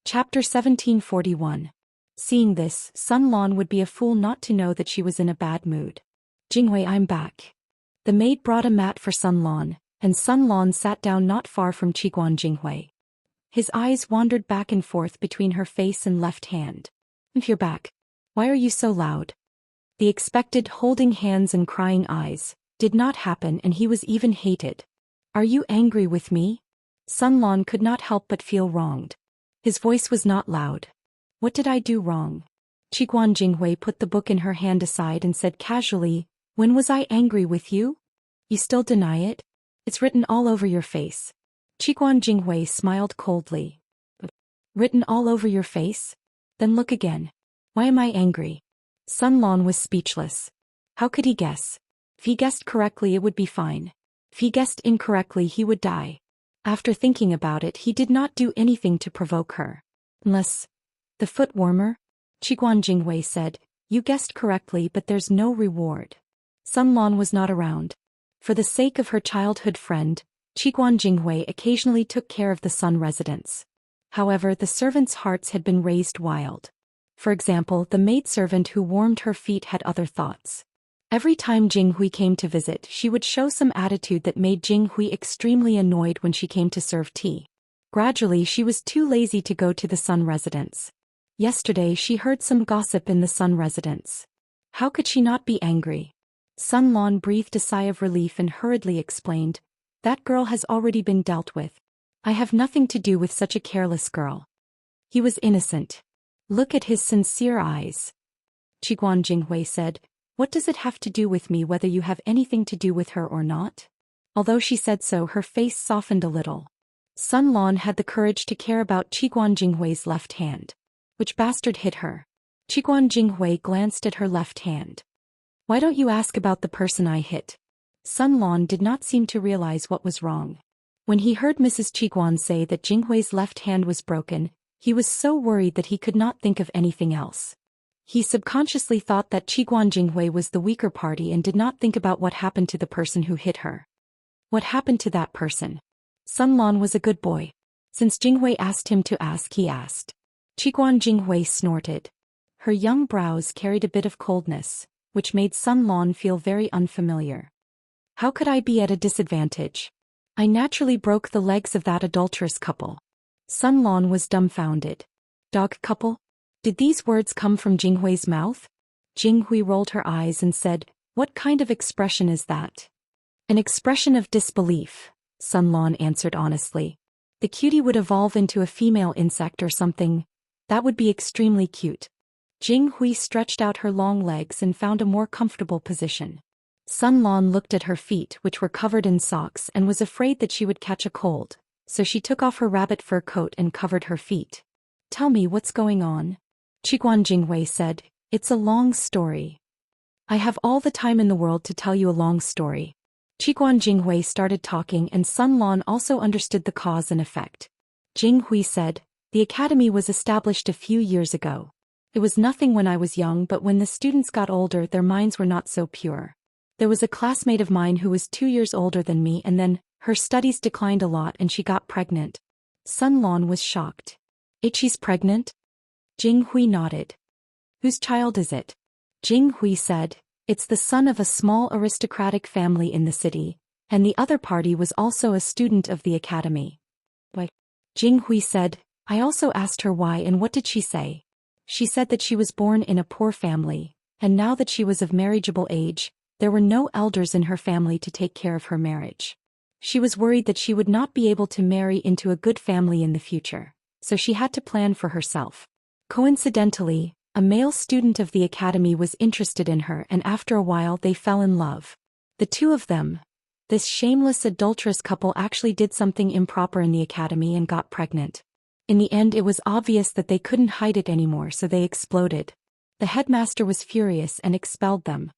Chapter 1741. Seeing this, Sun Lan would be a fool not to know that she was in a bad mood. Jinghui, I'm back. The maid brought a mat for Sun Lan, and Sun Lan sat down not far from Qiguan Jinghui. His eyes wandered back and forth between her face and left hand. If you're back, why are you so loud? The expected holding hands and crying eyes did not happen, and he was even hated. Are you angry with me? Sun Lan could not help but feel wronged. His voice was not loud. What did I do wrong? Qiguan Jinghui put the book in her hand aside and said casually, when was I angry with you? You still deny it? It's written all over your face. Qiguan Jinghui smiled coldly. Written all over your face? Then look again. Why am I angry? Sun Lan was speechless. How could he guess? If he guessed correctly, it would be fine. If he guessed incorrectly, he would die. After thinking about it, he did not do anything to provoke her. Unless the foot warmer? Qiguan Jinghui said, you guessed correctly, but there's no reward. Sun Lan was not around. For the sake of her childhood friend, Qiguan Jinghui occasionally took care of the Sun residents. However, the servants' hearts had been raised wild. For example, the maidservant who warmed her feet had other thoughts. Every time Jinghui came to visit, she would show some attitude that made Jinghui extremely annoyed when she came to serve tea. Gradually, she was too lazy to go to the Sun residence. Yesterday, she heard some gossip in the Sun residence. How could she not be angry? Sun Lan breathed a sigh of relief and hurriedly explained, that girl has already been dealt with. I have nothing to do with such a careless girl. He was innocent. Look at his sincere eyes. Qiguan Jinghui said, what does it have to do with me whether you have anything to do with her or not? Although she said so, her face softened a little. Sun Lan had the courage to care about Qiguan Jinghui's left hand. Which bastard hit her? Qiguan Jinghui glanced at her left hand. Why don't you ask about the person I hit? Sun Lan did not seem to realize what was wrong. When he heard Mrs. Qiguan say that Jinghui's left hand was broken, he was so worried that he could not think of anything else. He subconsciously thought that Qiguan Jinghui was the weaker party and did not think about what happened to the person who hit her. What happened to that person? Sun Lan was a good boy. Since Jinghui asked him to ask, he asked. Qiguan Jinghui snorted. Her young brows carried a bit of coldness, which made Sun Lan feel very unfamiliar. How could I be at a disadvantage? I naturally broke the legs of that adulterous couple. Sun Lan was dumbfounded. Dog couple? Did these words come from Jinghui's mouth? Jinghui rolled her eyes and said, what kind of expression is that? An expression of disbelief, Sun Lan answered honestly. The cutie would evolve into a female insect or something. That would be extremely cute. Jinghui stretched out her long legs and found a more comfortable position. Sun Lan looked at her feet, which were covered in socks, and was afraid that she would catch a cold, so she took off her rabbit fur coat and covered her feet. Tell me what's going on. Qiguan Jinghui said, it's a long story. I have all the time in the world to tell you a long story. Qiguan Jinghui started talking, and Sun Lan also understood the cause and effect. Jinghui said, the academy was established a few years ago. It was nothing when I was young, but when the students got older, their minds were not so pure. There was a classmate of mine who was 2 years older than me, and then her studies declined a lot and she got pregnant. Sun Lan was shocked. She's pregnant? Jinghui nodded. Whose child is it? Jinghui said, it's the son of a small aristocratic family in the city, and the other party was also a student of the academy. Why? Jinghui said, I also asked her why, and what did she say? She said that she was born in a poor family, and now that she was of marriageable age, there were no elders in her family to take care of her marriage. She was worried that she would not be able to marry into a good family in the future, so she had to plan for herself. Coincidentally, a male student of the academy was interested in her, and after a while they fell in love. The two of them, this shameless adulterous couple, actually did something improper in the academy and got pregnant. In the end, it was obvious that they couldn't hide it anymore, so they exploded. The headmaster was furious and expelled them.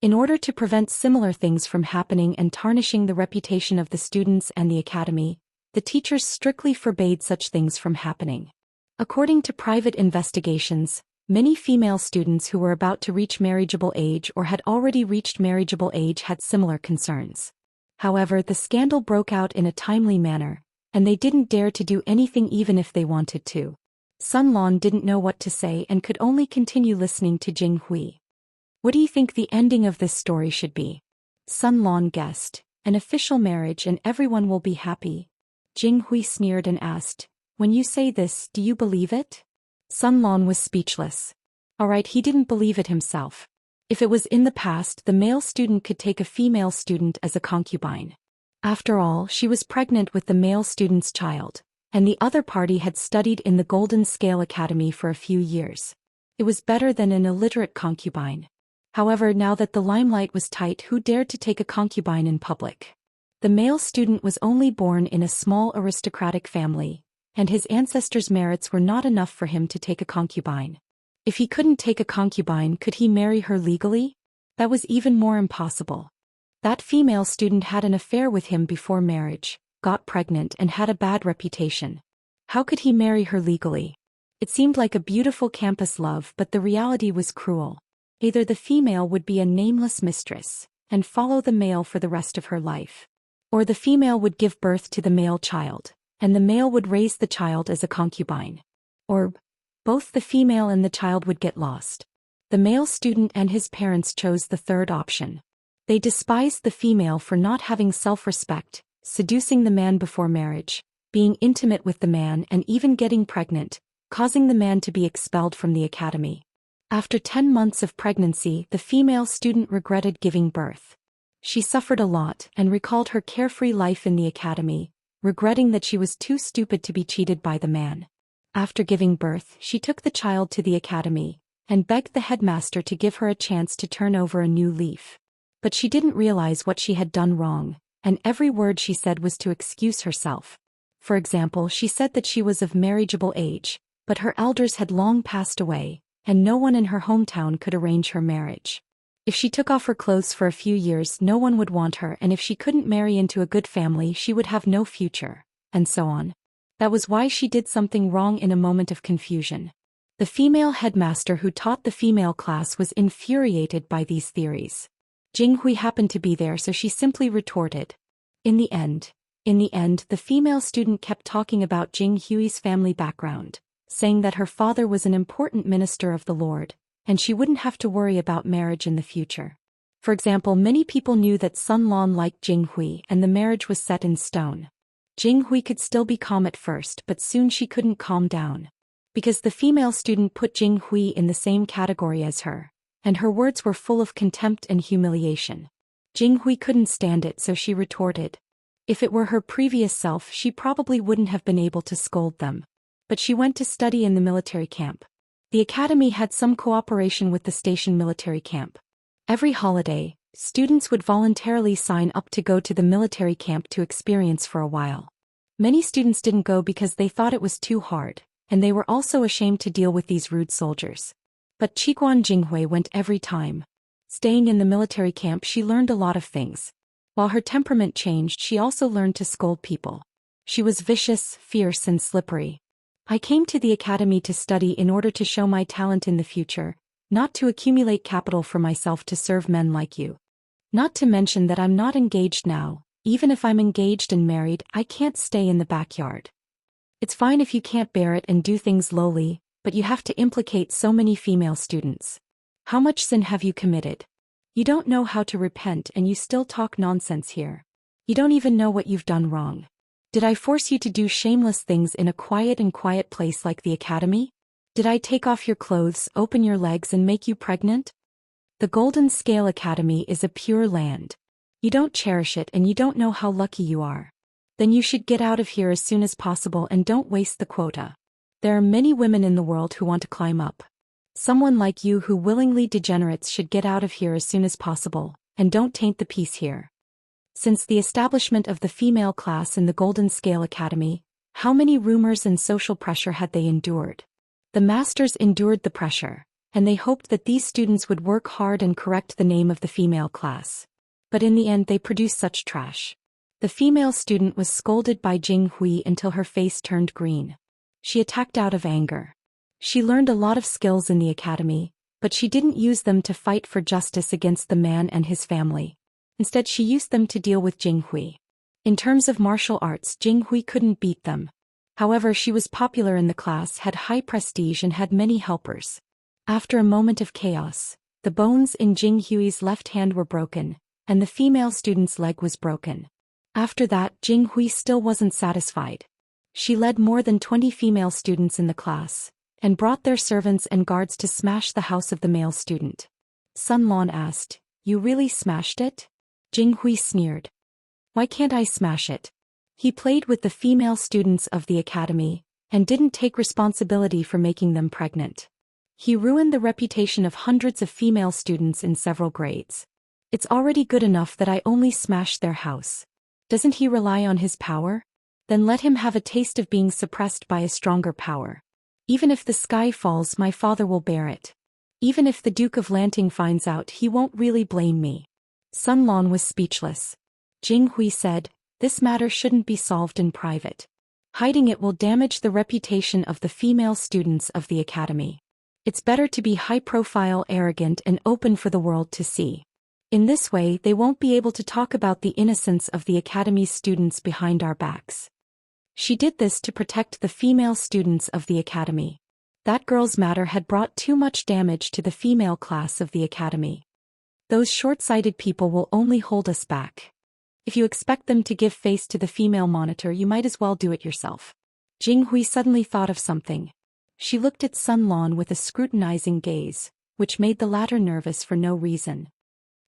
In order to prevent similar things from happening and tarnishing the reputation of the students and the academy, the teachers strictly forbade such things from happening. According to private investigations, many female students who were about to reach marriageable age or had already reached marriageable age had similar concerns. However, the scandal broke out in a timely manner, and they didn't dare to do anything even if they wanted to. Sun Lan didn't know what to say and could only continue listening to Jing Hui. What do you think the ending of this story should be? Sun Lan guessed, an official marriage and everyone will be happy. Jing Hui sneered and asked, when you say this, do you believe it? Sun Lan was speechless. Alright, he didn't believe it himself. If it was in the past, the male student could take a female student as a concubine. After all, she was pregnant with the male student's child, and the other party had studied in the Golden Scale Academy for a few years. It was better than an illiterate concubine. However, now that the limelight was tight, who dared to take a concubine in public? The male student was only born in a small aristocratic family, and his ancestors' merits were not enough for him to take a concubine. If he couldn't take a concubine, could he marry her legally? That was even more impossible. That female student had an affair with him before marriage, got pregnant and had a bad reputation. How could he marry her legally? It seemed like a beautiful campus love, but the reality was cruel. Either the female would be a nameless mistress, and follow the male for the rest of her life. Or the female would give birth to the male child, and the male would raise the child as a concubine. Or both the female and the child would get lost. The male student and his parents chose the third option. They despised the female for not having self-respect, seducing the man before marriage, being intimate with the man and even getting pregnant, causing the man to be expelled from the academy. After 10 months of pregnancy, the female student regretted giving birth. She suffered a lot and recalled her carefree life in the academy, regretting that she was too stupid to be cheated by the man. After giving birth, she took the child to the academy and begged the headmaster to give her a chance to turn over a new leaf. But she didn't realize what she had done wrong, and every word she said was to excuse herself. For example, she said that she was of marriageable age, but her elders had long passed away, and no one in her hometown could arrange her marriage. If she took off her clothes for a few years, no one would want her, and if she couldn't marry into a good family, she would have no future, and so on. That was why she did something wrong in a moment of confusion. The female headmaster who taught the female class was infuriated by these theories. Jing Hui happened to be there, so she simply retorted. In the end, the female student kept talking about Jing Hui's family background, saying that her father was an important minister of the Lord, and she wouldn't have to worry about marriage in the future. For example, many people knew that Sun Lan liked Jing Hui and the marriage was set in stone. Jing Hui could still be calm at first, but soon she couldn't calm down. Because the female student put Jing Hui in the same category as her, and her words were full of contempt and humiliation. Jing Hui couldn't stand it, so she retorted. If it were her previous self, she probably wouldn't have been able to scold them. But she went to study in the military camp. The academy had some cooperation with the station military camp. Every holiday, students would voluntarily sign up to go to the military camp to experience for a while. Many students didn't go because they thought it was too hard, and they were also ashamed to deal with these rude soldiers. But Qiguan Jinghui went every time. Staying in the military camp, she learned a lot of things. While her temperament changed, she also learned to scold people. She was vicious, fierce, and slippery. I came to the academy to study in order to show my talent in the future, not to accumulate capital for myself to serve men like you. Not to mention that I'm not engaged now. Even if I'm engaged and married, I can't stay in the backyard. It's fine if you can't bear it and do things lowly, but you have to implicate so many female students. How much sin have you committed? You don't know how to repent and you still talk nonsense here. You don't even know what you've done wrong. Did I force you to do shameless things in a quiet place like the academy? Did I take off your clothes, open your legs and make you pregnant? The Golden Scale Academy is a pure land. You don't cherish it and you don't know how lucky you are. Then you should get out of here as soon as possible and don't waste the quota. There are many women in the world who want to climb up. Someone like you who willingly degenerates should get out of here as soon as possible, and don't taint the peace here. Since the establishment of the female class in the Golden Scale Academy, how many rumors and social pressure had they endured? The masters endured the pressure, and they hoped that these students would work hard and correct the name of the female class. But in the end they produced such trash. The female student was scolded by Jing Hui until her face turned green. She attacked out of anger. She learned a lot of skills in the academy, but she didn't use them to fight for justice against the man and his family. Instead she used them to deal with Jing Hui. In terms of martial arts, Jing Hui couldn't beat them. However, she was popular in the class, had high prestige and had many helpers. After a moment of chaos, the bones in Jing Hui's left hand were broken, and the female student's leg was broken. After that, Jing Hui still wasn't satisfied. She led more than 20 female students in the class, and brought their servants and guards to smash the house of the male student. Sun Lan asked, "You really smashed it?" Jing Hui sneered. "Why can't I smash it?" He played with the female students of the academy, and didn't take responsibility for making them pregnant. He ruined the reputation of hundreds of female students in several grades. It's already good enough that I only smashed their house. Doesn't he rely on his power? Then let him have a taste of being suppressed by a stronger power. Even if the sky falls, my father will bear it. Even if the Duke of Lanting finds out, he won't really blame me. Sun Lan was speechless. Jing Hui said, "This matter shouldn't be solved in private. Hiding it will damage the reputation of the female students of the academy. It's better to be high-profile, arrogant, and open for the world to see. In this way, they won't be able to talk about the innocence of the academy's students behind our backs." She did this to protect the female students of the academy. That girl's matter had brought too much damage to the female class of the academy. Those short-sighted people will only hold us back. If you expect them to give face to the female monitor, you might as well do it yourself. Jing Hui suddenly thought of something. She looked at Sun Lan with a scrutinizing gaze, which made the latter nervous for no reason.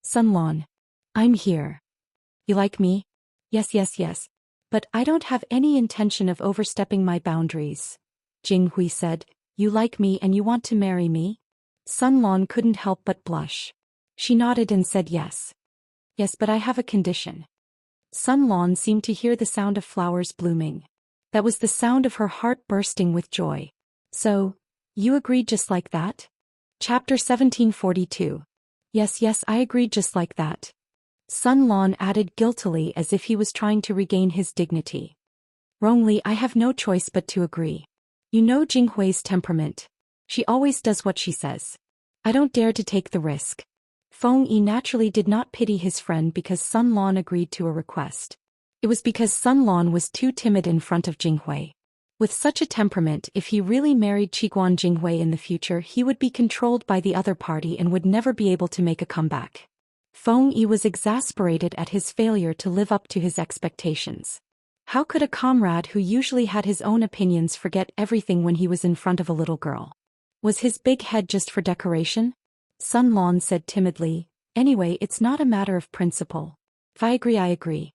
"Sun Lan, I'm here. You like me?" Yes. But I don't have any intention of overstepping my boundaries." Jing Hui said. "You like me and you want to marry me?" Sun Lan couldn't help but blush. She nodded and said yes. "Yes, but I have a condition." Sun Lan seemed to hear the sound of flowers blooming. That was the sound of her heart bursting with joy. "So, you agreed just like that?" Chapter 1742. Yes, I agreed just like that." Sun Lan added guiltily, as if he was trying to regain his dignity. "Wrongly, I have no choice but to agree. You know Jing Hui's temperament. She always does what she says. I don't dare to take the risk." Feng Yi naturally did not pity his friend because Sun Lan agreed to a request. It was because Sun Lan was too timid in front of Jing Hui. With such a temperament, if he really married Qiguan Jing Hui in the future, he would be controlled by the other party and would never be able to make a comeback. Feng Yi was exasperated at his failure to live up to his expectations. How could a comrade who usually had his own opinions forget everything when he was in front of a little girl? Was his big head just for decoration? Sun Lan said timidly, "Anyway, it's not a matter of principle. If I agree, I agree."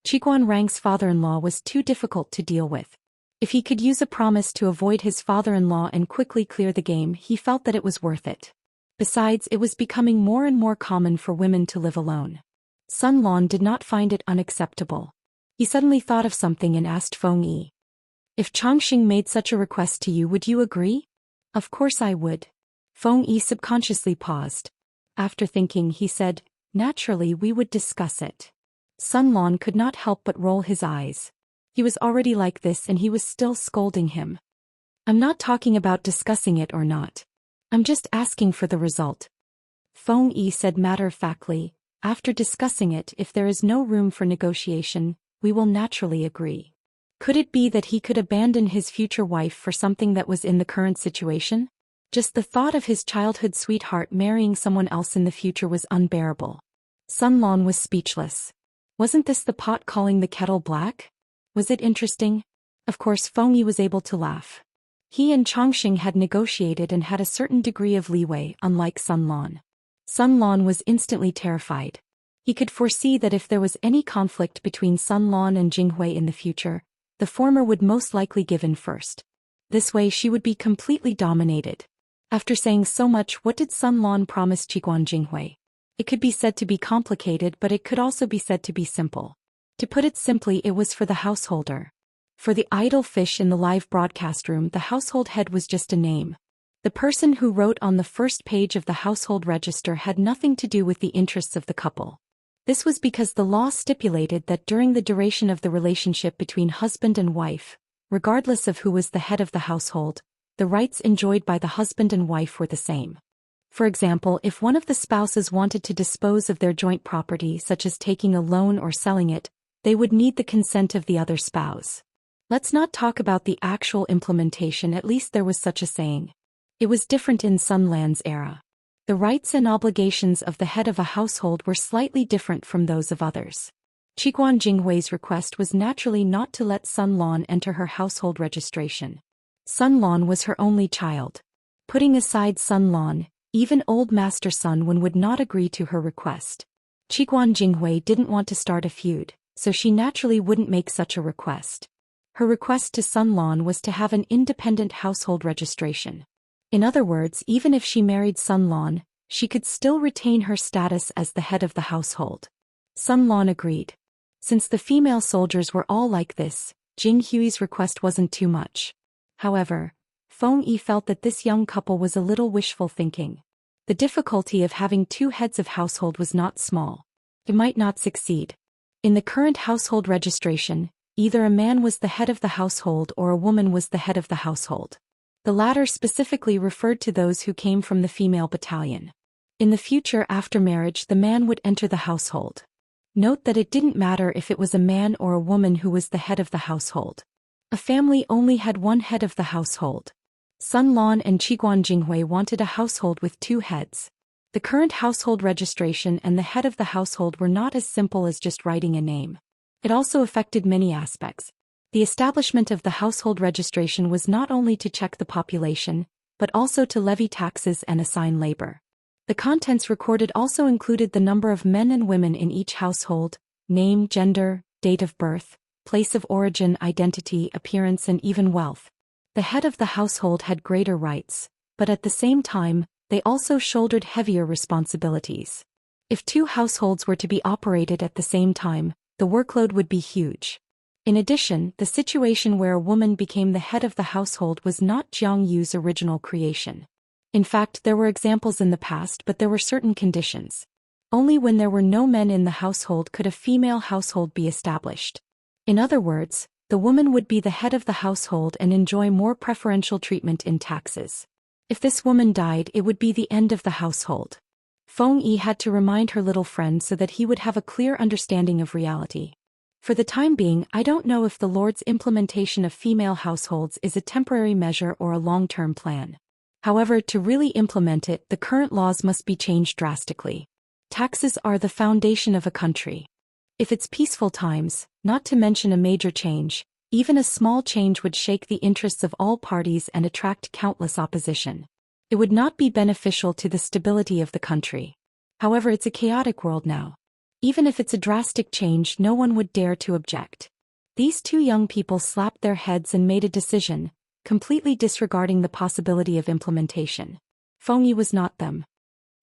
Qiguan Rang's father-in-law was too difficult to deal with. If he could use a promise to avoid his father-in-law and quickly clear the game, he felt that it was worth it. Besides, it was becoming more and more common for women to live alone. Sun Lan did not find it unacceptable. He suddenly thought of something and asked Feng Yi, "If Changxing made such a request to you, would you agree?" "Of course I would." Feng Yi subconsciously paused. After thinking, he said, "Naturally, we would discuss it." Sun Lan could not help but roll his eyes. He was already like this and he was still scolding him. "I'm not talking about discussing it or not. I'm just asking for the result." Feng Yi said matter-of-factly, "After discussing it, if there is no room for negotiation, we will naturally agree." Could it be that he could abandon his future wife for something that was in the current situation? Just the thought of his childhood sweetheart marrying someone else in the future was unbearable. Sun Lan was speechless. Wasn't this the pot calling the kettle black? Was it interesting? Of course, Feng Yi was able to laugh. He and Changxing had negotiated and had a certain degree of leeway, unlike Sun Lan. Sun Lan was instantly terrified. He could foresee that if there was any conflict between Sun Lan and Jing Hui in the future, the former would most likely give in first. This way she would be completely dominated. After saying so much, what did Sun Lan promise Qiguan Jing Hui? It could be said to be complicated, but it could also be said to be simple. To put it simply, it was for the householder. For the idle fish in the live broadcast room, the household head was just a name. The person who wrote on the first page of the household register had nothing to do with the interests of the couple. This was because the law stipulated that during the duration of the relationship between husband and wife, regardless of who was the head of the household, the rights enjoyed by the husband and wife were the same. For example, if one of the spouses wanted to dispose of their joint property, such as taking a loan or selling it, they would need the consent of the other spouse. Let's not talk about the actual implementation, at least there was such a saying. It was different in Sun Lan's era. The rights and obligations of the head of a household were slightly different from those of others. Qiguan Jinghui's request was naturally not to let Sun Lan enter her household registration. Sun Lan was her only child. Putting aside Sun Lan, even old Master Sun Wen would not agree to her request. Qiguan Jinghui didn't want to start a feud, so she naturally wouldn't make such a request. Her request to Sun Lan was to have an independent household registration. In other words, even if she married Sun Lan, she could still retain her status as the head of the household. Sun Lan agreed. Since the female soldiers were all like this, Jing Hui's request wasn't too much. However, Feng Yi felt that this young couple was a little wishful thinking. The difficulty of having two heads of household was not small. It might not succeed. In the current household registration, either a man was the head of the household or a woman was the head of the household. The latter specifically referred to those who came from the female battalion. In the future after marriage, the man would enter the household. Note that it didn't matter if it was a man or a woman who was the head of the household. A family only had one head of the household. Sun Lan and Qiguan Jinghui wanted a household with two heads. The current household registration and the head of the household were not as simple as just writing a name. It also affected many aspects. The establishment of the household registration was not only to check the population, but also to levy taxes and assign labor. The contents recorded also included the number of men and women in each household, name, gender, date of birth, place of origin, identity, appearance, and even wealth. The head of the household had greater rights, but at the same time, they also shouldered heavier responsibilities. If two households were to be operated at the same time, the workload would be huge. In addition, the situation where a woman became the head of the household was not Jiang Yu's original creation. In fact, there were examples in the past, but there were certain conditions. Only when there were no men in the household could a female household be established. In other words, the woman would be the head of the household and enjoy more preferential treatment in taxes. If this woman died, it would be the end of the household. Feng Yi had to remind her little friend so that he would have a clear understanding of reality. For the time being, I don't know if the Lord's implementation of female households is a temporary measure or a long-term plan. However, to really implement it, the current laws must be changed drastically. Taxes are the foundation of a country. If it's peaceful times, not to mention a major change, even a small change would shake the interests of all parties and attract countless opposition. It would not be beneficial to the stability of the country. However, it's a chaotic world now. Even if it's a drastic change, no one would dare to object. These two young people slapped their heads and made a decision, completely disregarding the possibility of implementation. Feng Yi was not them.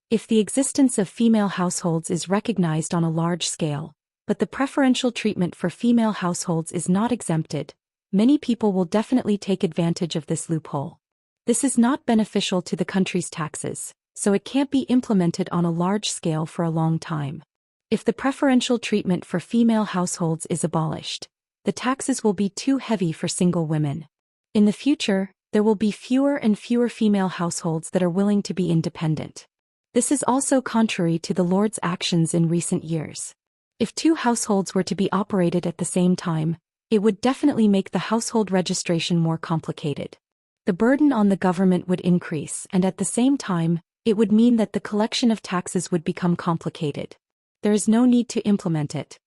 If the existence of female households is recognized on a large scale, but the preferential treatment for female households is not exempted, many people will definitely take advantage of this loophole. This is not beneficial to the country's taxes, so it can't be implemented on a large scale for a long time. If the preferential treatment for female households is abolished, the taxes will be too heavy for single women. In the future, there will be fewer and fewer female households that are willing to be independent. This is also contrary to the Lord's actions in recent years. If two households were to be operated at the same time, it would definitely make the household registration more complicated. The burden on the government would increase, and at the same time, it would mean that the collection of taxes would become complicated. There is no need to implement it.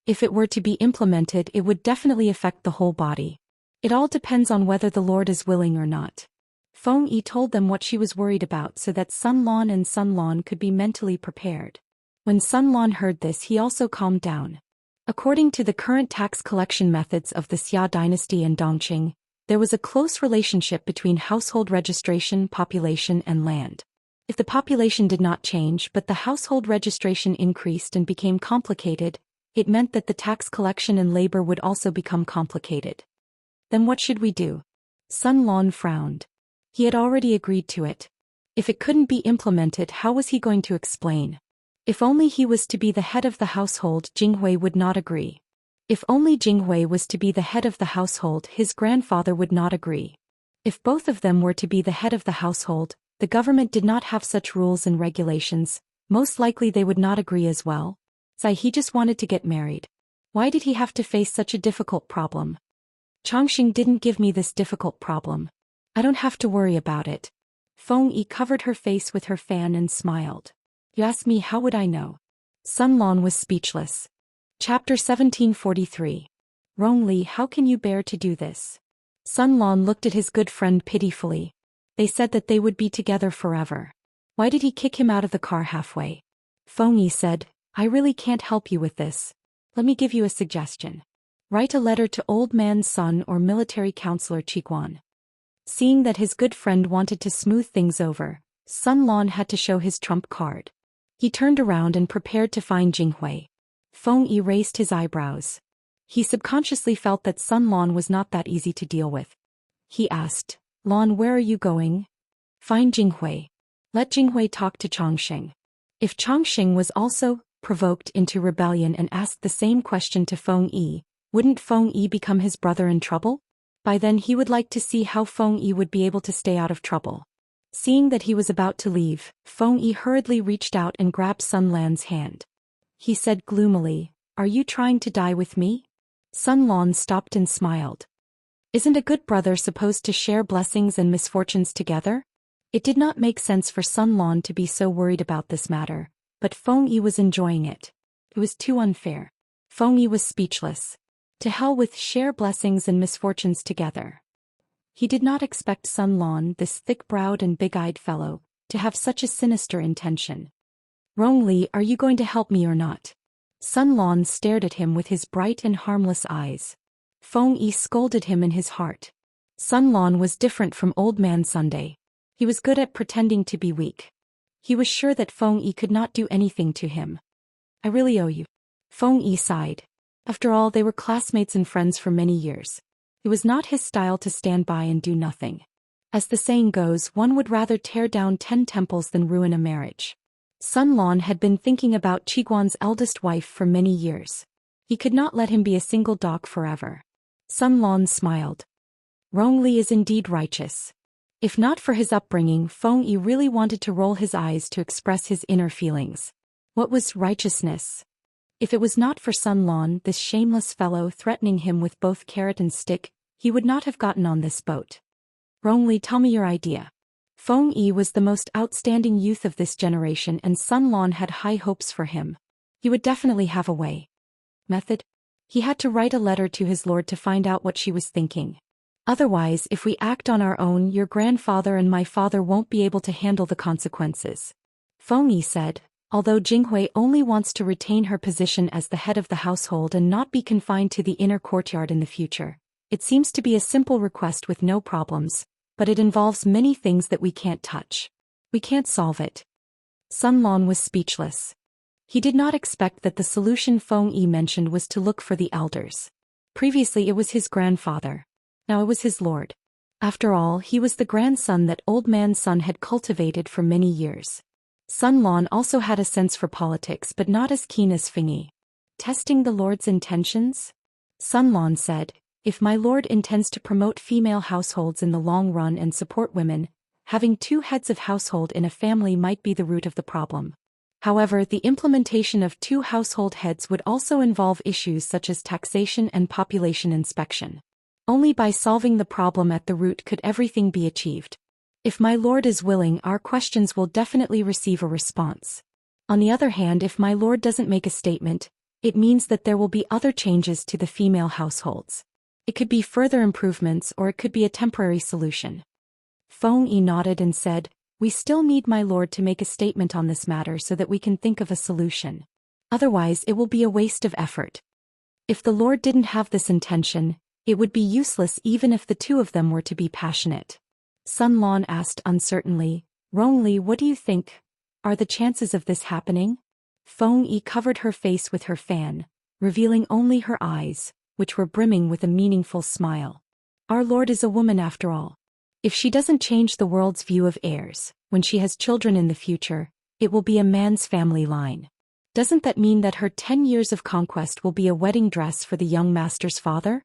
If it were to be implemented, it would definitely affect the whole body. It all depends on whether the Lord is willing or not. Feng Yi told them what she was worried about so that Sun Lan and Sun Lan could be mentally prepared. When Sun Lan heard this, he also calmed down. According to the current tax collection methods of the Xia dynasty and Dongqing, there was a close relationship between household registration, population, and land. If the population did not change but the household registration increased and became complicated, it meant that the tax collection and labor would also become complicated. Then what should we do? Sun Lan frowned. He had already agreed to it. If it couldn't be implemented, how was he going to explain? If only he was to be the head of the household, Jinghui would not agree. If only Jinghui was to be the head of the household, his grandfather would not agree. If both of them were to be the head of the household, the government did not have such rules and regulations, most likely they would not agree as well. He just wanted to get married. Why did he have to face such a difficult problem? Chongqing didn't give me this difficult problem. I don't have to worry about it. Feng Yi covered her face with her fan and smiled. You ask me, how would I know? Sun Lan was speechless. Chapter 1743. Rongli, how can you bear to do this? Sun Lan looked at his good friend pitifully. They said that they would be together forever. Why did he kick him out of the car halfway? Feng Yi said, I really can't help you with this. Let me give you a suggestion. Write a letter to Old Man's son or military counselor Qiguan. Seeing that his good friend wanted to smooth things over, Sun Lan had to show his trump card. He turned around and prepared to find Jinghui. Feng Yi raised his eyebrows. He subconsciously felt that Sun Lan was not that easy to deal with. He asked, Lan, where are you going? Find Jinghui. Let Jinghui talk to Chongqing. If Chongqing was also provoked into rebellion and asked the same question to Feng Yi, wouldn't Feng Yi become his brother in trouble? By then he would like to see how Feng Yi would be able to stay out of trouble. Seeing that he was about to leave, Feng Yi hurriedly reached out and grabbed Sun Lan's hand. He said gloomily, Are you trying to die with me? Sun Lan stopped and smiled. Isn't a good brother supposed to share blessings and misfortunes together? It did not make sense for Sun Lan to be so worried about this matter, but Feng Yi was enjoying it. It was too unfair. Feng Yi was speechless. To hell with share blessings and misfortunes together. He did not expect Sun Lan, this thick-browed and big-eyed fellow, to have such a sinister intention. Rongli, are you going to help me or not? Sun Lan stared at him with his bright and harmless eyes. Feng Yi scolded him in his heart. Sun Lan was different from Old Man Sunday. He was good at pretending to be weak. He was sure that Feng Yi could not do anything to him. I really owe you. Feng Yi sighed. After all, they were classmates and friends for many years. It was not his style to stand by and do nothing. As the saying goes, one would rather tear down 10 temples than ruin a marriage. Sun Lan had been thinking about Qiguan's eldest wife for many years. He could not let him be a single dog forever. Sun Lan smiled. Rongli is indeed righteous. If not for his upbringing, Feng Yi really wanted to roll his eyes to express his inner feelings. What was righteousness? If it was not for Sun Lan, this shameless fellow threatening him with both carrot and stick, he would not have gotten on this boat. Rongli, tell me your idea. Feng Yi was the most outstanding youth of this generation and Sun Lan had high hopes for him. He would definitely have a way. Method? He had to write a letter to his lord to find out what she was thinking. Otherwise, if we act on our own, your grandfather and my father won't be able to handle the consequences. Feng Yi said, although Jinghui only wants to retain her position as the head of the household and not be confined to the inner courtyard in the future. It seems to be a simple request with no problems, but it involves many things that we can't touch. We can't solve it. Sun Lan was speechless. He did not expect that the solution Feng Yi mentioned was to look for the elders. Previously it was his grandfather. Now it was his lord. After all, he was the grandson that Old Man's son had cultivated for many years. Sun Lan also had a sense for politics but not as keen as Feng Yi. Testing the lord's intentions? Sun Lan said, if my lord intends to promote female households in the long run and support women, having 2 heads of household in a family might be the root of the problem. However, the implementation of 2 household heads would also involve issues such as taxation and population inspection. Only by solving the problem at the root could everything be achieved. If my lord is willing, our questions will definitely receive a response. On the other hand, if my lord doesn't make a statement, it means that there will be other changes to the female households. It could be further improvements or it could be a temporary solution. Feng Yi nodded and said, we still need my lord to make a statement on this matter so that we can think of a solution. Otherwise, it will be a waste of effort. If the lord didn't have this intention, it would be useless even if the 2 of them were to be passionate. Sun Lan asked uncertainly, Rongli, what do you think? Are the chances of this happening? Feng Yi covered her face with her fan, revealing only her eyes, which were brimming with a meaningful smile. Our lord is a woman after all. If she doesn't change the world's view of heirs, when she has children in the future, it will be a man's family line. Doesn't that mean that her 10 years of conquest will be a wedding dress for the young master's father?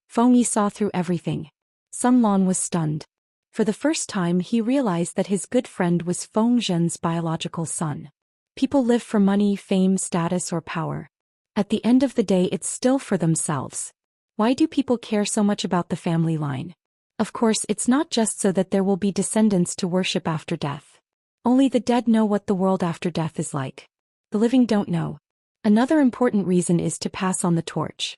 Feng Yi saw through everything. Sun Lan was stunned. For the first time he realized that his good friend was Feng Zhen's biological son. People live for money, fame, status or power. At the end of the day it's still for themselves. Why do people care so much about the family line? Of course, it's not just so that there will be descendants to worship after death. Only the dead know what the world after death is like. The living don't know. Another important reason is to pass on the torch.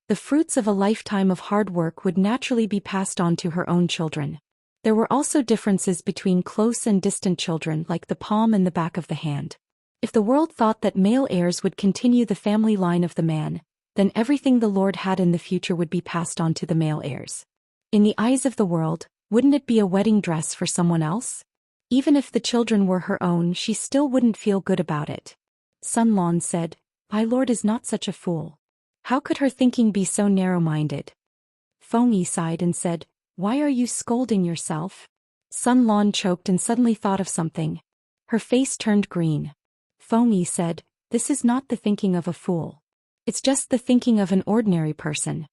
The fruits of a lifetime of hard work would naturally be passed on to her own children. There were also differences between close and distant children, like the palm and the back of the hand. If the world thought that male heirs would continue the family line of the man, then everything the Lord had in the future would be passed on to the male heirs. In the eyes of the world, wouldn't it be a wedding dress for someone else? Even if the children were her own, she still wouldn't feel good about it. Sun Lan said, "My lord is not such a fool. How could her thinking be so narrow-minded?" Feng Yi sighed and said, "Why are you scolding yourself?" Sun Lan choked and suddenly thought of something. Her face turned green. Feng Yi said, "This is not the thinking of a fool. It's just the thinking of an ordinary person.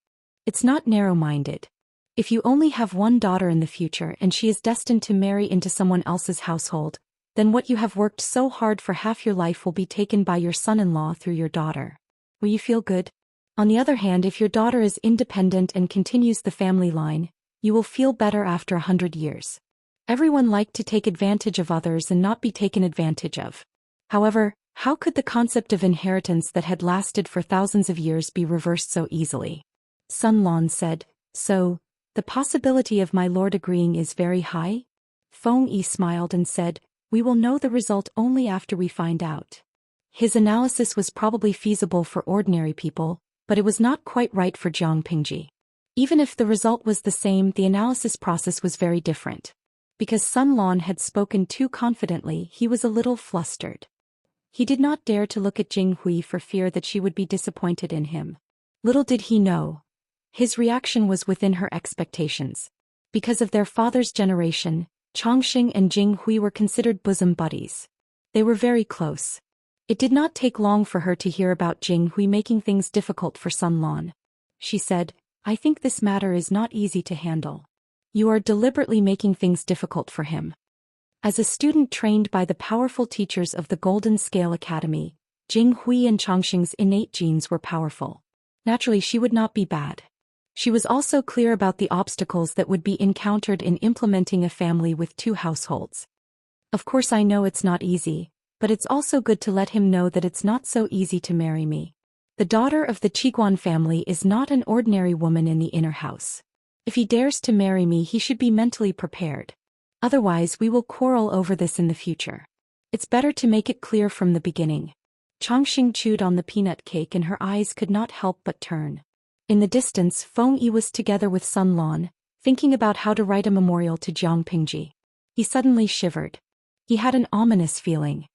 It's not narrow-minded. If you only have one daughter in the future and she is destined to marry into someone else's household, then what you have worked so hard for half your life will be taken by your son-in-law through your daughter. Will you feel good? On the other hand, if your daughter is independent and continues the family line, you will feel better after 100 years. Everyone liked to take advantage of others and not be taken advantage of. However, how could the concept of inheritance that had lasted for thousands of years be reversed so easily? Sun Lan said, "So, the possibility of my lord agreeing is very high?" Feng Yi smiled and said, "We will know the result only after we find out." His analysis was probably feasible for ordinary people, but it was not quite right for Jiang Pingji. Even if the result was the same, the analysis process was very different. Because Sun Lan had spoken too confidently, he was a little flustered. He did not dare to look at Jing Hui for fear that she would be disappointed in him. Little did he know. His reaction was within her expectations. Because of their father's generation, Chongqing and Jing Hui were considered bosom buddies. They were very close. It did not take long for her to hear about Jing Hui making things difficult for Sun Lan. She said, "I think this matter is not easy to handle. You are deliberately making things difficult for him." As a student trained by the powerful teachers of the Golden Scale Academy, Jing Hui and Chongqing's innate genes were powerful. Naturally, she would not be bad. She was also clear about the obstacles that would be encountered in implementing a family with two households. "Of course I know it's not easy, but it's also good to let him know that it's not so easy to marry me. The daughter of the Qiguan family is not an ordinary woman in the inner house. If he dares to marry me, he should be mentally prepared. Otherwise, we will quarrel over this in the future. It's better to make it clear from the beginning." Chongqing chewed on the peanut cake and her eyes could not help but turn. In the distance, Feng Yi was together with Sun Lan, thinking about how to write a memorial to Jiang Pingji. He suddenly shivered. He had an ominous feeling.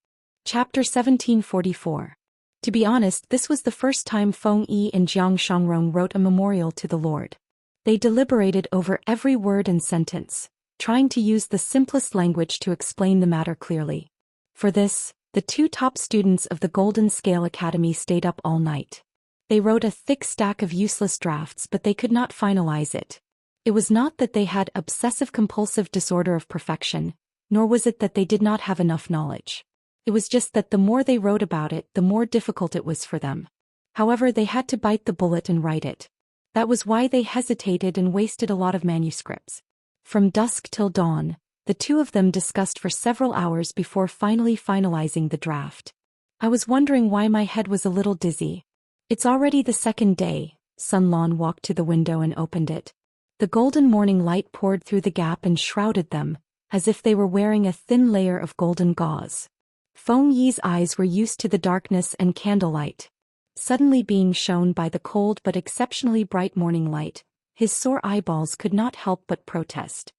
Chapter 1744. To be honest, this was the first time Feng Yi and Jiang Shangrong wrote a memorial to the Lord. They deliberated over every word and sentence, trying to use the simplest language to explain the matter clearly. For this, the two top students of the Golden Scale Academy stayed up all night. They wrote a thick stack of useless drafts, but they could not finalize it. It was not that they had obsessive-compulsive disorder of perfection, nor was it that they did not have enough knowledge. It was just that the more they wrote about it, the more difficult it was for them. However, they had to bite the bullet and write it. That was why they hesitated and wasted a lot of manuscripts. From dusk till dawn, the two of them discussed for several hours before finally finalizing the draft. "I was wondering why my head was a little dizzy. It's already the second day." Sun Lan walked to the window and opened it. The golden morning light poured through the gap and shrouded them, as if they were wearing a thin layer of golden gauze. Feng Yi's eyes were used to the darkness and candlelight. Suddenly being shown by the cold but exceptionally bright morning light, his sore eyeballs could not help but protest.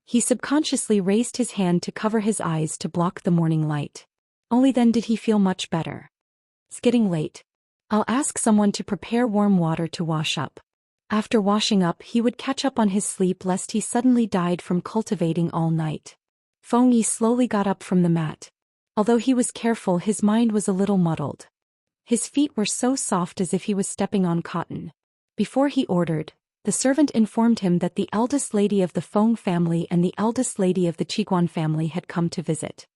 He subconsciously raised his hand to cover his eyes to block the morning light. Only then did he feel much better. "It's getting late. I'll ask someone to prepare warm water to wash up." After washing up, he would catch up on his sleep lest he suddenly died from cultivating all night. Feng Yi slowly got up from the mat. Although he was careful, his mind was a little muddled. His feet were so soft as if he was stepping on cotton. Before he ordered, the servant informed him that the eldest lady of the Feng family and the eldest lady of the Qiguan family had come to visit.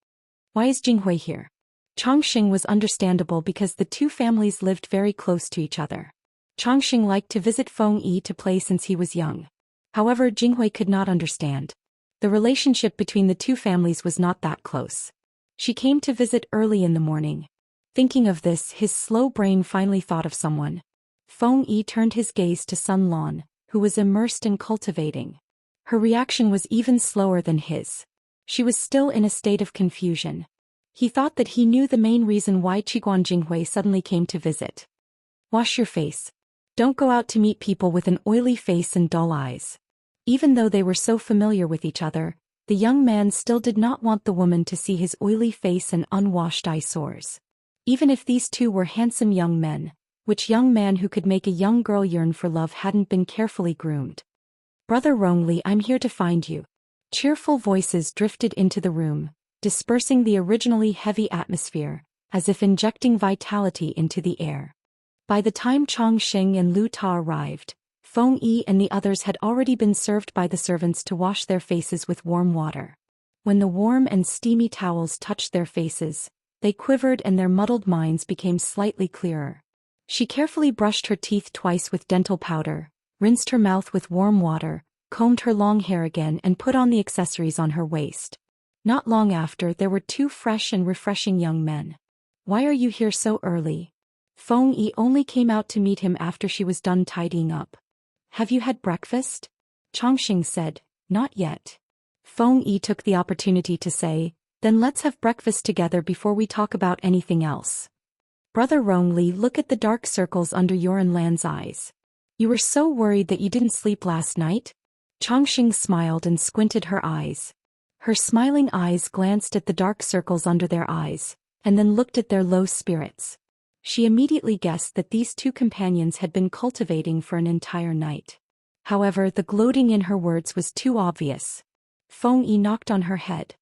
"Why is Jinghui here?" Chongqing was understandable because the two families lived very close to each other. Changxing liked to visit Feng Yi to play since he was young. However, Jinghui could not understand. The relationship between the two families was not that close. She came to visit early in the morning. Thinking of this, his slow brain finally thought of someone. Feng Yi turned his gaze to Sun Lan, who was immersed in cultivating. Her reaction was even slower than his. She was still in a state of confusion. He thought that he knew the main reason why Qiguan Jinghui suddenly came to visit. Wash your face. Don't go out to meet people with an oily face and dull eyes. Even though they were so familiar with each other, the young man still did not want the woman to see his oily face and unwashed eye sores. Even if these two were handsome young men, which young man who could make a young girl yearn for love hadn't been carefully groomed? Brother Rongli, I'm here to find you. Cheerful voices drifted into the room, dispersing the originally heavy atmosphere, as if injecting vitality into the air. By the time Changxing and Lu Ta arrived, Feng Yi and the others had already been served by the servants to wash their faces with warm water. When the warm and steamy towels touched their faces, they quivered and their muddled minds became slightly clearer. She carefully brushed her teeth twice with dental powder, rinsed her mouth with warm water, combed her long hair again and put on the accessories on her waist. Not long after, there were two fresh and refreshing young men. Why are you here so early? Feng Yi only came out to meet him after she was done tidying up. Have you had breakfast? Changxing said, not yet. Feng Yi took the opportunity to say, then let's have breakfast together before we talk about anything else. Brother Rongli, look at the dark circles under Yoren Lan's eyes. You were so worried that you didn't sleep last night? Changxing smiled and squinted her eyes. Her smiling eyes glanced at the dark circles under their eyes, and then looked at their low spirits. She immediately guessed that these two companions had been cultivating for an entire night. However, the gloating in her words was too obvious. Feng Yi knocked on her head.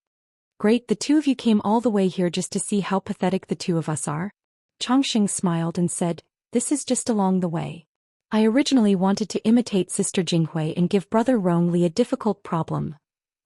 Great, the two of you came all the way here just to see how pathetic the two of us are? Changxing smiled and said, this is just along the way. I originally wanted to imitate Sister Jinghui and give Brother Rongli a difficult problem.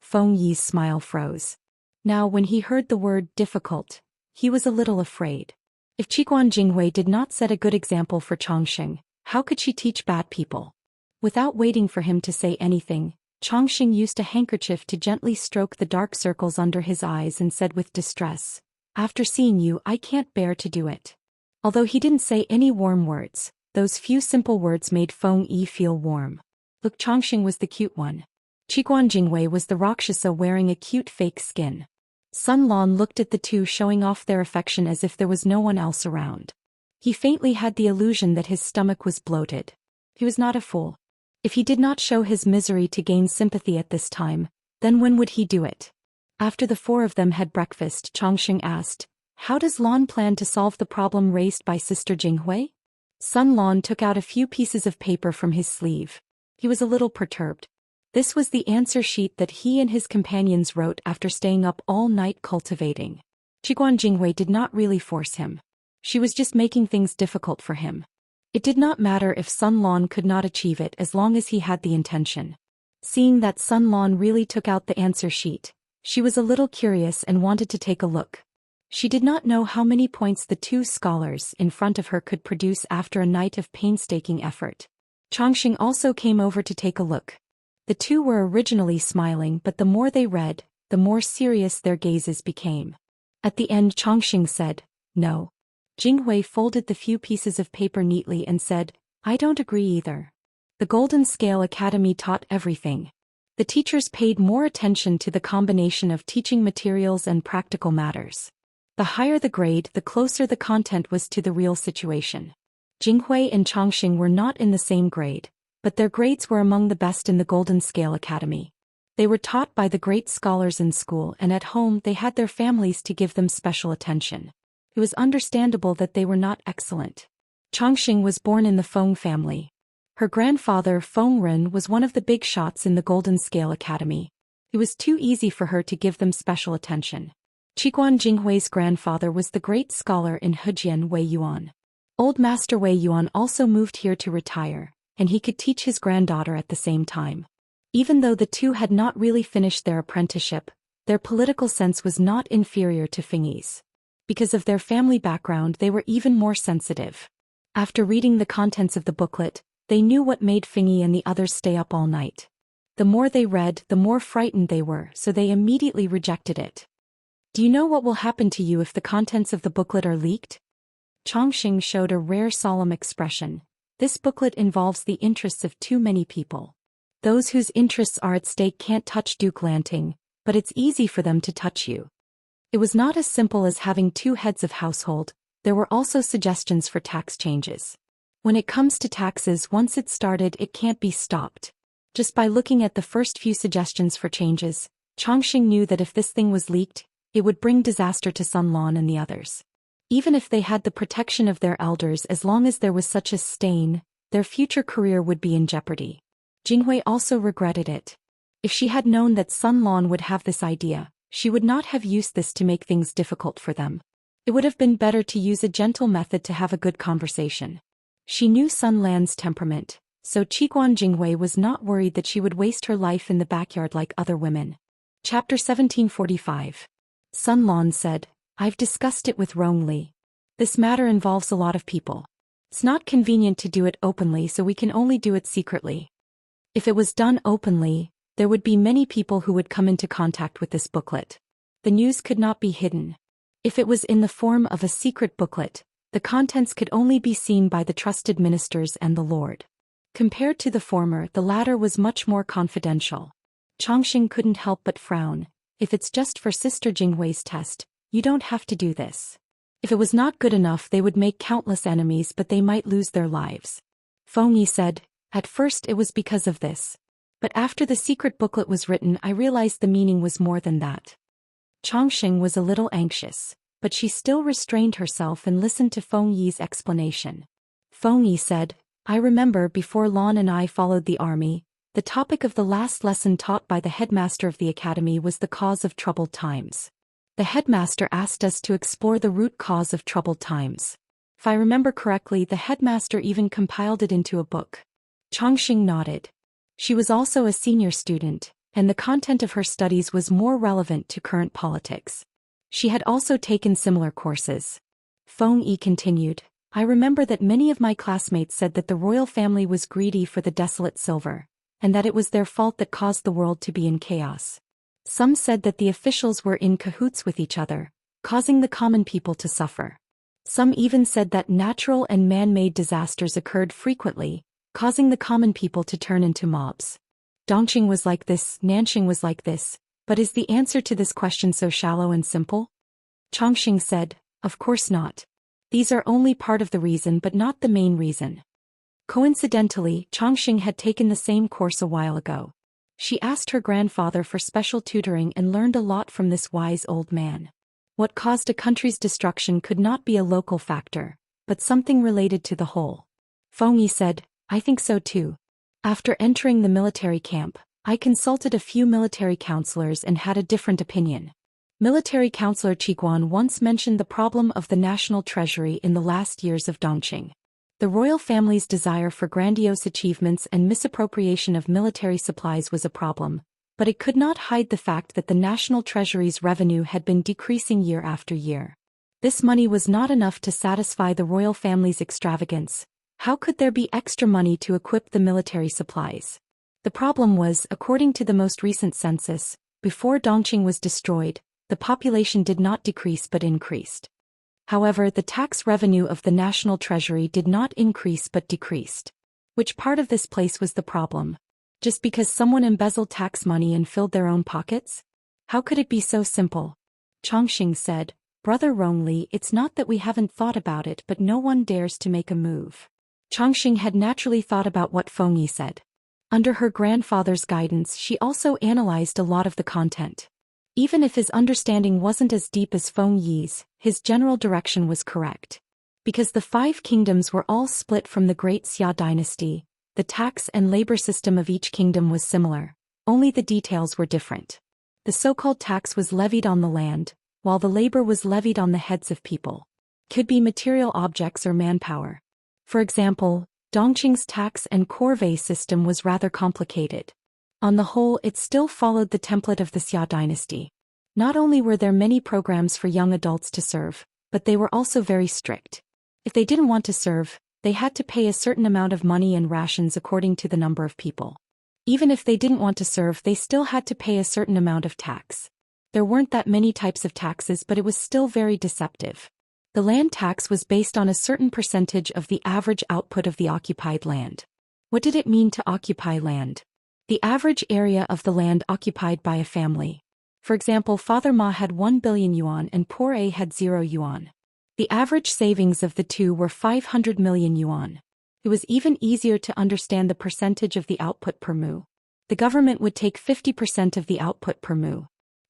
Feng Yi's smile froze. Now when he heard the word difficult, he was a little afraid. If Qiguan Jinghui did not set a good example for Changxing, how could she teach bad people? Without waiting for him to say anything, Changxing used a handkerchief to gently stroke the dark circles under his eyes and said with distress, after seeing you, I can't bear to do it. Although he didn't say any warm words, those few simple words made Feng Yi feel warm. Look, Changxing was the cute one. Qiguan Jinghui was the Rakshasa wearing a cute fake skin. Sun Lan looked at the two showing off their affection as if there was no one else around. He faintly had the illusion that his stomach was bloated. He was not a fool. If he did not show his misery to gain sympathy at this time, then when would he do it? After the four of them had breakfast, Changxing asked, how does Lan plan to solve the problem raised by Sister Jinghui? Sun Lan took out a few pieces of paper from his sleeve. He was a little perturbed. This was the answer sheet that he and his companions wrote after staying up all night cultivating. Qiguan Jinghui did not really force him. She was just making things difficult for him. It did not matter if Sun Lan could not achieve it as long as he had the intention. Seeing that Sun Lan really took out the answer sheet, she was a little curious and wanted to take a look. She did not know how many points the two scholars in front of her could produce after a night of painstaking effort. Changxing also came over to take a look. The two were originally smiling, but the more they read, the more serious their gazes became. At the end, Changxing said, no. Jinghui folded the few pieces of paper neatly and said, I don't agree either. The Golden Scale Academy taught everything. The teachers paid more attention to the combination of teaching materials and practical matters. The higher the grade, the closer the content was to the real situation. Jinghui and Changxing were not in the same grade, but their grades were among the best in the Golden Scale Academy. They were taught by the great scholars in school, and at home they had their families to give them special attention. It was understandable that they were not excellent. Changxing was born in the Feng family. Her grandfather Feng Ren was one of the big shots in the Golden Scale Academy. It was too easy for her to give them special attention. Qiguan Jinghui's grandfather was the great scholar in Hejian Wei Yuan. Old Master Wei Yuan also moved here to retire, and he could teach his granddaughter at the same time. Even though the two had not really finished their apprenticeship, their political sense was not inferior to Feng Yi's. Because of their family background, they were even more sensitive. After reading the contents of the booklet, they knew what made Fingyi and the others stay up all night. The more they read, the more frightened they were, so they immediately rejected it. Do you know what will happen to you if the contents of the booklet are leaked? Chongqing showed a rare solemn expression. This booklet involves the interests of too many people. Those whose interests are at stake can't touch Duke Lanting, but it's easy for them to touch you. It was not as simple as having two heads of household, there were also suggestions for tax changes. When it comes to taxes, once it's started, it can't be stopped. Just by looking at the first few suggestions for changes, Chongqing knew that if this thing was leaked, it would bring disaster to Sun Lan and the others. Even if they had the protection of their elders, as long as there was such a stain, their future career would be in jeopardy. Jinghui also regretted it. If she had known that Sun Lan would have this idea, she would not have used this to make things difficult for them. It would have been better to use a gentle method to have a good conversation. She knew Sun Lan's temperament, so Qiguan Jinghui was not worried that she would waste her life in the backyard like other women. Chapter 1745. Sun Lan said, I've discussed it with Rongli. This matter involves a lot of people. It's not convenient to do it openly, so we can only do it secretly. If it was done openly, there would be many people who would come into contact with this booklet. The news could not be hidden. If it was in the form of a secret booklet, the contents could only be seen by the trusted ministers and the Lord. Compared to the former, the latter was much more confidential. Chongqing couldn't help but frown. If it's just for Sister Jinghui's test, you don't have to do this. If it was not good enough, they would make countless enemies, but they might lose their lives. Fengyi said, at first it was because of this. But after the secret booklet was written, I realized the meaning was more than that. Chongqing was a little anxious, but she still restrained herself and listened to Fengyi's explanation. Fengyi said, I remember before Lan and I followed the army, the topic of the last lesson taught by the headmaster of the academy was the cause of troubled times. The headmaster asked us to explore the root cause of troubled times. If I remember correctly, the headmaster even compiled it into a book. Chongqing nodded. She was also a senior student, and the content of her studies was more relevant to current politics. She had also taken similar courses. Fengyi continued, I remember that many of my classmates said that the royal family was greedy for the desolate silver, and that it was their fault that caused the world to be in chaos. Some said that the officials were in cahoots with each other, causing the common people to suffer. Some even said that natural and man-made disasters occurred frequently, causing the common people to turn into mobs. Dongqing was like this, Nanqing was like this, but is the answer to this question so shallow and simple? Chongqing said, of course not. These are only part of the reason but not the main reason. Coincidentally, Chongqing had taken the same course a while ago. She asked her grandfather for special tutoring and learned a lot from this wise old man. What caused a country's destruction could not be a local factor, but something related to the whole. Fengyi said, I think so too. After entering the military camp, I consulted a few military counselors and had a different opinion. Military counselor Qiguan once mentioned the problem of the national treasury in the last years of Dongqing. The royal family's desire for grandiose achievements and misappropriation of military supplies was a problem, but it could not hide the fact that the national treasury's revenue had been decreasing year after year. This money was not enough to satisfy the royal family's extravagance. How could there be extra money to equip the military supplies? The problem was, according to the most recent census, before Dongqing was destroyed, the population did not decrease but increased. However, the tax revenue of the national treasury did not increase but decreased. Which part of this place was the problem? Just because someone embezzled tax money and filled their own pockets? How could it be so simple? Chongqing said, Brother Rongli, it's not that we haven't thought about it, but no one dares to make a move. Chongqing had naturally thought about what Fengyi said. Under her grandfather's guidance, she also analyzed a lot of the content. Even if his understanding wasn't as deep as Fengyi's, his general direction was correct. Because the 5 kingdoms were all split from the Great Xia dynasty, the tax and labor system of each kingdom was similar, only the details were different. The so-called tax was levied on the land, while the labor was levied on the heads of people. Could be material objects or manpower. For example, Dongqing's tax and corvée system was rather complicated. On the whole, it still followed the template of the Xia dynasty. Not only were there many programs for young adults to serve, but they were also very strict. If they didn't want to serve, They had to pay a certain amount of money and rations according to the number of people. Even if they didn't want to serve, they still had to pay a certain amount of tax. There weren't that many types of taxes, but it was still very deceptive. The land tax was based on a certain percentage of the average output of the occupied land. What did it mean to occupy land? The average area of the land occupied by a family. For example, Father Ma had 1 billion yuan and poor A had 0 yuan. The average savings of the two were 500 million yuan. It was even easier to understand the percentage of the output per mu. The government would take 50% of the output per mu.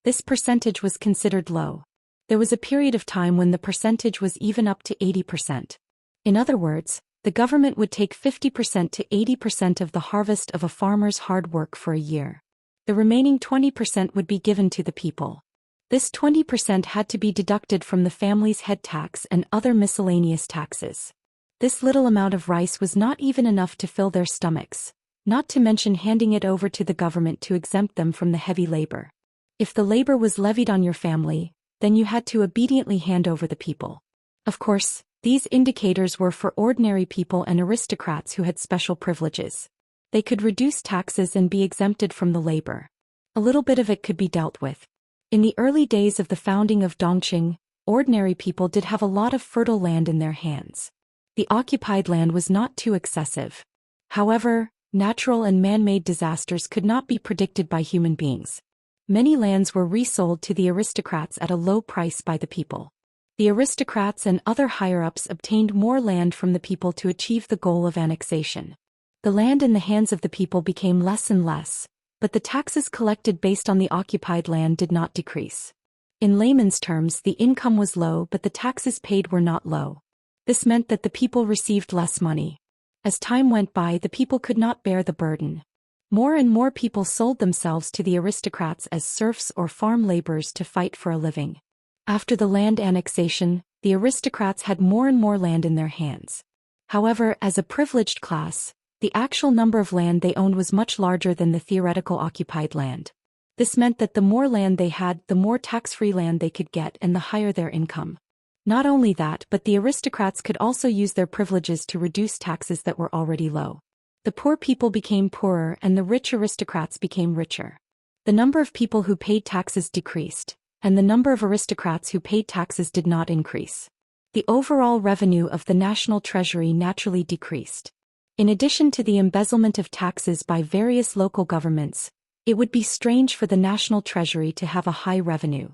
This percentage was considered low. There was a period of time when the percentage was even up to 80%. In other words, the government would take 50% to 80% of the harvest of a farmer's hard work for a year. The remaining 20% would be given to the people. This 20% had to be deducted from the family's head tax and other miscellaneous taxes. This little amount of rice was not even enough to fill their stomachs, not to mention handing it over to the government to exempt them from the heavy labor. If the labor was levied on your family, then you had to obediently hand over the people. Of course, these indicators were for ordinary people and aristocrats who had special privileges. They could reduce taxes and be exempted from the labor. A little bit of it could be dealt with. In the early days of the founding of Dongqing, ordinary people did have a lot of fertile land in their hands. The occupied land was not too excessive. However, natural and man-made disasters could not be predicted by human beings. Many lands were resold to the aristocrats at a low price by the people. The aristocrats and other higher-ups obtained more land from the people to achieve the goal of annexation. The land in the hands of the people became less and less, but the taxes collected based on the occupied land did not decrease. In layman's terms, the income was low, but the taxes paid were not low. This meant that the people received less money. As time went by, the people could not bear the burden. More and more people sold themselves to the aristocrats as serfs or farm laborers to fight for a living. After the land annexation, the aristocrats had more and more land in their hands. However, as a privileged class, the actual number of land they owned was much larger than the theoretical occupied land. This meant that the more land they had, the more tax-free land they could get and the higher their income. Not only that, but the aristocrats could also use their privileges to reduce taxes that were already low. The poor people became poorer and the rich aristocrats became richer. The number of people who paid taxes decreased, and the number of aristocrats who paid taxes did not increase. The overall revenue of the national treasury naturally decreased. In addition to the embezzlement of taxes by various local governments, it would be strange for the national treasury to have a high revenue.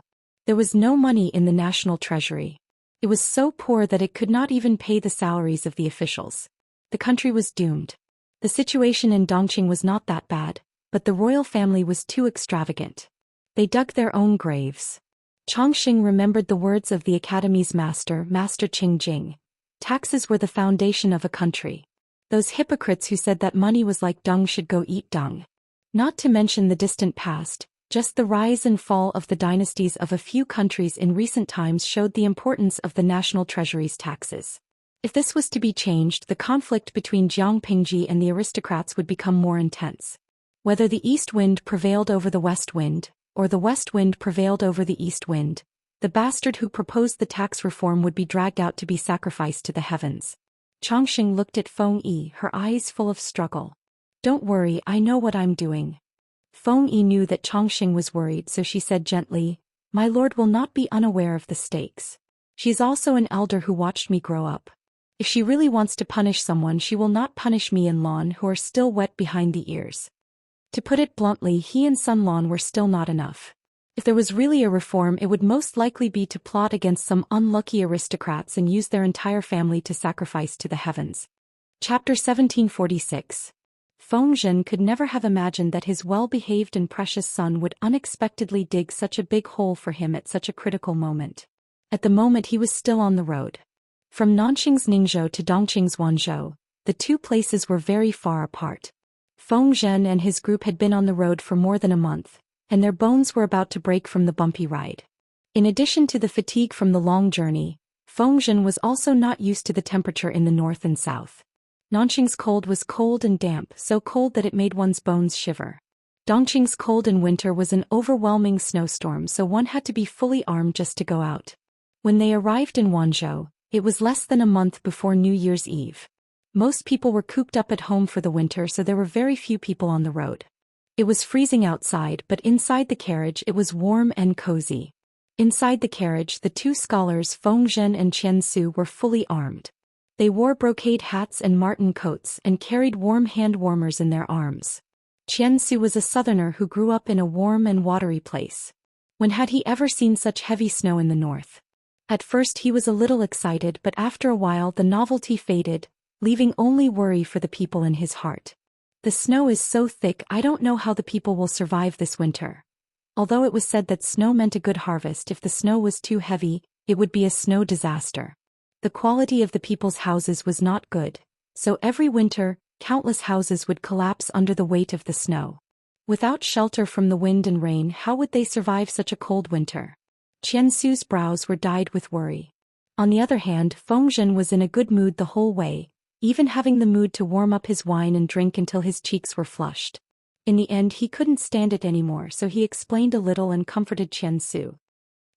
There was no money in the national treasury. It was so poor that it could not even pay the salaries of the officials. The country was doomed. The situation in Dongqing was not that bad, but the royal family was too extravagant. They dug their own graves. Chongqing remembered the words of the academy's master, Master Qingjing. Taxes were the foundation of a country. Those hypocrites who said that money was like dung should go eat dung. Not to mention the distant past, just the rise and fall of the dynasties of a few countries in recent times showed the importance of the national treasury's taxes. If this was to be changed, the conflict between Jiang Pingji and the aristocrats would become more intense. Whether the east wind prevailed over the west wind, or the west wind prevailed over the east wind, the bastard who proposed the tax reform would be dragged out to be sacrificed to the heavens. Chongqing looked at Feng Yi, her eyes full of struggle. "Don't worry, I know what I'm doing." Feng Yi knew that Chongqing was worried, so she said gently, "My lord will not be unaware of the stakes. She is also an elder who watched me grow up. If she really wants to punish someone, she will not punish me and Lan, who are still wet behind the ears." To put it bluntly, he and Sun Lan were still not enough. If there was really a reform, it would most likely be to plot against some unlucky aristocrats and use their entire family to sacrifice to the heavens. Chapter 1746. Feng Zhen could never have imagined that his well-behaved and precious son would unexpectedly dig such a big hole for him at such a critical moment. At the moment he was still on the road. From Nanqing's Ningzhou to Dongqing's Wanzhou, the two places were very far apart. Feng Zhen and his group had been on the road for more than a month, and their bones were about to break from the bumpy ride. In addition to the fatigue from the long journey, Feng Zhen was also not used to the temperature in the north and south. Nanqing's cold was cold and damp, so cold that it made one's bones shiver. Dongqing's cold in winter was an overwhelming snowstorm, so one had to be fully armed just to go out. When they arrived in Wanzhou, it was less than a month before New Year's Eve. Most people were cooped up at home for the winter, so there were very few people on the road. It was freezing outside, but inside the carriage it was warm and cozy. Inside the carriage, the two scholars Feng Zhen and Qianxia were fully armed. They wore brocade hats and marten coats and carried warm hand warmers in their arms. Qianxia was a southerner who grew up in a warm and watery place. When had he ever seen such heavy snow in the north? At first he was a little excited, but after a while the novelty faded, leaving only worry for the people in his heart. The snow is so thick, I don't know how the people will survive this winter. Although it was said that snow meant a good harvest, if the snow was too heavy, it would be a snow disaster. The quality of the people's houses was not good, so every winter, countless houses would collapse under the weight of the snow. Without shelter from the wind and rain, how would they survive such a cold winter? Qianxia's brows were dyed with worry. On the other hand, Feng Zhen was in a good mood the whole way, even having the mood to warm up his wine and drink until his cheeks were flushed. In the end he couldn't stand it anymore, so he explained a little and comforted Qianxia.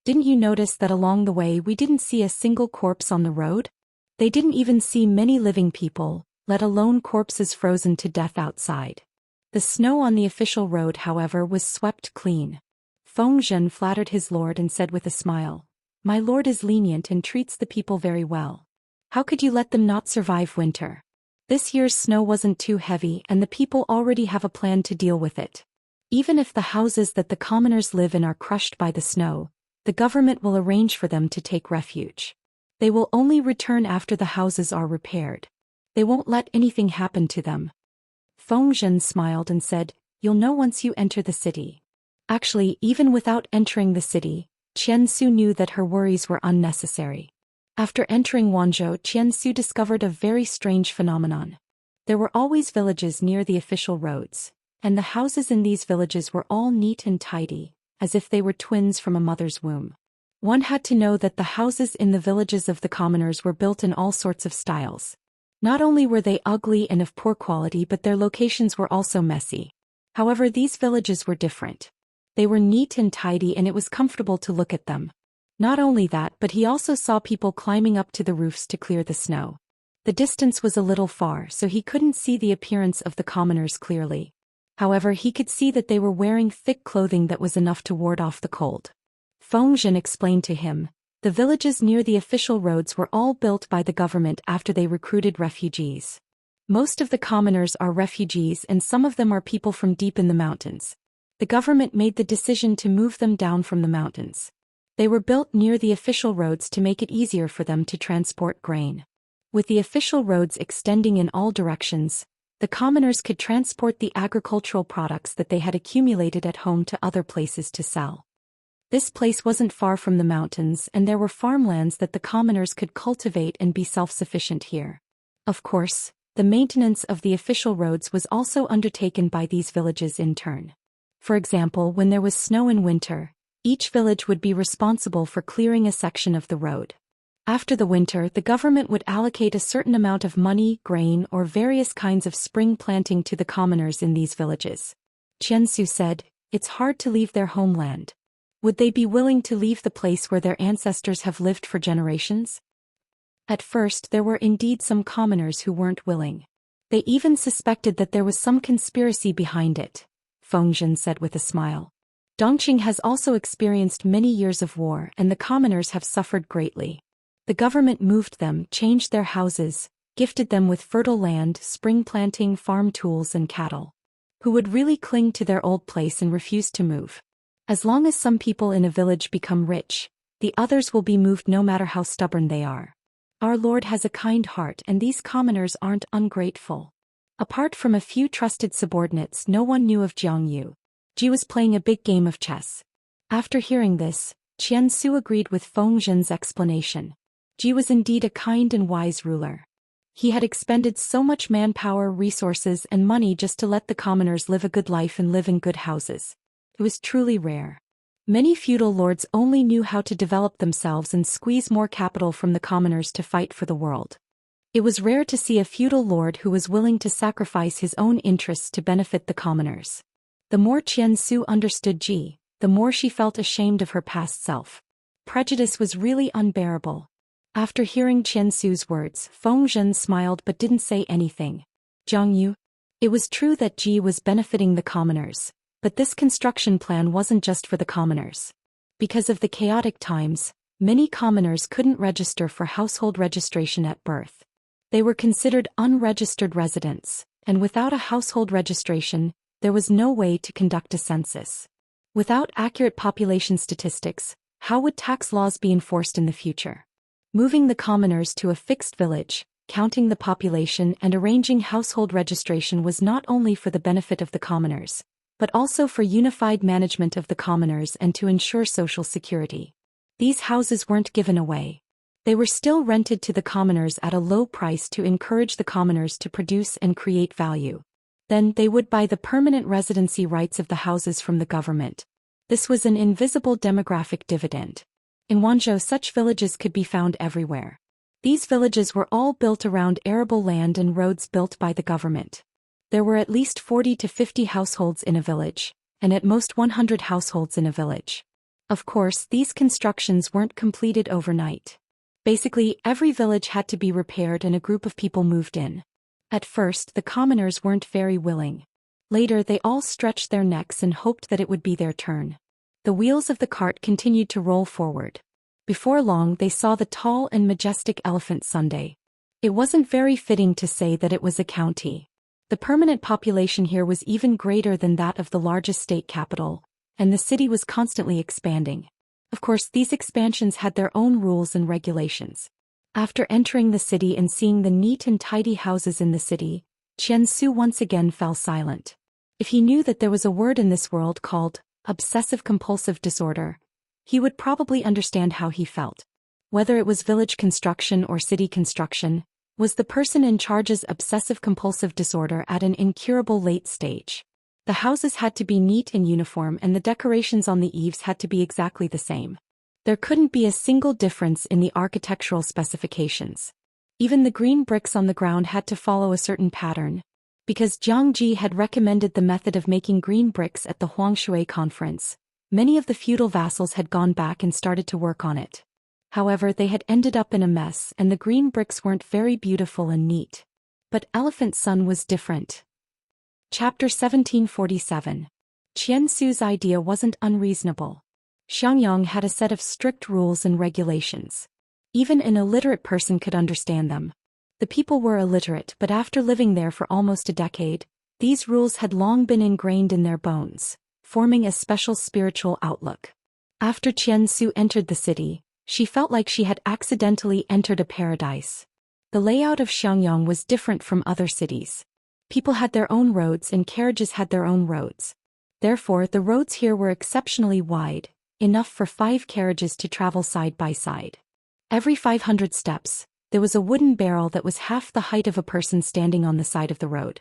Didn't you notice that along the way we didn't see a single corpse on the road? They didn't even see many living people, let alone corpses frozen to death outside. The snow on the official road, however, was swept clean. Feng Zhen flattered his lord and said with a smile, "My lord is lenient and treats the people very well. How could you let them not survive winter? This year's snow wasn't too heavy and the people already have a plan to deal with it. Even if the houses that the commoners live in are crushed by the snow, the government will arrange for them to take refuge. They will only return after the houses are repaired. They won't let anything happen to them." Feng Zhen smiled and said, "You'll know once you enter the city." Actually, even without entering the city, Qianxia knew that her worries were unnecessary. After entering Wanzhou, Qianxia discovered a very strange phenomenon. There were always villages near the official roads, and the houses in these villages were all neat and tidy, as if they were twins from a mother's womb. One had to know that the houses in the villages of the commoners were built in all sorts of styles. Not only were they ugly and of poor quality, but their locations were also messy. However, these villages were different. They were neat and tidy and it was comfortable to look at them. Not only that, but he also saw people climbing up to the roofs to clear the snow. The distance was a little far, so he couldn't see the appearance of the commoners clearly. However, he could see that they were wearing thick clothing that was enough to ward off the cold. Feng Zhen explained to him, the villages near the official roads were all built by the government after they recruited refugees. Most of the commoners are refugees and some of them are people from deep in the mountains. The government made the decision to move them down from the mountains. They were built near the official roads to make it easier for them to transport grain. With the official roads extending in all directions, the commoners could transport the agricultural products that they had accumulated at home to other places to sell. This place wasn't far from the mountains and there were farmlands that the commoners could cultivate and be self-sufficient here. Of course, the maintenance of the official roads was also undertaken by these villages in turn. For example, when there was snow in winter, each village would be responsible for clearing a section of the road. After the winter, the government would allocate a certain amount of money, grain, or various kinds of spring planting to the commoners in these villages. Qianxia said, "It's hard to leave their homeland. Would they be willing to leave the place where their ancestors have lived for generations?" At first there were indeed some commoners who weren't willing. They even suspected that there was some conspiracy behind it, Feng Zhen said with a smile. Dongqing has also experienced many years of war and the commoners have suffered greatly. The government moved them, changed their houses, gifted them with fertile land, spring planting, farm tools and cattle. Who would really cling to their old place and refuse to move? As long as some people in a village become rich, the others will be moved no matter how stubborn they are. Our Lord has a kind heart and these commoners aren't ungrateful. Apart from a few trusted subordinates, no one knew of Jiang Yu. Ji was playing a big game of chess. After hearing this, Qianxia agreed with Feng Zhen's explanation. Ji was indeed a kind and wise ruler. He had expended so much manpower, resources and money just to let the commoners live a good life and live in good houses. It was truly rare. Many feudal lords only knew how to develop themselves and squeeze more capital from the commoners to fight for the world. It was rare to see a feudal lord who was willing to sacrifice his own interests to benefit the commoners. The more Qianxia understood Ji, the more she felt ashamed of her past self. Prejudice was really unbearable. After hearing Qian Su's words, Feng Zhen smiled but didn't say anything. Jiang Yu. It was true that Ji was benefiting the commoners, but this construction plan wasn't just for the commoners. Because of the chaotic times, many commoners couldn't register for household registration at birth. They were considered unregistered residents, and without a household registration, there was no way to conduct a census. Without accurate population statistics, how would tax laws be enforced in the future? Moving the commoners to a fixed village, counting the population and arranging household registration was not only for the benefit of the commoners, but also for unified management of the commoners and to ensure social security. These houses weren't given away. They were still rented to the commoners at a low price to encourage the commoners to produce and create value. Then they would buy the permanent residency rights of the houses from the government. This was an invisible demographic dividend. In Wanzhou, such villages could be found everywhere. These villages were all built around arable land and roads built by the government. There were at least 40 to 50 households in a village, and at most 100 households in a village. Of course, these constructions weren't completed overnight. Basically, every village had to be repaired and a group of people moved in. At first, the commoners weren't very willing. Later, they all stretched their necks and hoped that it would be their turn. The wheels of the cart continued to roll forward. Before long, they saw the tall and majestic elephant Sunday. It wasn't very fitting to say that it was a county. The permanent population here was even greater than that of the largest state capital, and the city was constantly expanding. Of course, these expansions had their own rules and regulations. After entering the city and seeing the neat and tidy houses in the city, Qian Su once again fell silent. If he knew that there was a word in this world called obsessive-compulsive disorder, he would probably understand how he felt. Whether it was village construction or city construction, was the person in charge's obsessive-compulsive disorder at an incurable late stage. The houses had to be neat and uniform and the decorations on the eaves had to be exactly the same. There couldn't be a single difference in the architectural specifications. Even the green bricks on the ground had to follow a certain pattern. Because Jiang Ji had recommended the method of making green bricks at the Huangshui conference, many of the feudal vassals had gone back and started to work on it. However, they had ended up in a mess and the green bricks weren't very beautiful and neat. But Elephant Sun was different. Chapter 1747. Qian Su's idea wasn't unreasonable. Xiangyang had a set of strict rules and regulations. Even an illiterate person could understand them. The people were illiterate, but after living there for almost a decade, these rules had long been ingrained in their bones, forming a special spiritual outlook. After Qian Su entered the city, she felt like she had accidentally entered a paradise. The layout of Xiangyang was different from other cities. People had their own roads and carriages had their own roads. Therefore, the roads here were exceptionally wide, enough for 5 carriages to travel side by side. Every 500 steps, there was a wooden barrel that was half the height of a person standing on the side of the road.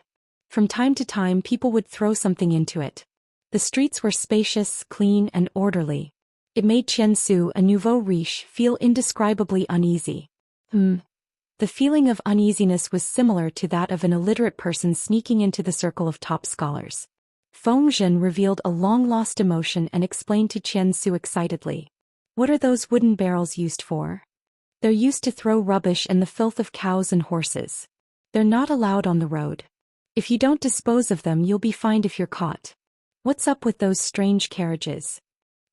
From time to time, people would throw something into it. The streets were spacious, clean, and orderly. It made Qian Su, a nouveau riche, feel indescribably uneasy. The feeling of uneasiness was similar to that of an illiterate person sneaking into the circle of top scholars. Feng Zhen revealed a long-lost emotion and explained to Qian Su excitedly. What are those wooden barrels used for? They're used to throw rubbish and the filth of cows and horses. They're not allowed on the road. If you don't dispose of them, you'll be fined if you're caught. What's up with those strange carriages?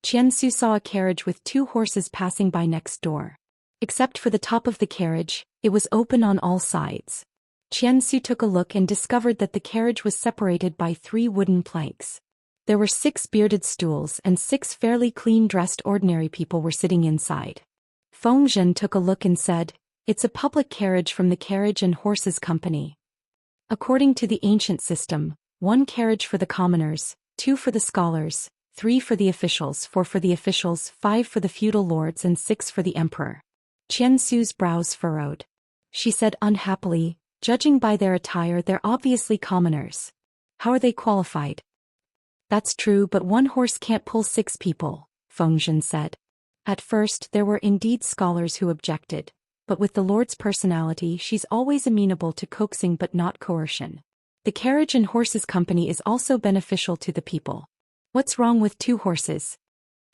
Qian Su saw a carriage with 2 horses passing by next door. Except for the top of the carriage, it was open on all sides. Qian Su took a look and discovered that the carriage was separated by 3 wooden planks. There were 6 bearded stools and 6 fairly clean-dressed ordinary people were sitting inside. Feng Zhen took a look and said, "It's a public carriage from the Carriage and Horses Company." According to the ancient system, 1 carriage for the commoners, 2 for the scholars, 3 for the officials, 4 for the officials, 5 for the feudal lords and 6 for the emperor. Qian Su's brows furrowed. She said unhappily, "Judging by their attire, they're obviously commoners. How are they qualified?" "That's true, but 1 horse can't pull 6 people," Feng Zhen said. At first, there were indeed scholars who objected, but with the Lord's personality, she's always amenable to coaxing but not coercion. The Carriage and Horses Company is also beneficial to the people. What's wrong with 2 horses?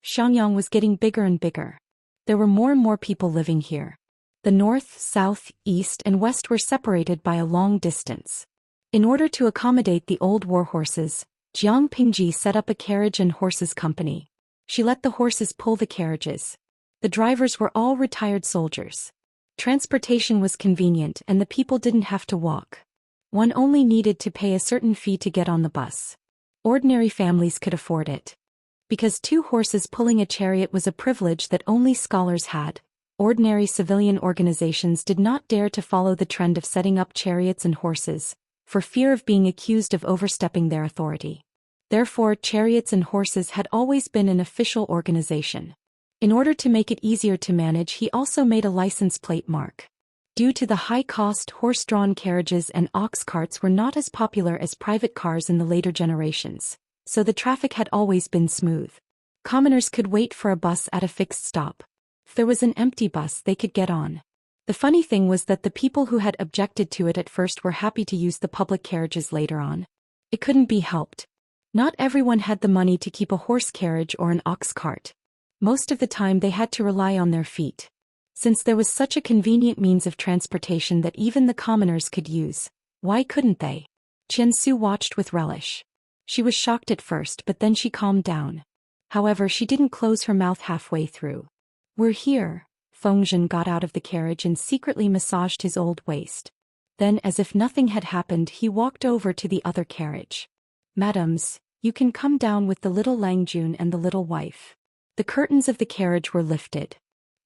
Xiangyang was getting bigger and bigger. There were more and more people living here. The north, south, east and west were separated by a long distance. In order to accommodate the old warhorses, Jiang Pingji set up a carriage and horses company. She let the horses pull the carriages. The drivers were all retired soldiers. Transportation was convenient and the people didn't have to walk. One only needed to pay a certain fee to get on the bus. Ordinary families could afford it. Because 2 horses pulling a chariot was a privilege that only scholars had, ordinary civilian organizations did not dare to follow the trend of setting up chariots and horses, for fear of being accused of overstepping their authority. Therefore, chariots and horses had always been an official organization. In order to make it easier to manage, he also made a license plate mark. Due to the high cost, horse-drawn carriages and ox carts were not as popular as private cars in the later generations, so the traffic had always been smooth. Commoners could wait for a bus at a fixed stop. If there was an empty bus, they could get on. The funny thing was that the people who had objected to it at first were happy to use the public carriages later on. It couldn't be helped. Not everyone had the money to keep a horse carriage or an ox cart. Most of the time they had to rely on their feet. Since there was such a convenient means of transportation that even the commoners could use, why couldn't they? Qianxia watched with relish. She was shocked at first, but then she calmed down. However, she didn't close her mouth halfway through. "We're here." Fengzhen got out of the carriage and secretly massaged his old waist. Then, as if nothing had happened, he walked over to the other carriage. "Madams, you can come down with the little Langjun and the little wife." The curtains of the carriage were lifted.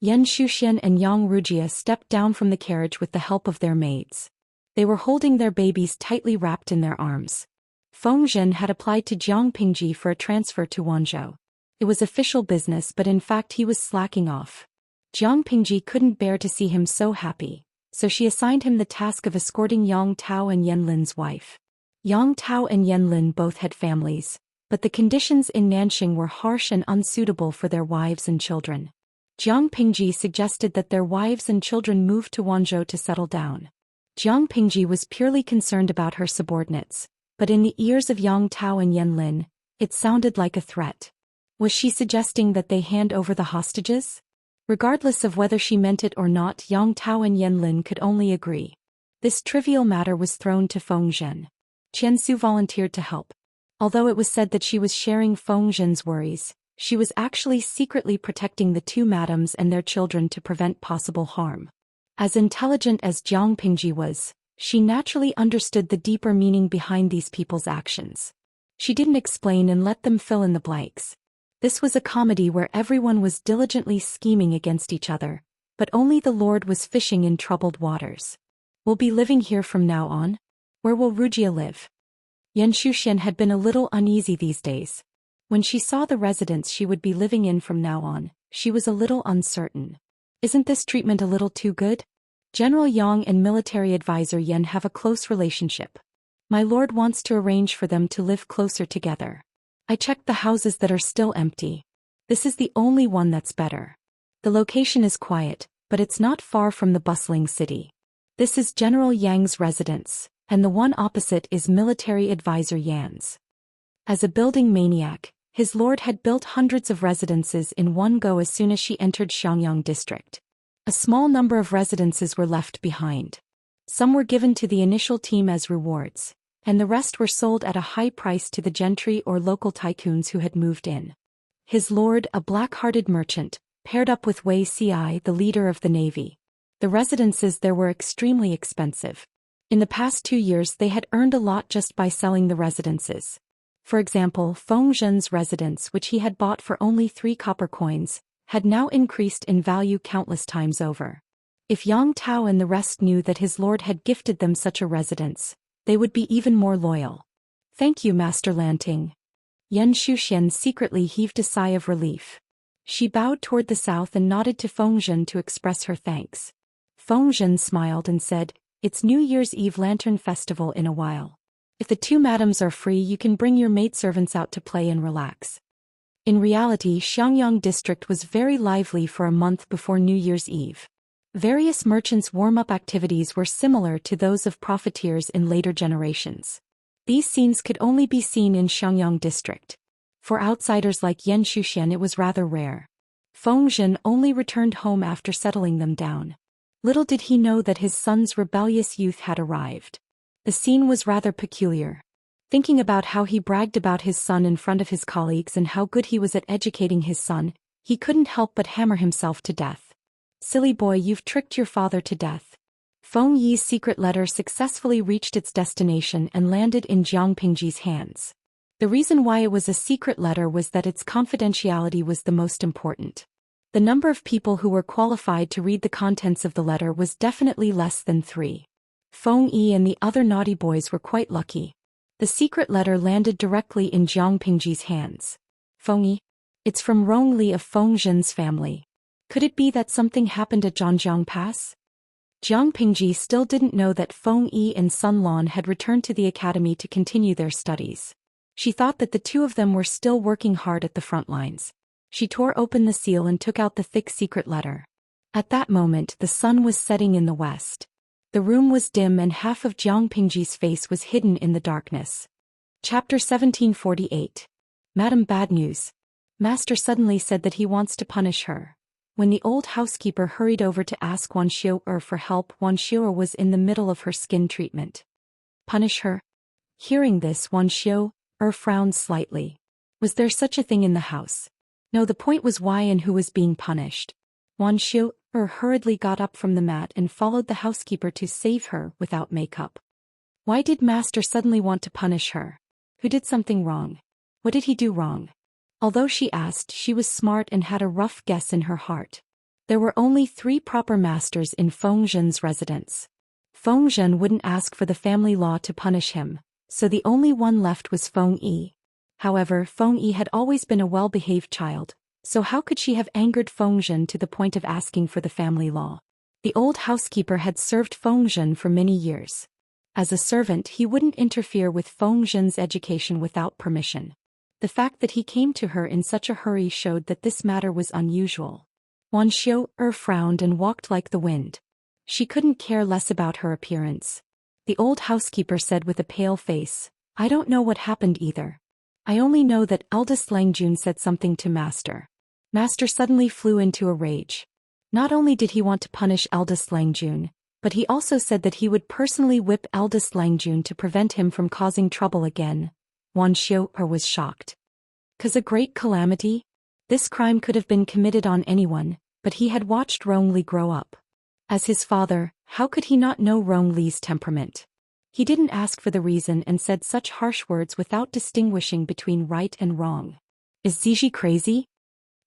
Zhou Xian and Wuxia stepped down from the carriage with the help of their maids. They were holding their babies tightly wrapped in their arms. Fengzhen had applied to Jiang Pingji for a transfer to Wanzhou. It was official business, but in fact he was slacking off. Jiang Pingji couldn't bear to see him so happy, so she assigned him the task of escorting Yang Tao and Yanlin's wife. Yang Tao and Yanlin both had families, but the conditions in Nanxing were harsh and unsuitable for their wives and children. Jiang Pingji suggested that their wives and children move to Wanzhou to settle down. Jiang Pingji was purely concerned about her subordinates, but in the ears of Yang Tao and Yanlin, it sounded like a threat. Was she suggesting that they hand over the hostages? Regardless of whether she meant it or not, Yang Tao and Yanlin could only agree. This trivial matter was thrown to Fengzhen. Qianxia volunteered to help. Although it was said that she was sharing Fengzhen's worries, she was actually secretly protecting the 2 madams and their children to prevent possible harm. As intelligent as Jiang Pingji was, she naturally understood the deeper meaning behind these people's actions. She didn't explain and let them fill in the blanks. This was a comedy where everyone was diligently scheming against each other, but only the Lord was fishing in troubled waters. "We'll be living here from now on? Where will Wuxia live?" Zhou Xian had been a little uneasy these days. When she saw the residence she would be living in from now on, she was a little uncertain. Isn't this treatment a little too good? General Yang and military advisor Yan have a close relationship. My lord wants to arrange for them to live closer together. I checked the houses that are still empty. This is the only one that's better. The location is quiet, but it's not far from the bustling city. This is General Yang's residence, and the one opposite is military advisor Yan's. As a building maniac, his lord had built hundreds of residences in one go as soon as she entered Xiangyang district. A small number of residences were left behind. Some were given to the initial team as rewards, and the rest were sold at a high price to the gentry or local tycoons who had moved in. His lord, a black-hearted merchant, paired up with Wei Ci, the leader of the navy. The residences there were extremely expensive. In the past 2 years they had earned a lot just by selling the residences. For example, Fengzhen's residence, which he had bought for only 3 copper coins, had now increased in value countless times over. If Yang Tao and the rest knew that his lord had gifted them such a residence, they would be even more loyal. "Thank you, Master Lanting." Zhou Xian secretly heaved a sigh of relief. She bowed toward the south and nodded to Fengzhen to express her thanks. Fengzhen smiled and said, "It's New Year's Eve Lantern Festival in a while. If the 2 madams are free, you can bring your maidservants out to play and relax." In reality, Xiangyang district was very lively for a month before New Year's Eve. Various merchants' warm-up activities were similar to those of profiteers in later generations. These scenes could only be seen in Xiangyang district. For outsiders like Zhou Xian it was rather rare. Fengzhen only returned home after settling them down. Little did he know that his son's rebellious youth had arrived. The scene was rather peculiar. Thinking about how he bragged about his son in front of his colleagues and how good he was at educating his son, he couldn't help but hammer himself to death. Silly boy, you've tricked your father to death. Feng Yi's secret letter successfully reached its destination and landed in Jiang Pingji's hands. The reason why it was a secret letter was that its confidentiality was the most important. The number of people who were qualified to read the contents of the letter was definitely less than 3. Feng Yi and the other naughty boys were quite lucky. The secret letter landed directly in Jiang Pingji's hands. Feng Yi? It's from Rong Li of Feng Zhen's family. Could it be that something happened at Zhangjiang Pass? Jiang Pingji still didn't know that Feng Yi and Sun Lan had returned to the academy to continue their studies. She thought that the two of them were still working hard at the front lines. She tore open the seal and took out the thick secret letter. At that moment the sun was setting in the west. The room was dim and half of Jiang Pingji's face was hidden in the darkness. Chapter 1748. Madam Bad News. Master suddenly said that he wants to punish her. When the old housekeeper hurried over to ask Wan Xiu for help, Wan Xiu was in the middle of her skin treatment. Punish her? Hearing this, Wan Xiu frowned slightly. Was there such a thing in the house? No, the point was why and who was being punished. Wan Xiu hurriedly got up from the mat and followed the housekeeper to save her without makeup. Why did Master suddenly want to punish her? Who did something wrong? What did he do wrong? Although she asked, she was smart and had a rough guess in her heart. There were only 3 proper masters in Feng Zhen's residence. Feng Zhen wouldn't ask for the family law to punish him, so the only one left was Feng Yi. However, Feng Yi had always been a well-behaved child, so how could she have angered Feng Zhen to the point of asking for the family law? The old housekeeper had served Feng Zhen for many years. As a servant, he wouldn't interfere with Feng Zhen's education without permission. The fact that he came to her in such a hurry showed that this matter was unusual. Wan Xiu frowned and walked like the wind. She couldn't care less about her appearance. The old housekeeper said with a pale face, I don't know what happened either. I only know that eldest Lang Jun said something to Master. Master suddenly flew into a rage. Not only did he want to punish eldest Lang Jun, but he also said that he would personally whip eldest Lang Jun to prevent him from causing trouble again. Wan Xiu was shocked. 'Cause a great calamity? This crime could have been committed on anyone, but he had watched Rong Li grow up. As his father, how could he not know Rong Li's temperament? He didn't ask for the reason and said such harsh words without distinguishing between right and wrong. Is Ziji crazy?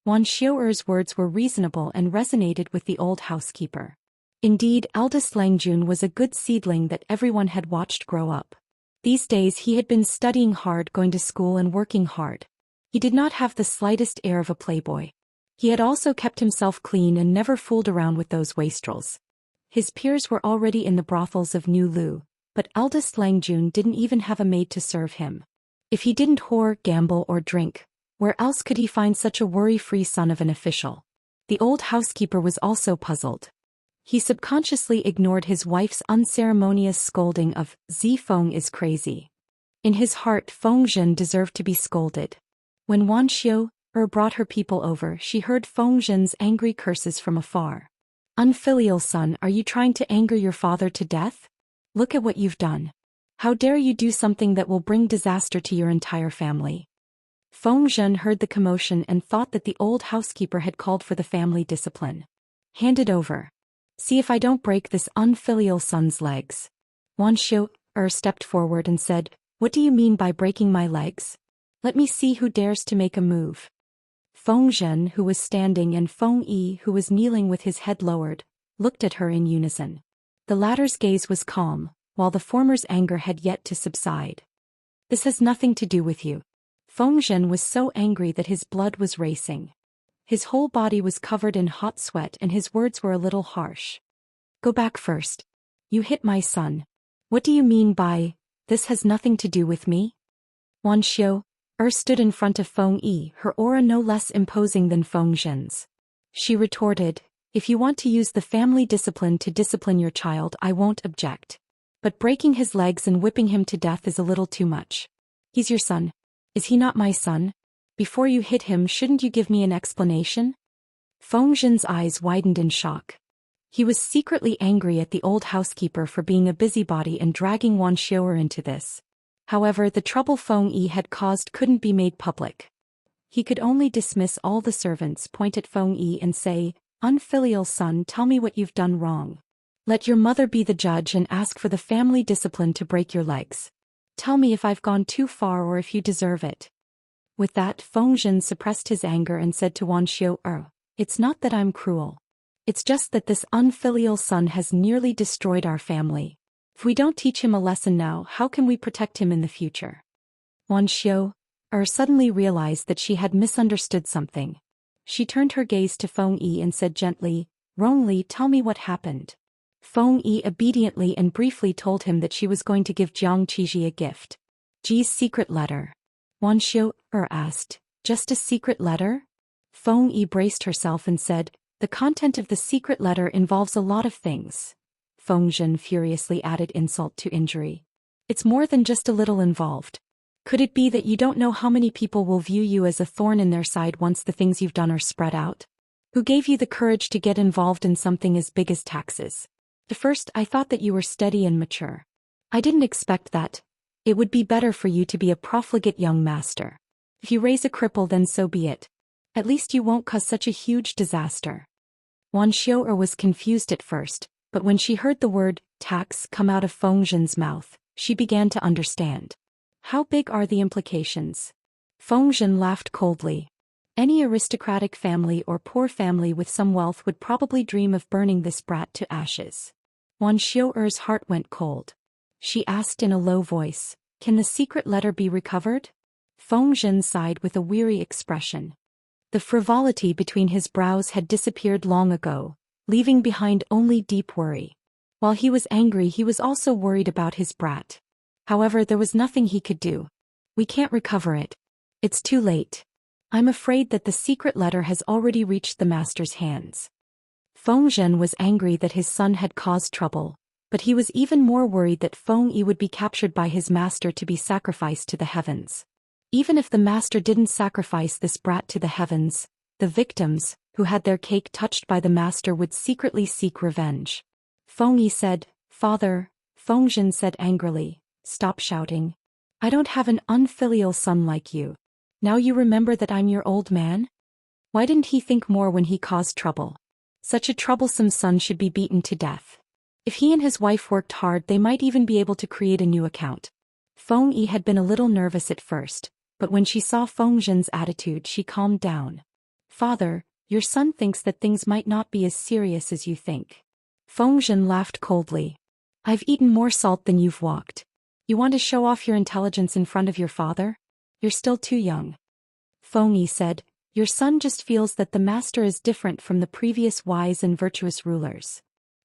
Wan Xiu's words were reasonable and resonated with the old housekeeper. Indeed, eldest Lang Jun was a good seedling that everyone had watched grow up. These days he had been studying hard, going to school and working hard. He did not have the slightest air of a playboy. He had also kept himself clean and never fooled around with those wastrels. His peers were already in the brothels of New Lu, but eldest Lang Jun didn't even have a maid to serve him. If he didn't whore, gamble or drink, where else could he find such a worry-free son of an official? The old housekeeper was also puzzled. He subconsciously ignored his wife's unceremonious scolding of, Zi Feng is crazy. In his heart, Feng Zhen deserved to be scolded. When Wan Xiu brought her people over, she heard Feng Zhen's angry curses from afar. Unfilial son, are you trying to anger your father to death? Look at what you've done. How dare you do something that will bring disaster to your entire family? Feng Zhen heard the commotion and thought that the old housekeeper had called for the family discipline. Hand it over. See if I don't break this unfilial son's legs. Wan Xiu stepped forward and said, What do you mean by breaking my legs? Let me see who dares to make a move. Feng Zhen, who was standing, and Feng Yi, who was kneeling with his head lowered, looked at her in unison. The latter's gaze was calm, while the former's anger had yet to subside. This has nothing to do with you. Feng Zhen was so angry that his blood was racing. His whole body was covered in hot sweat and his words were a little harsh. Go back first. You hit my son. What do you mean by, this has nothing to do with me? Wan Xiu stood in front of Feng Yi, her aura no less imposing than Feng Zhen's. She retorted, If you want to use the family discipline to discipline your child, I won't object. But breaking his legs and whipping him to death is a little too much. He's your son. Is he not my son? Before you hit him, shouldn't you give me an explanation? Feng Zhen's eyes widened in shock. He was secretly angry at the old housekeeper for being a busybody and dragging Wan Xiao into this. However, the trouble Feng Yi had caused couldn't be made public. He could only dismiss all the servants, point at Feng Yi and say, "Unfilial son, tell me what you've done wrong. Let your mother be the judge and ask for the family discipline to break your legs. Tell me if I've gone too far or if you deserve it." With that, Feng Zhen suppressed his anger and said to Wan Xiao, "It's not that I'm cruel. It's just that this unfilial son has nearly destroyed our family. If we don't teach him a lesson now, how can we protect him in the future?" Wan Xiao suddenly realized that she had misunderstood something. She turned her gaze to Feng Yi and said gently, "Rongli, tell me what happened." Feng Yi obediently and briefly told him that she was going to give Jiang Qiji a gift. Ji's secret letter. Wan Xiao asked, "Just a secret letter?" Feng Yi braced herself and said, "The content of the secret letter involves a lot of things." Feng Zhen furiously added insult to injury. "It's more than just a little involved. Could it be that you don't know how many people will view you as a thorn in their side once the things you've done are spread out? Who gave you the courage to get involved in something as big as taxes? At first, I thought that you were steady and mature. I didn't expect that. It would be better for you to be a profligate young master. If you raise a cripple, then so be it. At least you won't cause such a huge disaster." Wan Xiao was confused at first, but when she heard the word tax come out of Feng Zhen's mouth, she began to understand. "How big are the implications?" Feng Zhen laughed coldly. Any aristocratic family or poor family with some wealth would probably dream of burning this brat to ashes. Wan Xiao's heart went cold. She asked in a low voice, "Can the secret letter be recovered?" Feng Zhen sighed with a weary expression. The frivolity between his brows had disappeared long ago, leaving behind only deep worry. While he was angry, he was also worried about his brat. However, there was nothing he could do. "We can't recover it. It's too late. I'm afraid that the secret letter has already reached the master's hands." Feng Zhen was angry that his son had caused trouble, but he was even more worried that Feng Yi would be captured by his master to be sacrificed to the heavens. Even if the master didn't sacrifice this brat to the heavens, the victims, who had their cake touched by the master, would secretly seek revenge. Feng Yi said, "Father," Feng Zhen said angrily, "Stop shouting. I don't have an unfilial son like you. Now you remember that I'm your old man? Why didn't he think more when he caused trouble? Such a troublesome son should be beaten to death. If he and his wife worked hard, they might even be able to create a new account." Feng Yi had been a little nervous at first, but when she saw Feng Zhen's attitude, she calmed down. "Father, your son thinks that things might not be as serious as you think." Feng Zhen laughed coldly. "I've eaten more salt than you've walked. You want to show off your intelligence in front of your father? You're still too young." Feng Yi said, "Your son just feels that the master is different from the previous wise and virtuous rulers.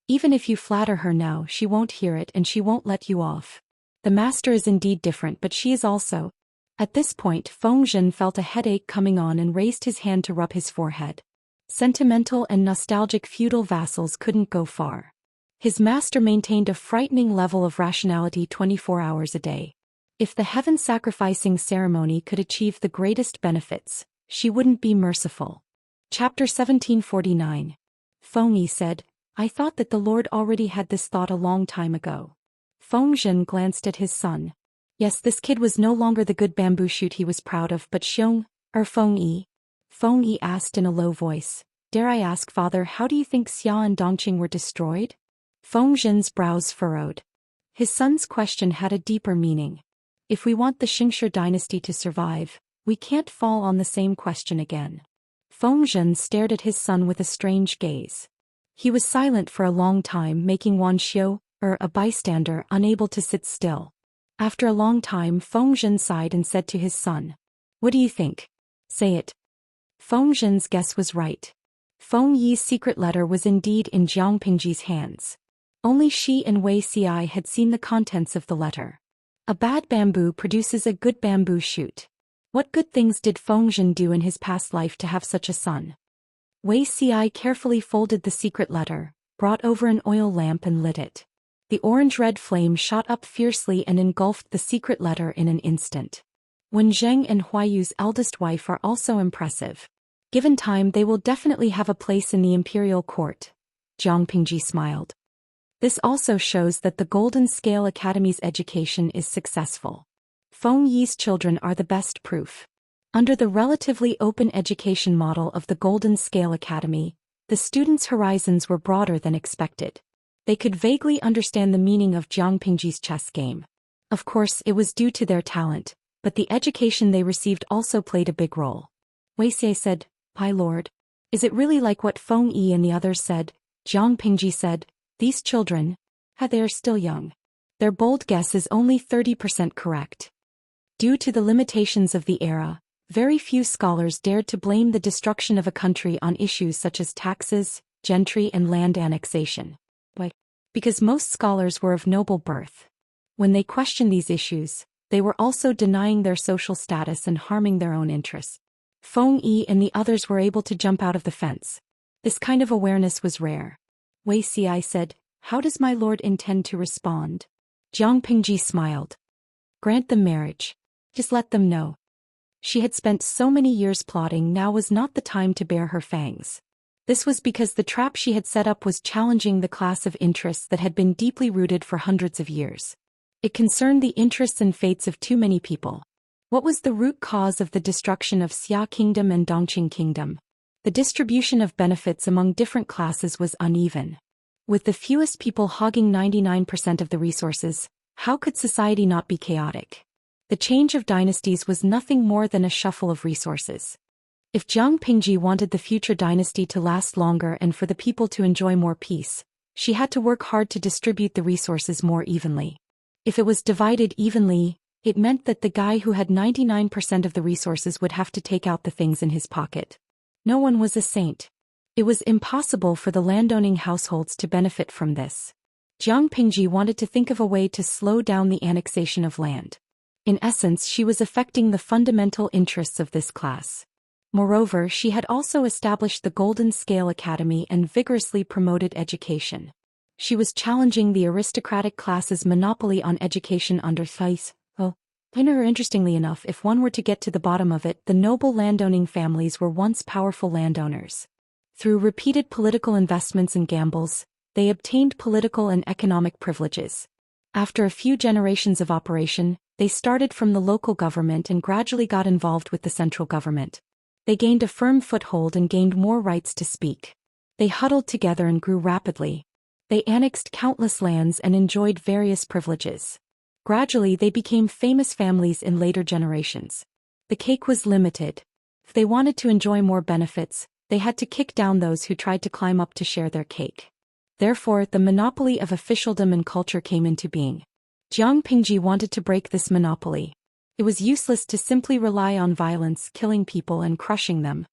Even if you flatter her now, she won't hear it and she won't let you off. The master is indeed different, but she is also." At this point, Feng Zhen felt a headache coming on and raised his hand to rub his forehead. Sentimental and nostalgic feudal vassals couldn't go far. His master maintained a frightening level of rationality 24 hours a day. If the heaven sacrificing ceremony could achieve the greatest benefits, she wouldn't be merciful. Chapter 1749. Feng Yi said, "I thought that the Lord already had this thought a long time ago." Feng Zhen glanced at his son. Yes, this kid was no longer the good bamboo shoot he was proud of, but Feng Yi. Feng Yi asked in a low voice, "Dare I ask, father, how do you think Xia and Dongqing were destroyed?" Feng Zhen's brows furrowed. His son's question had a deeper meaning. If we want the Xianxia dynasty to survive, we can't fall on the same question again. Feng Zhen stared at his son with a strange gaze. He was silent for a long time, making Wan Xiao, a bystander, unable to sit still. After a long time, Feng Zhen sighed and said to his son, "What do you think? Say it." Feng Zhen's guess was right. Feng Yi's secret letter was indeed in Jiang Pingji's hands. Only she and Wei Xi had seen the contents of the letter. A bad bamboo produces a good bamboo shoot. What good things did Feng Zhen do in his past life to have such a son? Wei Xi carefully folded the secret letter, brought over an oil lamp and lit it. The orange-red flame shot up fiercely and engulfed the secret letter in an instant. Wen Zheng and Huayu's eldest wife are also impressive. Given time, they will definitely have a place in the imperial court. Zhang Pingji smiled. This also shows that the Golden Scale Academy's education is successful. Feng Yi's children are the best proof. Under the relatively open education model of the Golden Scale Academy, the students' horizons were broader than expected. They could vaguely understand the meaning of Zhang Pingji's chess game. Of course, it was due to their talent, but the education they received also played a big role. Wuxia said, "My lord, is it really like what Feng Yi and the others said?" Zhang Pingji said, "These children, they are still young. Their bold guess is only 30% correct." Due to the limitations of the era, very few scholars dared to blame the destruction of a country on issues such as taxes, gentry and land annexation. Why? Because most scholars were of noble birth. When they questioned these issues, they were also denying their social status and harming their own interests. Feng Yi and the others were able to jump out of the fence. This kind of awareness was rare. Wuxia said, "How does my lord intend to respond?" Zhang Pingji smiled. "Grant them marriage. Just let them know." She had spent so many years plotting, now was not the time to bare her fangs. This was because the trap she had set up was challenging the class of interests that had been deeply rooted for hundreds of years. It concerned the interests and fates of too many people. What was the root cause of the destruction of Xia Kingdom and Dongqing Kingdom? The distribution of benefits among different classes was uneven. With the fewest people hogging 99% of the resources, how could society not be chaotic? The change of dynasties was nothing more than a shuffle of resources. If Zhang Pingji wanted the future dynasty to last longer and for the people to enjoy more peace, she had to work hard to distribute the resources more evenly. If it was divided evenly, it meant that the guy who had 99% of the resources would have to take out the things in his pocket. No one was a saint. It was impossible for the landowning households to benefit from this. Zhang Pingji wanted to think of a way to slow down the annexation of land. In essence, she was affecting the fundamental interests of this class. Moreover, she had also established the Golden Scale Academy and vigorously promoted education. She was challenging the aristocratic class's monopoly on education under Thais. Interestingly enough, if one were to get to the bottom of it, the noble landowning families were once powerful landowners. Through repeated political investments and gambles, they obtained political and economic privileges. After a few generations of operation, they started from the local government and gradually got involved with the central government. They gained a firm foothold and gained more rights to speak. They huddled together and grew rapidly. They annexed countless lands and enjoyed various privileges. Gradually, they became famous families in later generations. The cake was limited. If they wanted to enjoy more benefits, they had to kick down those who tried to climb up to share their cake. Therefore, the monopoly of officialdom and culture came into being. Zhang Pingji wanted to break this monopoly. It was useless to simply rely on violence, killing people and crushing them.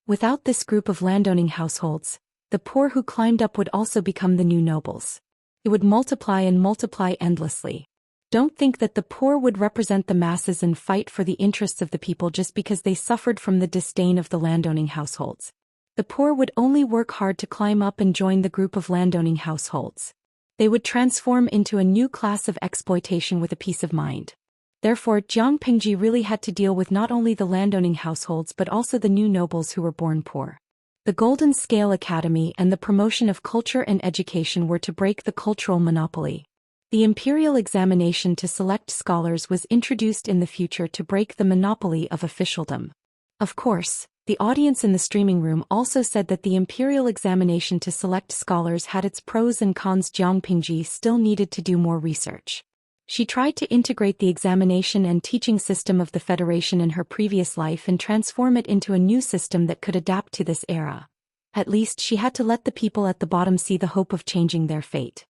Without this group of landowning households, the poor who climbed up would also become the new nobles. It would multiply and multiply endlessly. Don't think that the poor would represent the masses and fight for the interests of the people just because they suffered from the disdain of the landowning households. The poor would only work hard to climb up and join the group of landowning households. They would transform into a new class of exploitation with a peace of mind. Therefore, Zhang Pingji really had to deal with not only the landowning households but also the new nobles who were born poor. The Golden Scale Academy and the promotion of culture and education were to break the cultural monopoly. The imperial examination to select scholars was introduced in the future to break the monopoly of officialdom. Of course, the audience in the streaming room also said that the imperial examination to select scholars had its pros and cons. Zhang Pingji still needed to do more research. She tried to integrate the examination and teaching system of the Federation in her previous life and transform it into a new system that could adapt to this era. At least she had to let the people at the bottom see the hope of changing their fate.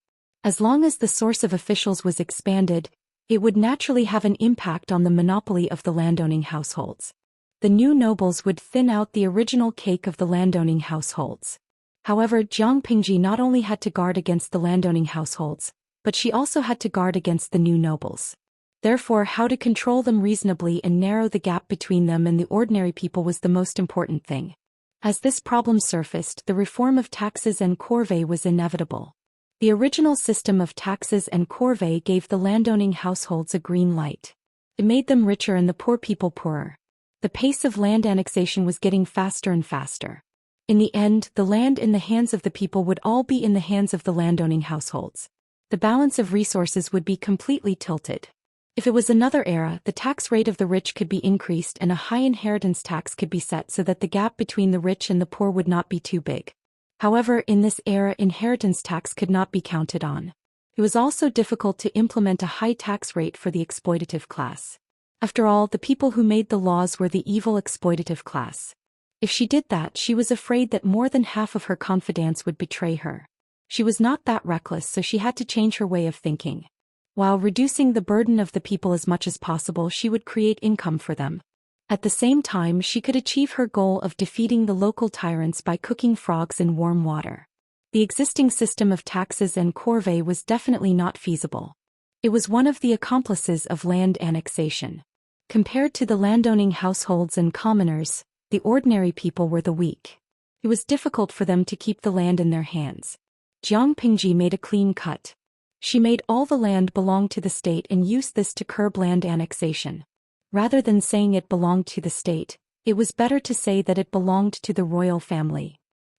As long as the source of officials was expanded, it would naturally have an impact on the monopoly of the landowning households. The new nobles would thin out the original cake of the landowning households. However, Zhang Pingji not only had to guard against the landowning households, but she also had to guard against the new nobles. Therefore, how to control them reasonably and narrow the gap between them and the ordinary people was the most important thing. As this problem surfaced, the reform of taxes and corvée was inevitable. The original system of taxes and corvée gave the landowning households a green light. It made them richer and the poor people poorer. The pace of land annexation was getting faster and faster. In the end, the land in the hands of the people would all be in the hands of the landowning households. The balance of resources would be completely tilted. If it was another era, the tax rate of the rich could be increased and a high inheritance tax could be set so that the gap between the rich and the poor would not be too big. However, in this era, inheritance tax could not be counted on. It was also difficult to implement a high tax rate for the exploitative class. After all, the people who made the laws were the evil exploitative class. If she did that, she was afraid that more than half of her confidants would betray her. She was not that reckless, so she had to change her way of thinking. While reducing the burden of the people as much as possible, she would create income for them. At the same time, she could achieve her goal of defeating the local tyrants by cooking frogs in warm water. The existing system of taxes and corvée was definitely not feasible. It was one of the accomplices of land annexation. Compared to the landowning households and commoners, the ordinary people were the weak. It was difficult for them to keep the land in their hands. Jiang Pingji made a clean cut. She made all the land belong to the state and used this to curb land annexation. Rather than saying it belonged to the state, it was better to say that it belonged to the royal family.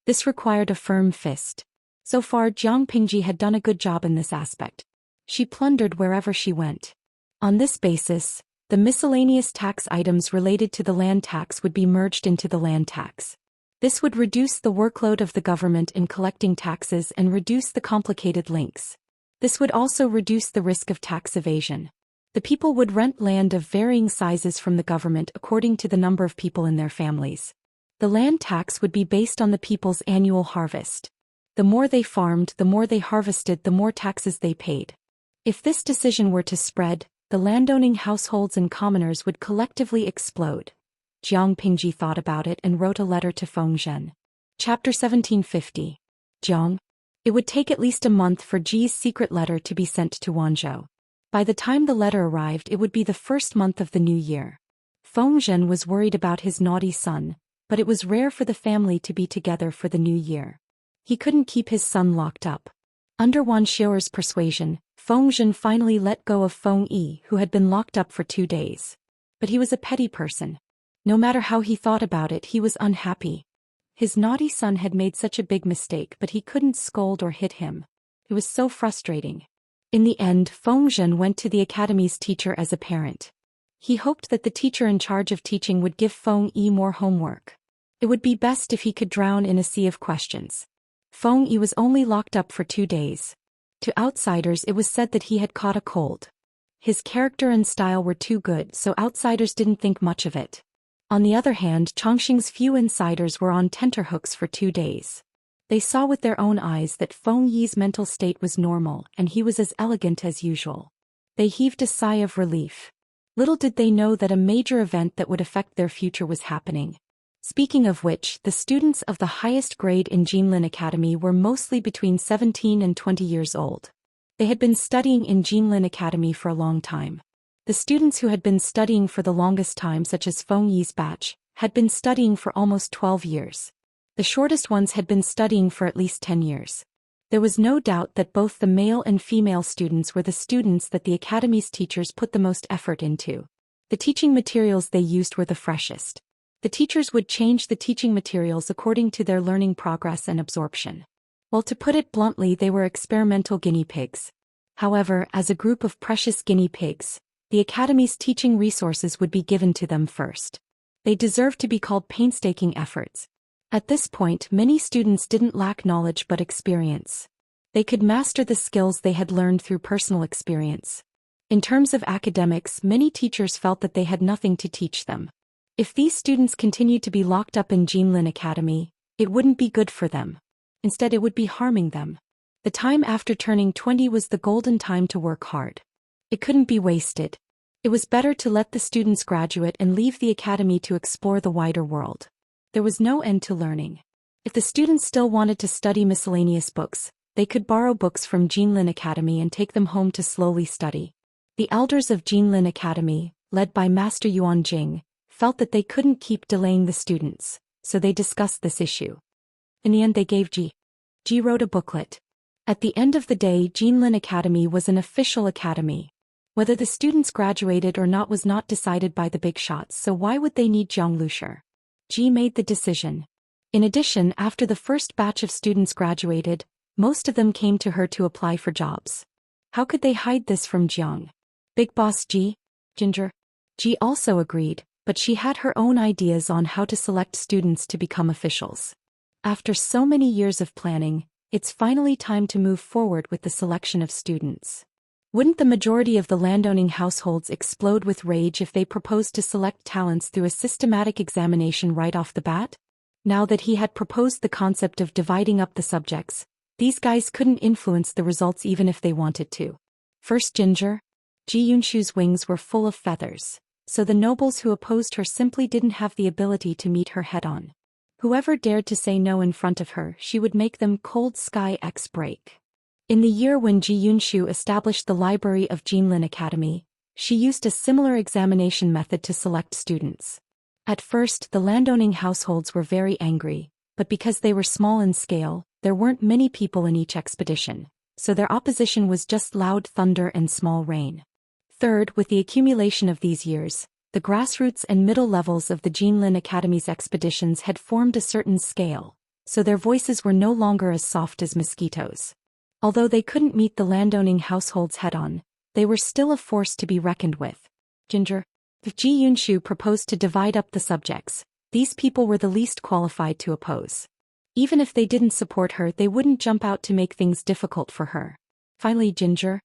This required a firm fist. So far, Jiang Pingji had done a good job in this aspect. She plundered wherever she went. On this basis, the miscellaneous tax items related to the land tax would be merged into the land tax. This would reduce the workload of the government in collecting taxes and reduce the complicated links. This would also reduce the risk of tax evasion. The people would rent land of varying sizes from the government according to the number of people in their families. The land tax would be based on the people's annual harvest. The more they farmed, the more they harvested, the more taxes they paid. If this decision were to spread, the landowning households and commoners would collectively explode. Jiang Pingji thought about it and wrote a letter to Feng Zhen. Chapter 1750. Jiang. It would take at least a month for Ji's secret letter to be sent to Wanzhou. By the time the letter arrived, it would be the first month of the new year. Feng Zhen was worried about his naughty son, but it was rare for the family to be together for the new year. He couldn't keep his son locked up. Under Wan Xiao's persuasion, Feng Zhen finally let go of Feng Yi, who had been locked up for 2 days. But he was a petty person. No matter how he thought about it, he was unhappy. His naughty son had made such a big mistake, but he couldn't scold or hit him. It was so frustrating. In the end, Feng Zhen went to the academy's teacher as a parent. He hoped that the teacher in charge of teaching would give Feng Yi more homework. It would be best if he could drown in a sea of questions. Feng Yi was only locked up for 2 days. To outsiders, it was said that he had caught a cold. His character and style were too good, so outsiders didn't think much of it. On the other hand, Chongqing's few insiders were on tenterhooks for 2 days. They saw with their own eyes that Feng Yi's mental state was normal and he was as elegant as usual. They heaved a sigh of relief. Little did they know that a major event that would affect their future was happening. Speaking of which, the students of the highest grade in Jinlin Academy were mostly between 17 and 20 years old. They had been studying in Jinlin Academy for a long time. The students who had been studying for the longest time, such as Feng Yi's batch, had been studying for almost 12 years. The shortest ones had been studying for at least 10 years. There was no doubt that both the male and female students were the students that the academy's teachers put the most effort into. The teaching materials they used were the freshest. The teachers would change the teaching materials according to their learning progress and absorption. Well, to put it bluntly, they were experimental guinea pigs. However, as a group of precious guinea pigs, the academy's teaching resources would be given to them first. They deserved to be called painstaking efforts. At this point, many students didn't lack knowledge but experience. They could master the skills they had learned through personal experience. In terms of academics, many teachers felt that they had nothing to teach them. If these students continued to be locked up in Jinlin Academy, it wouldn't be good for them. Instead, it would be harming them. The time after turning 20 was the golden time to work hard. It couldn't be wasted. It was better to let the students graduate and leave the academy to explore the wider world. There was no end to learning. If the students still wanted to study miscellaneous books, they could borrow books from Jinlin Academy and take them home to slowly study. The elders of Jinlin Academy, led by Master Yuan Jing, felt that they couldn't keep delaying the students, so they discussed this issue. In the end, they gave Ji wrote a booklet. At the end of the day, Jinlin Academy was an official academy. Whether the students graduated or not was not decided by the big shots, so why would they need Jiang Lushi? Ji made the decision. In addition, after the first batch of students graduated, most of them came to her to apply for jobs. How could they hide this from Jiang? Big Boss Ji? Ginger? Ji also agreed, but she had her own ideas on how to select students to become officials. After so many years of planning, it's finally time to move forward with the selection of students. Wouldn't the majority of the landowning households explode with rage if they proposed to select talents through a systematic examination right off the bat? Now that he had proposed the concept of dividing up the subjects, these guys couldn't influence the results even if they wanted to. First Ginger. Ji Yunshu's wings were full of feathers, so the nobles who opposed her simply didn't have the ability to meet her head-on. Whoever dared to say no in front of her, she would make them cold sky X break. In the year when Ji Yunshu established the library of Jinlin Academy, she used a similar examination method to select students. At first, the landowning households were very angry, but because they were small in scale, there weren't many people in each expedition, so their opposition was just loud thunder and small rain. Third, with the accumulation of these years, the grassroots and middle levels of the Jinlin Academy's expeditions had formed a certain scale, so their voices were no longer as soft as mosquitoes. Although they couldn't meet the landowning households head-on, they were still a force to be reckoned with. Ginger. If Ji Yunshu proposed to divide up the subjects, these people were the least qualified to oppose. Even if they didn't support her, they wouldn't jump out to make things difficult for her. Finally, Ginger.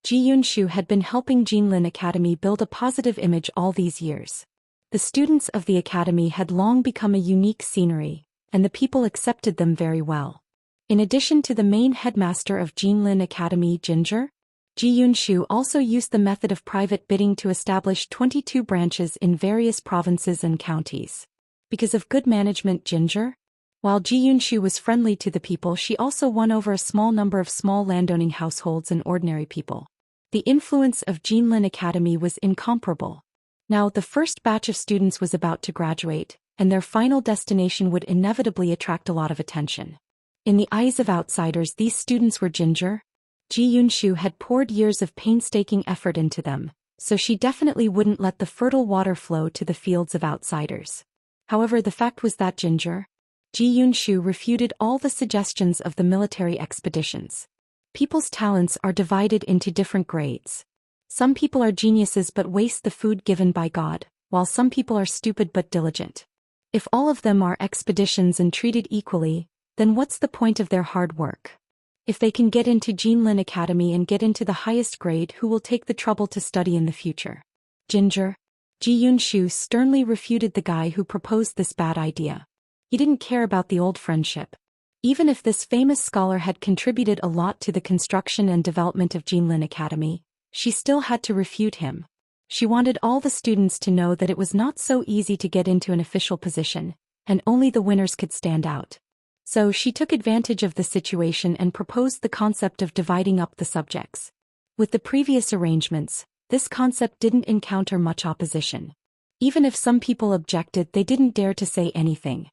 Ji Yunshu had been helping Jinlin Academy build a positive image all these years. The students of the academy had long become a unique scenery, and the people accepted them very well. In addition to the main headmaster of Jinlin Academy, Ginger, Ji Yunshu also used the method of private bidding to establish 22 branches in various provinces and counties. Because of good management, Ginger, while Ji Yunshu was friendly to the people, she also won over a small number of small landowning households and ordinary people. The influence of Jinlin Academy was incomparable. Now, the first batch of students was about to graduate, and their final destination would inevitably attract a lot of attention. In the eyes of outsiders, these students were Ginger. Ji Yunshu had poured years of painstaking effort into them, so she definitely wouldn't let the fertile water flow to the fields of outsiders. However, the fact was that Ginger, Ji Yunshu refuted all the suggestions of the military expeditions. People's talents are divided into different grades. Some people are geniuses but waste the food given by God, while some people are stupid but diligent. If all of them are expeditions and treated equally, then what's the point of their hard work? If they can get into Jinlin Academy and get into the highest grade, who will take the trouble to study in the future? Ginger. Ji Yunshu sternly refuted the guy who proposed this bad idea. He didn't care about the old friendship. Even if this famous scholar had contributed a lot to the construction and development of Jinlin Academy, she still had to refute him. She wanted all the students to know that it was not so easy to get into an official position, and only the winners could stand out. So she took advantage of the situation and proposed the concept of dividing up the subjects. With the previous arrangements, this concept didn't encounter much opposition. Even if some people objected, they didn't dare to say anything.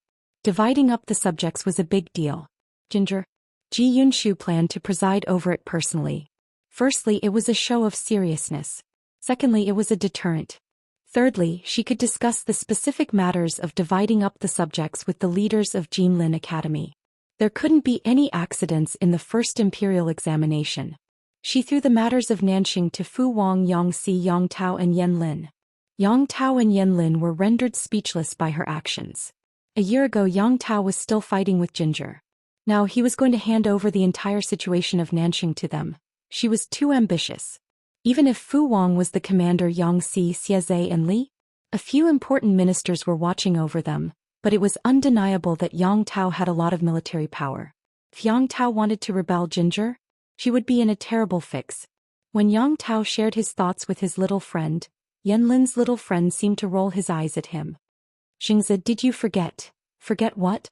Dividing up the subjects was a big deal. Ginger. Ji Yunshu planned to preside over it personally. Firstly, it was a show of seriousness. Secondly, it was a deterrent. Thirdly, she could discuss the specific matters of dividing up the subjects with the leaders of Jinlin Academy. There couldn't be any accidents in the first imperial examination. She threw the matters of Nanxing to Fu Wang, Yangxi, Yang Tao and Yen Lin. Yang Tao and Yen Lin were rendered speechless by her actions. A year ago, Yang Tao was still fighting with Ginger. Now he was going to hand over the entire situation of Nanxing to them. She was too ambitious. Even if Fu Wang was the commander, Yangxi, Xieze and Li, a few important ministers were watching over them, but it was undeniable that Yang Tao had a lot of military power. If Yang Tao wanted to rebel Ginger, she would be in a terrible fix. When Yang Tao shared his thoughts with his little friend, Yen Lin's little friend seemed to roll his eyes at him. Xianxia, did you forget? Forget what?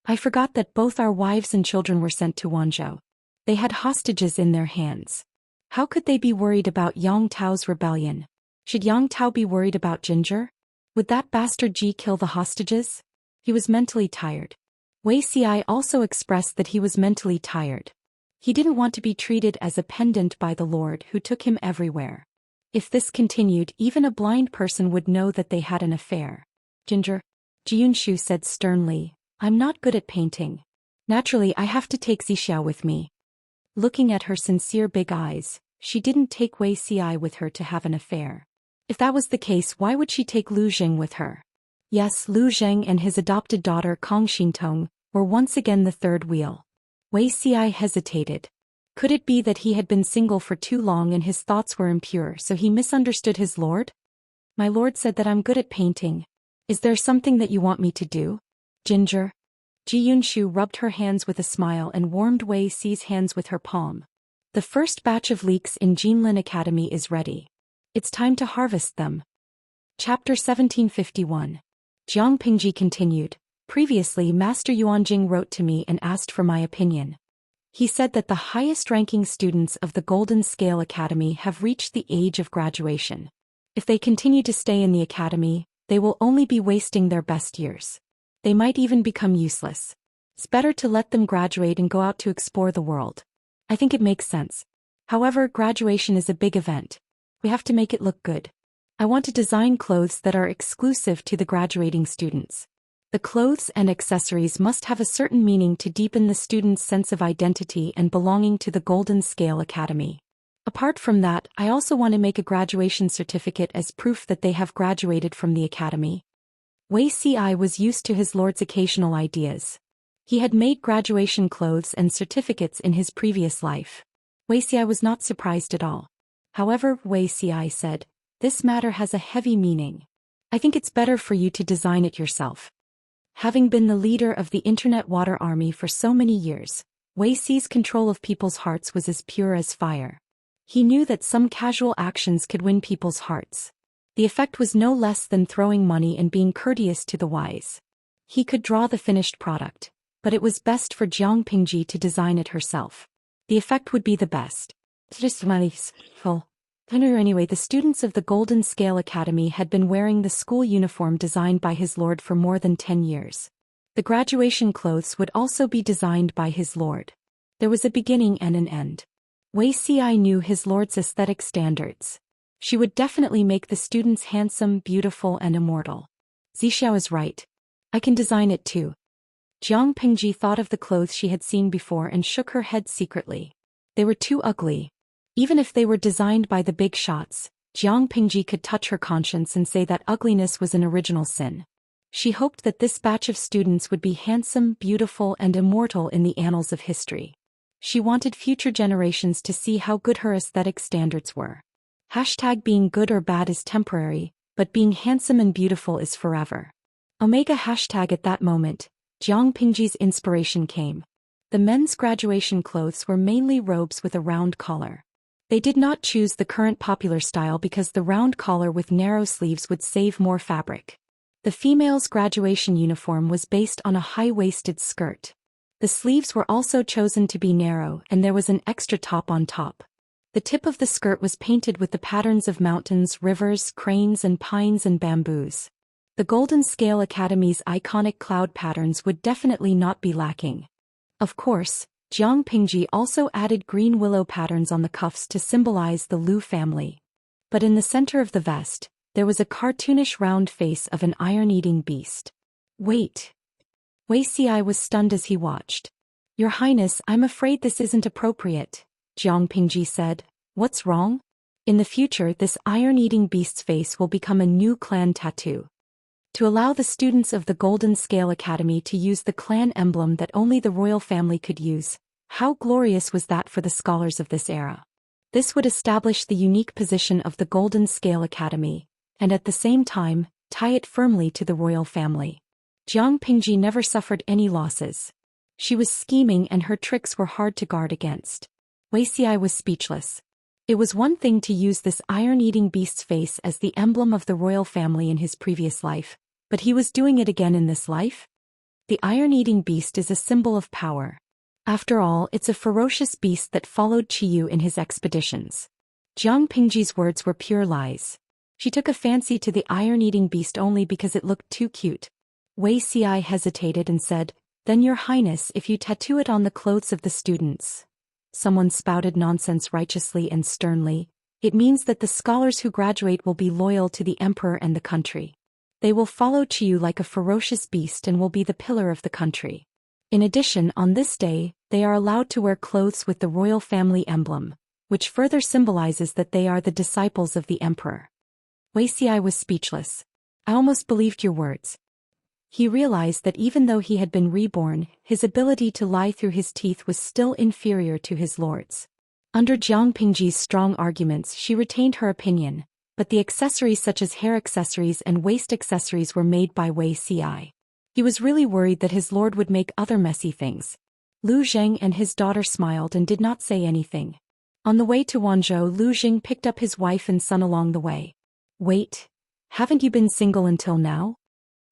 I forgot that both our wives and children were sent to Wanzhou. They had hostages in their hands. How could they be worried about Yang Tao's rebellion? Should Yang Tao be worried about Ginger? Would that bastard Ji kill the hostages? He was mentally tired. Wei Xi also expressed that he was mentally tired. He didn't want to be treated as a pendant by the Lord who took him everywhere. If this continued, even a blind person would know that they had an affair. Ginger, Ji Yunshu said sternly, I'm not good at painting. Naturally, I have to take Zixia with me. Looking at her sincere big eyes, she didn't take Wei Xi with her to have an affair. If that was the case, why would she take Lu Zheng with her? Yes, Lu Zheng and his adopted daughter Kong Xintong were once again the third wheel. Wei Xi hesitated. Could it be that he had been single for too long and his thoughts were impure, so he misunderstood his lord? My lord said that I'm good at painting. Is there something that you want me to do? Ginger. Ji Yunshu rubbed her hands with a smile and warmed Wei Xi's hands with her palm. The first batch of leeks in Jinlin Academy is ready. It's time to harvest them. Chapter 1751. Jiang Pingji continued. Previously, Master Yuanjing wrote to me and asked for my opinion. He said that the highest-ranking students of the Golden Scale Academy have reached the age of graduation. If they continue to stay in the academy, they will only be wasting their best years. They might even become useless. It's better to let them graduate and go out to explore the world. I think it makes sense. However, graduation is a big event. We have to make it look good. I want to design clothes that are exclusive to the graduating students. The clothes and accessories must have a certain meaning to deepen the student's sense of identity and belonging to the Golden Scale Academy. Apart from that, I also want to make a graduation certificate as proof that they have graduated from the academy. Wei Xi was used to his lord's occasional ideas. He had made graduation clothes and certificates in his previous life. Wei Xi was not surprised at all. However, Wei Xi said, "This matter has a heavy meaning. I think it's better for you to design it yourself." Having been the leader of the Internet Water Army for so many years, Wei Xi's control of people's hearts was as pure as fire. He knew that some casual actions could win people's hearts. The effect was no less than throwing money and being courteous to the wise. He could draw the finished product, but it was best for Jiang Pingji to design it herself. The effect would be the best. Anyway, the students of the Golden Scale Academy had been wearing the school uniform designed by his lord for more than 10 years. The graduation clothes would also be designed by his lord. There was a beginning and an end. Wei Xi knew his lord's aesthetic standards. She would definitely make the students handsome, beautiful, and immortal. Zixia is right. I can design it too. Jiang Pingji thought of the clothes she had seen before and shook her head secretly. They were too ugly. Even if they were designed by the big shots, Jiang Pingji could touch her conscience and say that ugliness was an original sin. She hoped that this batch of students would be handsome, beautiful, and immortal in the annals of history. She wanted future generations to see how good her aesthetic standards were. Being good or bad is temporary, but being handsome and beautiful is forever. At that moment, Jiang Pingji's inspiration came. The men's graduation clothes were mainly robes with a round collar. They did not choose the current popular style because the round collar with narrow sleeves would save more fabric. The female's graduation uniform was based on a high-waisted skirt. The sleeves were also chosen to be narrow and there was an extra top on top. The tip of the skirt was painted with the patterns of mountains, rivers, cranes and pines and bamboos. The Golden Scale Academy's iconic cloud patterns would definitely not be lacking. Of course, Jiang Pingji also added green willow patterns on the cuffs to symbolize the Lu family. But in the center of the vest, there was a cartoonish round face of an iron-eating beast. Wait. Wei Xi was stunned as he watched. Your Highness, I'm afraid this isn't appropriate, Jiang Pingji said. What's wrong? In the future, this iron-eating beast's face will become a new clan tattoo. To allow the students of the Golden Scale Academy to use the clan emblem that only the royal family could use, how glorious was that for the scholars of this era? This would establish the unique position of the Golden Scale Academy, and at the same time, tie it firmly to the royal family. Jiang Pingji never suffered any losses. She was scheming and her tricks were hard to guard against. Wei Xi was speechless. It was one thing to use this iron-eating beast's face as the emblem of the royal family in his previous life, but he was doing it again in this life? The iron-eating beast is a symbol of power. After all, it's a ferocious beast that followed Qiyu in his expeditions. Jiang Pingji's words were pure lies. She took a fancy to the iron-eating beast only because it looked too cute. Wei Xi hesitated and said, "Then your highness, if you tattoo it on the clothes of the students." Someone spouted nonsense righteously and sternly. It means that the scholars who graduate will be loyal to the emperor and the country. They will follow Qiyu like a ferocious beast and will be the pillar of the country. In addition, on this day, they are allowed to wear clothes with the royal family emblem, which further symbolizes that they are the disciples of the emperor. Wuxia was speechless. I almost believed your words. He realized that even though he had been reborn, his ability to lie through his teeth was still inferior to his lord's. Under Jiang Pingji's strong arguments, she retained her opinion, but the accessories such as hair accessories and waist accessories were made by Wuxia. He was really worried that his lord would make other messy things. Lu Zheng and his daughter smiled and did not say anything. On the way to Wanzhou, Lu Zheng picked up his wife and son along the way. Wait, haven't you been single until now?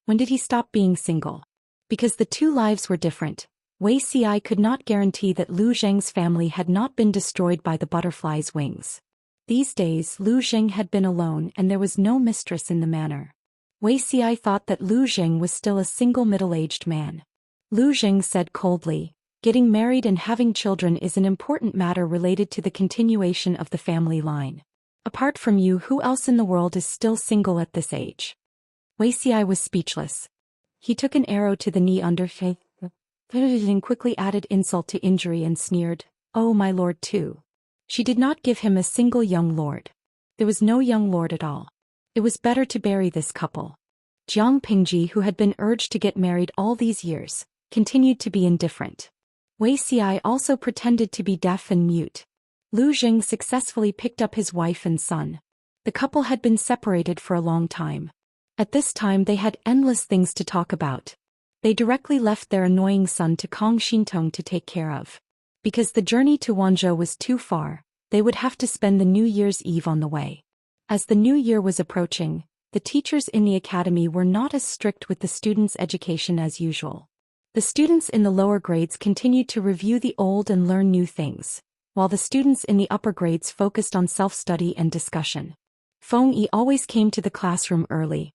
When did he stop being single? Because the two lives were different, Wuxia could not guarantee that Lu Zheng's family had not been destroyed by the butterfly's wings. These days Lu Zheng had been alone and there was no mistress in the manor. Wuxia thought that Lu Zheng was still a single middle-aged man. Lu Zheng said coldly, "Getting married and having children is an important matter related to the continuation of the family line. Apart from you, who else in the world is still single at this age?" Wuxia was speechless. He took an arrow to the knee under and quickly added insult to injury and sneered, "Oh, my lord too." She did not give him a single young lord. There was no young lord at all. It was better to bury this couple. Jiang Pingji, who had been urged to get married all these years, continued to be indifferent. Wuxia also pretended to be deaf and mute. Lu Zheng successfully picked up his wife and son. The couple had been separated for a long time. At this time they had endless things to talk about. They directly left their annoying son to Kong Xintong to take care of. Because the journey to Wanzhou was too far, they would have to spend the New Year's Eve on the way. As the new year was approaching, the teachers in the academy were not as strict with the students' education as usual. The students in the lower grades continued to review the old and learn new things, while the students in the upper grades focused on self-study and discussion. Feng Yi always came to the classroom early.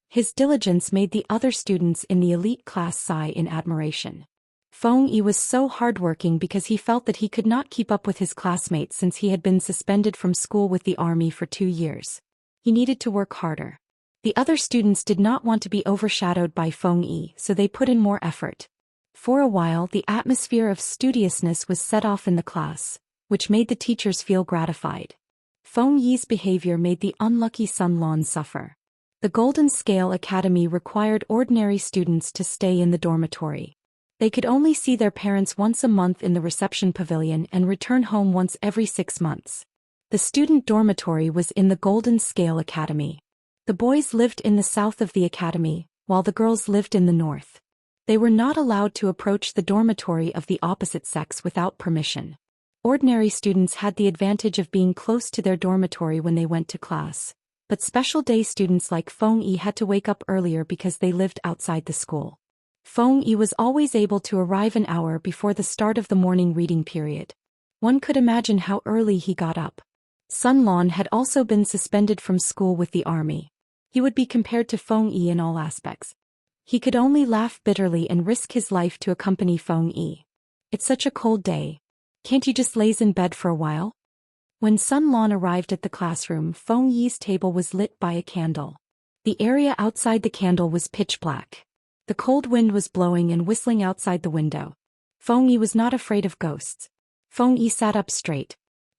His diligence made the other students in the elite class sigh in admiration. Feng Yi was so hardworking because he felt that he could not keep up with his classmates since he had been suspended from school with the army for 2 years. He needed to work harder. The other students did not want to be overshadowed by Feng Yi, so they put in more effort. For a while, the atmosphere of studiousness was set off in the class, which made the teachers feel gratified. Feng Yi's behavior made the unlucky Sun Lan suffer. The Golden Scale Academy required ordinary students to stay in the dormitory. They could only see their parents once a month in the reception pavilion and return home once every 6 months. The student dormitory was in the Golden Scale Academy. The boys lived in the south of the academy, while the girls lived in the north. They were not allowed to approach the dormitory of the opposite sex without permission. Ordinary students had the advantage of being close to their dormitory when they went to class, but special day students like Feng Yi had to wake up earlier because they lived outside the school. Feng Yi was always able to arrive an hour before the start of the morning reading period. One could imagine how early he got up. Sun Lan had also been suspended from school with the army. He would be compared to Feng Yi in all aspects. He could only laugh bitterly and risk his life to accompany Feng Yi. "It's such a cold day. Can't you just laze in bed for a while?" When Sun Lan arrived at the classroom, Feng Yi's table was lit by a candle. The area outside the candle was pitch black. The cold wind was blowing and whistling outside the window. Feng Yi was not afraid of ghosts. Feng Yi sat up straight.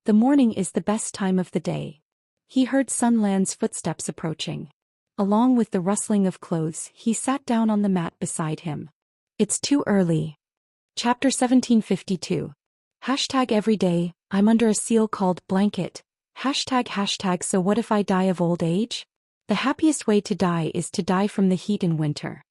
The morning is the best time of the day. He heard Sun Lan's footsteps approaching. Along with the rustling of clothes, he sat down on the mat beside him. "It's too early." Chapter 1752. Every day, I'm under a seal called blanket. So what if I die of old age? The happiest way to die is to die from the heat in winter.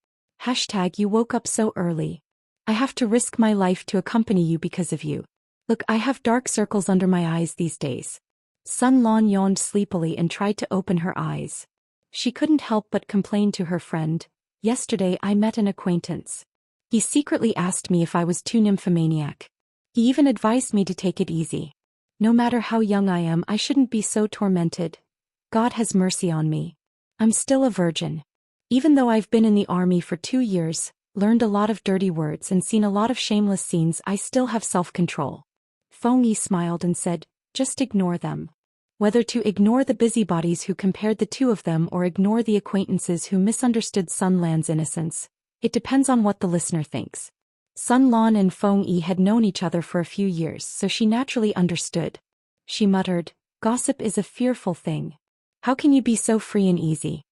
You woke up so early. I have to risk my life to accompany you because of you. Look, I have dark circles under my eyes these days. Sun Lan yawned sleepily and tried to open her eyes. She couldn't help but complain to her friend. "Yesterday I met an acquaintance. He secretly asked me if I was too nymphomaniac. He even advised me to take it easy. No matter how young I am, I shouldn't be so tormented. God has mercy on me. I'm still a virgin. Even though I've been in the army for 2 years, learned a lot of dirty words and seen a lot of shameless scenes, I still have self-control." Feng Yi smiled and said, "Just ignore them. Whether to ignore the busybodies who compared the two of them or ignore the acquaintances who misunderstood Sun Lan's innocence, it depends on what the listener thinks. Sun Lan and Feng Yi had known each other for a few years, so she naturally understood. She muttered, "Gossip is a fearful thing. How can you be so free and easy?"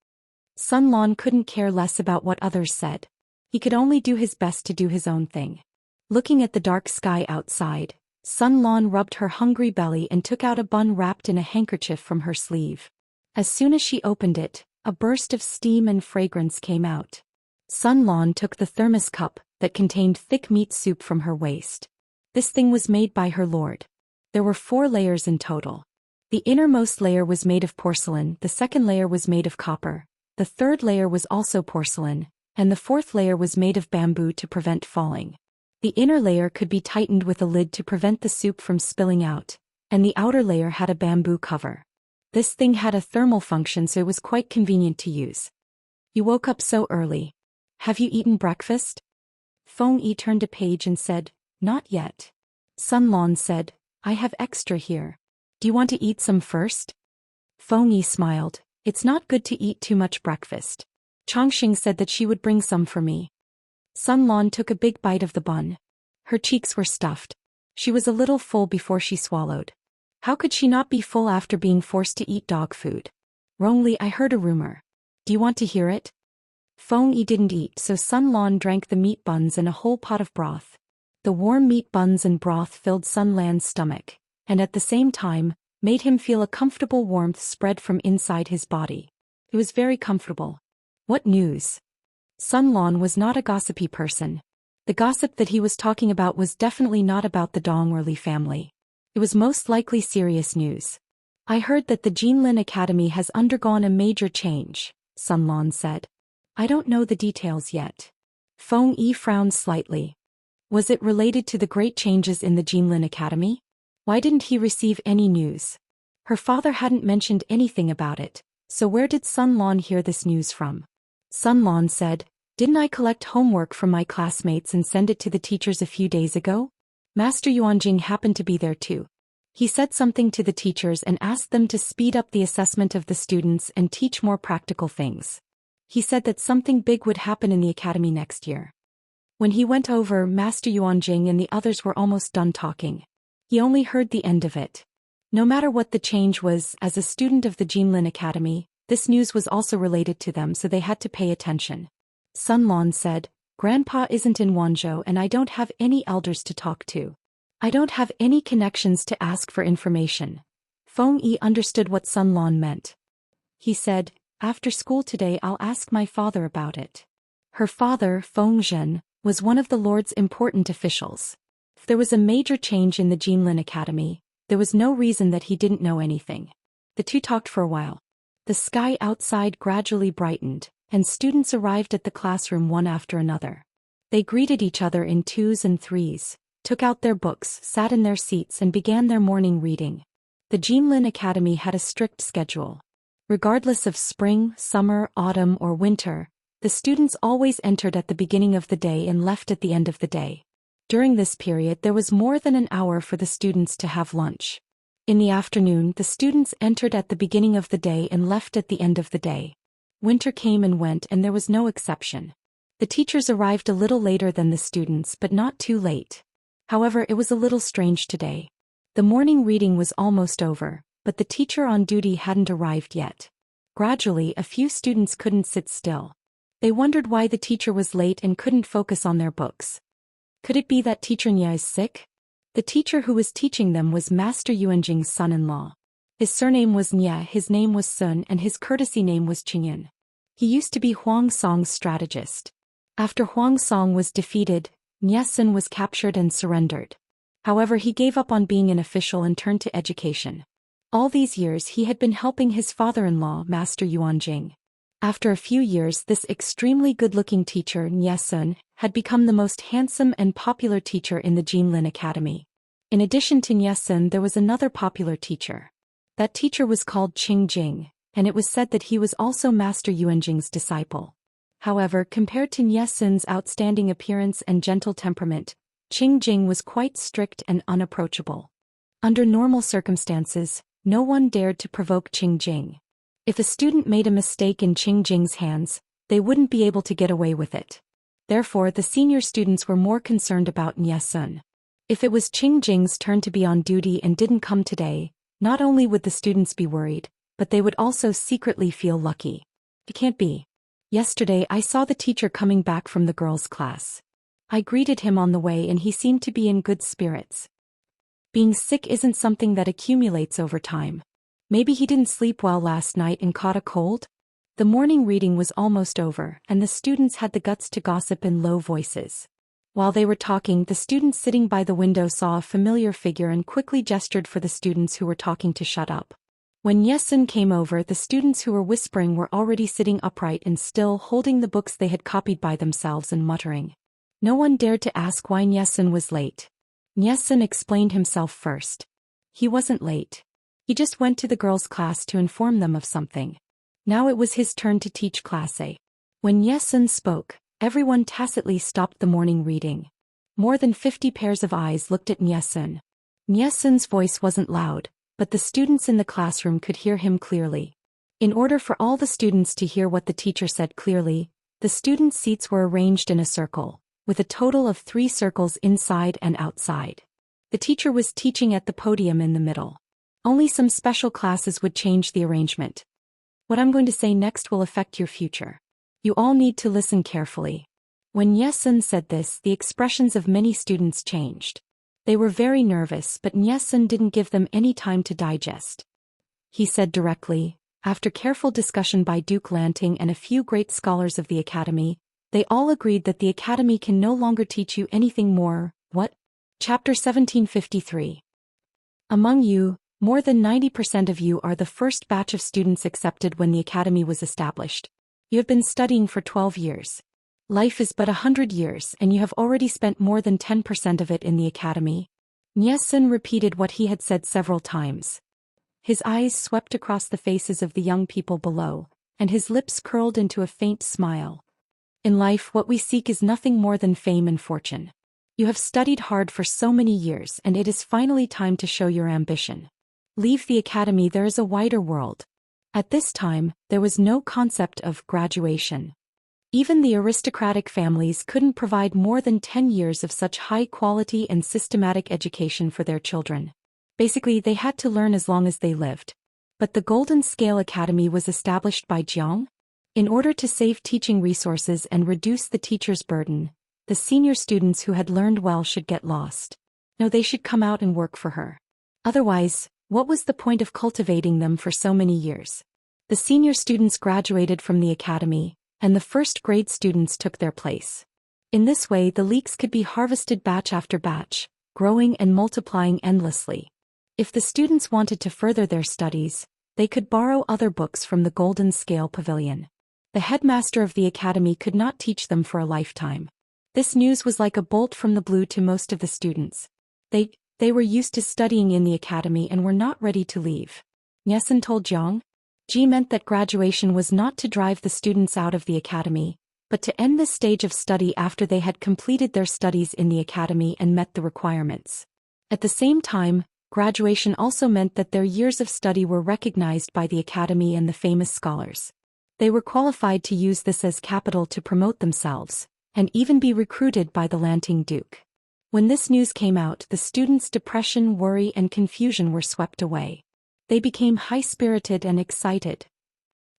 Sun Lan couldn't care less about what others said. He could only do his best to do his own thing. Looking at the dark sky outside, Sun Lan rubbed her hungry belly and took out a bun wrapped in a handkerchief from her sleeve. As soon as she opened it, a burst of steam and fragrance came out. Sun Lan took the thermos cup that contained thick meat soup from her waist. This thing was made by her lord. There were 4 layers in total. The innermost layer was made of porcelain, the second layer was made of copper, the third layer was also porcelain, and the fourth layer was made of bamboo to prevent falling. The inner layer could be tightened with a lid to prevent the soup from spilling out, and the outer layer had a bamboo cover. This thing had a thermal function, so it was quite convenient to use. "You woke up so early. Have you eaten breakfast?" Feng Yi turned a page and said, "Not yet." Sun Lan said, "I have extra here. Do you want to eat some first?" Feng Yi smiled. "It's not good to eat too much breakfast. Chongqing said that she would bring some for me." Sun Lan took a big bite of the bun. Her cheeks were stuffed. She was a little full before she swallowed. How could she not be full after being forced to eat dog food? "Wrongly, I heard a rumor. Do you want to hear it?" Feng Yi didn't eat, so Sun Lan drank the meat buns and a whole pot of broth. The warm meat buns and broth filled Sun Lan's stomach, and at the same time, made him feel a comfortable warmth spread from inside his body. It was very comfortable. What news? Sun Lan was not a gossipy person. The gossip that he was talking about was definitely not about the Dong or Li family. It was most likely serious news. "I heard that the Jinlin Academy has undergone a major change," Sun Lan said. "I don't know the details yet." Feng Yi frowned slightly. Was it related to the great changes in the Jinlin Academy? Why didn't he receive any news? Her father hadn't mentioned anything about it, so where did Sun Lan hear this news from? Sun Lan said, "Didn't I collect homework from my classmates and send it to the teachers a few days ago? Master Yuanjing happened to be there too. He said something to the teachers and asked them to speed up the assessment of the students and teach more practical things. He said that something big would happen in the academy next year." When he went over, Master Yuanjing and the others were almost done talking. He only heard the end of it. No matter what the change was, as a student of the Jinlin Academy, this news was also related to them, so they had to pay attention. Sun Lan said, "Grandpa isn't in Wanzhou and I don't have any elders to talk to. I don't have any connections to ask for information." Feng Yi understood what Sun Lan meant. He said, "After school today I'll ask my father about it." Her father, Feng Zhen, was one of the Lord's important officials. If there was a major change in the Jinlin Academy, there was no reason that he didn't know anything. The two talked for a while. The sky outside gradually brightened, and students arrived at the classroom one after another. They greeted each other in 2s and 3s, took out their books, sat in their seats and began their morning reading. The Jinlin Academy had a strict schedule. Regardless of spring, summer, autumn or winter, the students always entered at the beginning of the day and left at the end of the day. During this period there was more than an hour for the students to have lunch. In the afternoon the students entered at the beginning of the day and left at the end of the day. Winter came and went and there was no exception. The teachers arrived a little later than the students, but not too late. However, it was a little strange today. The morning reading was almost over, but the teacher on duty hadn't arrived yet. Gradually, a few students couldn't sit still. They wondered why the teacher was late and couldn't focus on their books. Could it be that Teacher Nia is sick? The teacher who was teaching them was Master Yuanjing's son-in-law. His surname was Nia, his name was Sun, and his courtesy name was Qingyan. He used to be Huang Song's strategist. After Huang Song was defeated, Nia Sun was captured and surrendered. However, he gave up on being an official and turned to education. All these years he had been helping his father-in-law, Master Yuanjing. After a few years, this extremely good-looking teacher, Nia Sun, had become the most handsome and popular teacher in the Jinlin Academy. In addition to Nia Sun, there was another popular teacher. That teacher was called Qing Jing, and it was said that he was also Master Yuanjing's disciple. However, compared to Nia Sun's outstanding appearance and gentle temperament, Qing Jing was quite strict and unapproachable. Under normal circumstances, No one dared to provoke Qingjing. If a student made a mistake in Qingjing's hands, they wouldn't be able to get away with it. Therefore, the senior students were more concerned about Niesun. If it was Qingjing's turn to be on duty and didn't come today, not only would the students be worried, but they would also secretly feel lucky. It can't be. Yesterday I saw the teacher coming back from the girls' class. I greeted him on the way and he seemed to be in good spirits. Being sick isn't something that accumulates over time. Maybe he didn't sleep well last night and caught a cold? The morning reading was almost over, and the students had the guts to gossip in low voices. While they were talking, the students sitting by the window saw a familiar figure and quickly gestured for the students who were talking to shut up. When Niesun came over, the students who were whispering were already sitting upright and still, holding the books they had copied by themselves and muttering. No one dared to ask why Niesun was late. Niesun explained himself first. He wasn't late. He just went to the girls' class to inform them of something. Now it was his turn to teach class A. When Niesun spoke, everyone tacitly stopped the morning reading. More than 50 pairs of eyes looked at Niesun. Niesun's voice wasn't loud, but the students in the classroom could hear him clearly. In order for all the students to hear what the teacher said clearly, the students' seats were arranged in a circle, with a total of 3 circles inside and outside. The teacher was teaching at the podium in the middle. Only some special classes would change the arrangement. What I'm going to say next will affect your future. You all need to listen carefully. When Niesun said this, the expressions of many students changed. They were very nervous, but Niesun didn't give them any time to digest. He said directly, after careful discussion by Duke Lanting and a few great scholars of the Academy, they all agreed that the Academy can no longer teach you anything more. What? Chapter 1753. Among you, more than 90% of you are the first batch of students accepted when the Academy was established. You have been studying for 12 years. Life is but 100 years and you have already spent more than 10% of it in the Academy. Niesun repeated what he had said several times. His eyes swept across the faces of the young people below, and his lips curled into a faint smile. In life, what we seek is nothing more than fame and fortune. You have studied hard for so many years and it is finally time to show your ambition. Leave the Academy, there is a wider world. At this time, there was no concept of graduation. Even the aristocratic families couldn't provide more than 10 years of such high-quality and systematic education for their children. Basically, they had to learn as long as they lived. But the Golden Scale Academy was established by Jiang. In order to save teaching resources and reduce the teacher's burden, the senior students who had learned well should get lost. No, they should come out and work for her. Otherwise, what was the point of cultivating them for so many years? The senior students graduated from the Academy, and the first-grade students took their place. In this way, the leeks could be harvested batch after batch, growing and multiplying endlessly. If the students wanted to further their studies, they could borrow other books from the Golden Scale Pavilion. The headmaster of the Academy could not teach them for a lifetime. This news was like a bolt from the blue to most of the students. They were used to studying in the Academy and were not ready to leave. Niesun told Jiang. Ji meant that graduation was not to drive the students out of the Academy, but to end this stage of study after they had completed their studies in the Academy and met the requirements. At the same time, graduation also meant that their years of study were recognized by the Academy and the famous scholars. They were qualified to use this as capital to promote themselves, and even be recruited by the Lanting Duke. When this news came out, the students' depression, worry, and confusion were swept away. They became high-spirited and excited.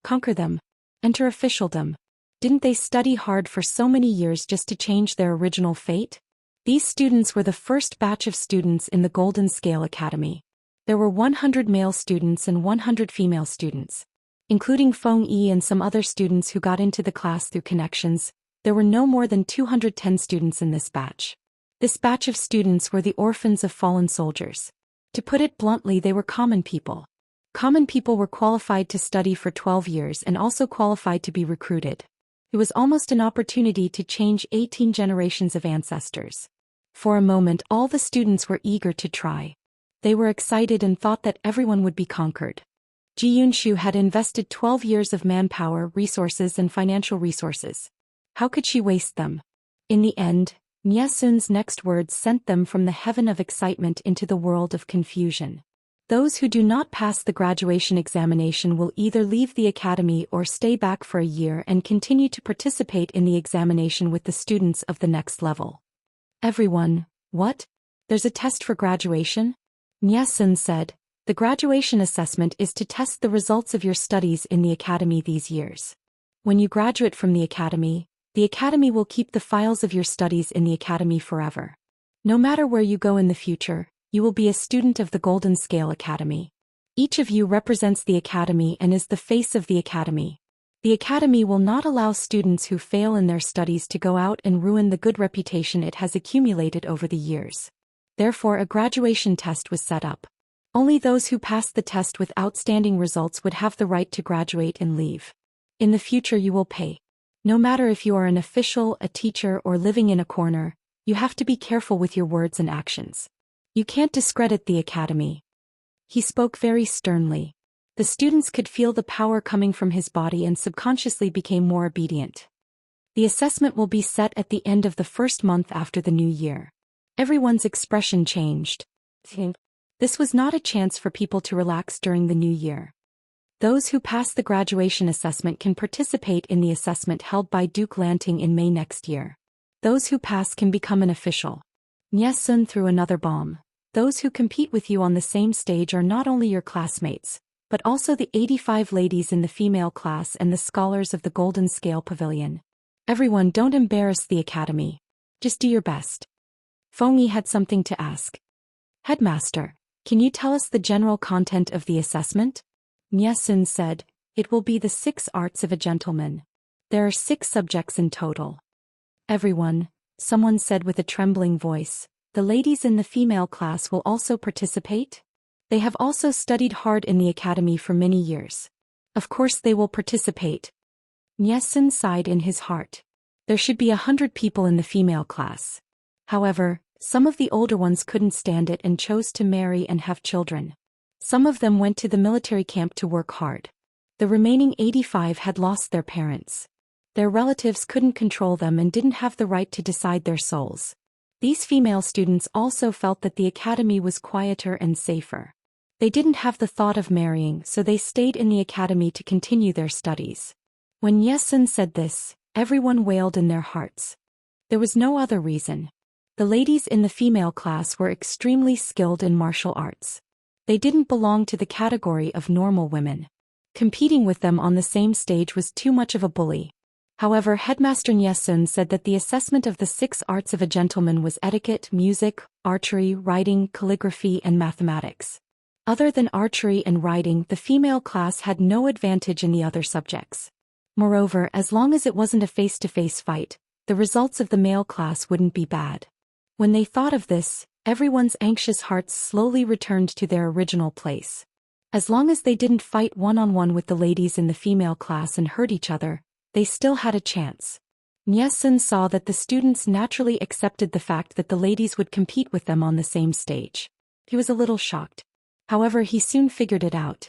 Conquer them. Enter officialdom. Didn't they study hard for so many years just to change their original fate? These students were the first batch of students in the Golden Scale Academy. There were 100 male students and 100 female students. Including Feng Yi and some other students who got into the class through connections, there were no more than 210 students in this batch. This batch of students were the orphans of fallen soldiers. To put it bluntly, they were common people. Common people were qualified to study for 12 years and also qualified to be recruited. It was almost an opportunity to change 18 generations of ancestors. For a moment, all the students were eager to try. They were excited and thought that everyone would be conquered. Ji Yunshu had invested 12 years of manpower, resources, and financial resources. How could she waste them? In the end, Niesun's next words sent them from the heaven of excitement into the world of confusion. Those who do not pass the graduation examination will either leave the academy or stay back for a year and continue to participate in the examination with the students of the next level. Everyone, what? There's a test for graduation? Nyesun said. The graduation assessment is to test the results of your studies in the academy these years. When you graduate from the academy will keep the files of your studies in the academy forever. No matter where you go in the future, you will be a student of the Golden Scale Academy. Each of you represents the academy and is the face of the academy. The academy will not allow students who fail in their studies to go out and ruin the good reputation it has accumulated over the years. Therefore, a graduation test was set up. Only those who passed the test with outstanding results would have the right to graduate and leave. In the future you will pay. No matter if you are an official, a teacher, or living in a corner, you have to be careful with your words and actions. You can't discredit the academy. He spoke very sternly. The students could feel the power coming from his body and subconsciously became more obedient. The assessment will be set at the end of the first month after the new year. Everyone's expression changed. This was not a chance for people to relax during the new year. Those who pass the graduation assessment can participate in the assessment held by Duke Lanting in May next year. Those who pass can become an official. Nyesun threw another bomb. Those who compete with you on the same stage are not only your classmates, but also the 85 ladies in the female class and the scholars of the Golden Scale Pavilion. Everyone, don't embarrass the academy. Just do your best. Fengyi had something to ask. Headmaster, can you tell us the general content of the assessment? Nyesun said, it will be the 6 arts of a gentleman. There are 6 subjects in total. Everyone, someone said with a trembling voice, the ladies in the female class will also participate? They have also studied hard in the academy for many years. Of course they will participate. Nyesun sighed in his heart. There should be 100 people in the female class. However, some of the older ones couldn't stand it and chose to marry and have children. Some of them went to the military camp to work hard. The remaining 85 had lost their parents. Their relatives couldn't control them and didn't have the right to decide their souls. These female students also felt that the academy was quieter and safer. They didn't have the thought of marrying, so they stayed in the academy to continue their studies. When Nyesun said this, everyone wailed in their hearts. There was no other reason. The ladies in the female class were extremely skilled in martial arts. They didn't belong to the category of normal women. Competing with them on the same stage was too much of a bully. However, Headmaster Nyesun said that the assessment of the 6 arts of a gentleman was etiquette, music, archery, writing, calligraphy, and mathematics. Other than archery and writing, the female class had no advantage in the other subjects. Moreover, as long as it wasn't a face-to-face fight, the results of the male class wouldn't be bad. When they thought of this, everyone's anxious hearts slowly returned to their original place. As long as they didn't fight one-on-one with the ladies in the female class and hurt each other, they still had a chance. Nyesun saw that the students naturally accepted the fact that the ladies would compete with them on the same stage. He was a little shocked. However, he soon figured it out.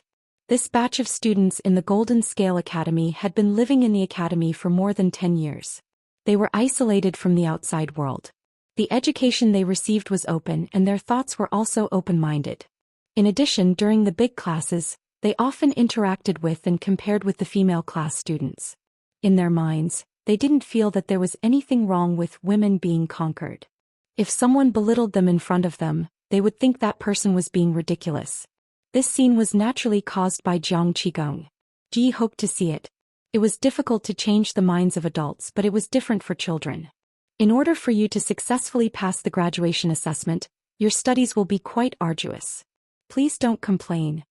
This batch of students in the Golden Scale Academy had been living in the academy for more than 10 years. They were isolated from the outside world. The education they received was open and their thoughts were also open-minded. In addition, during the big classes, they often interacted with and compared with the female class students. In their minds, they didn't feel that there was anything wrong with women being conquered. If someone belittled them in front of them, they would think that person was being ridiculous. This scene was naturally caused by Jiang Qigong. Ji hoped to see it. It was difficult to change the minds of adults, but it was different for children. In order for you to successfully pass the graduation assessment, your studies will be quite arduous. Please don't complain.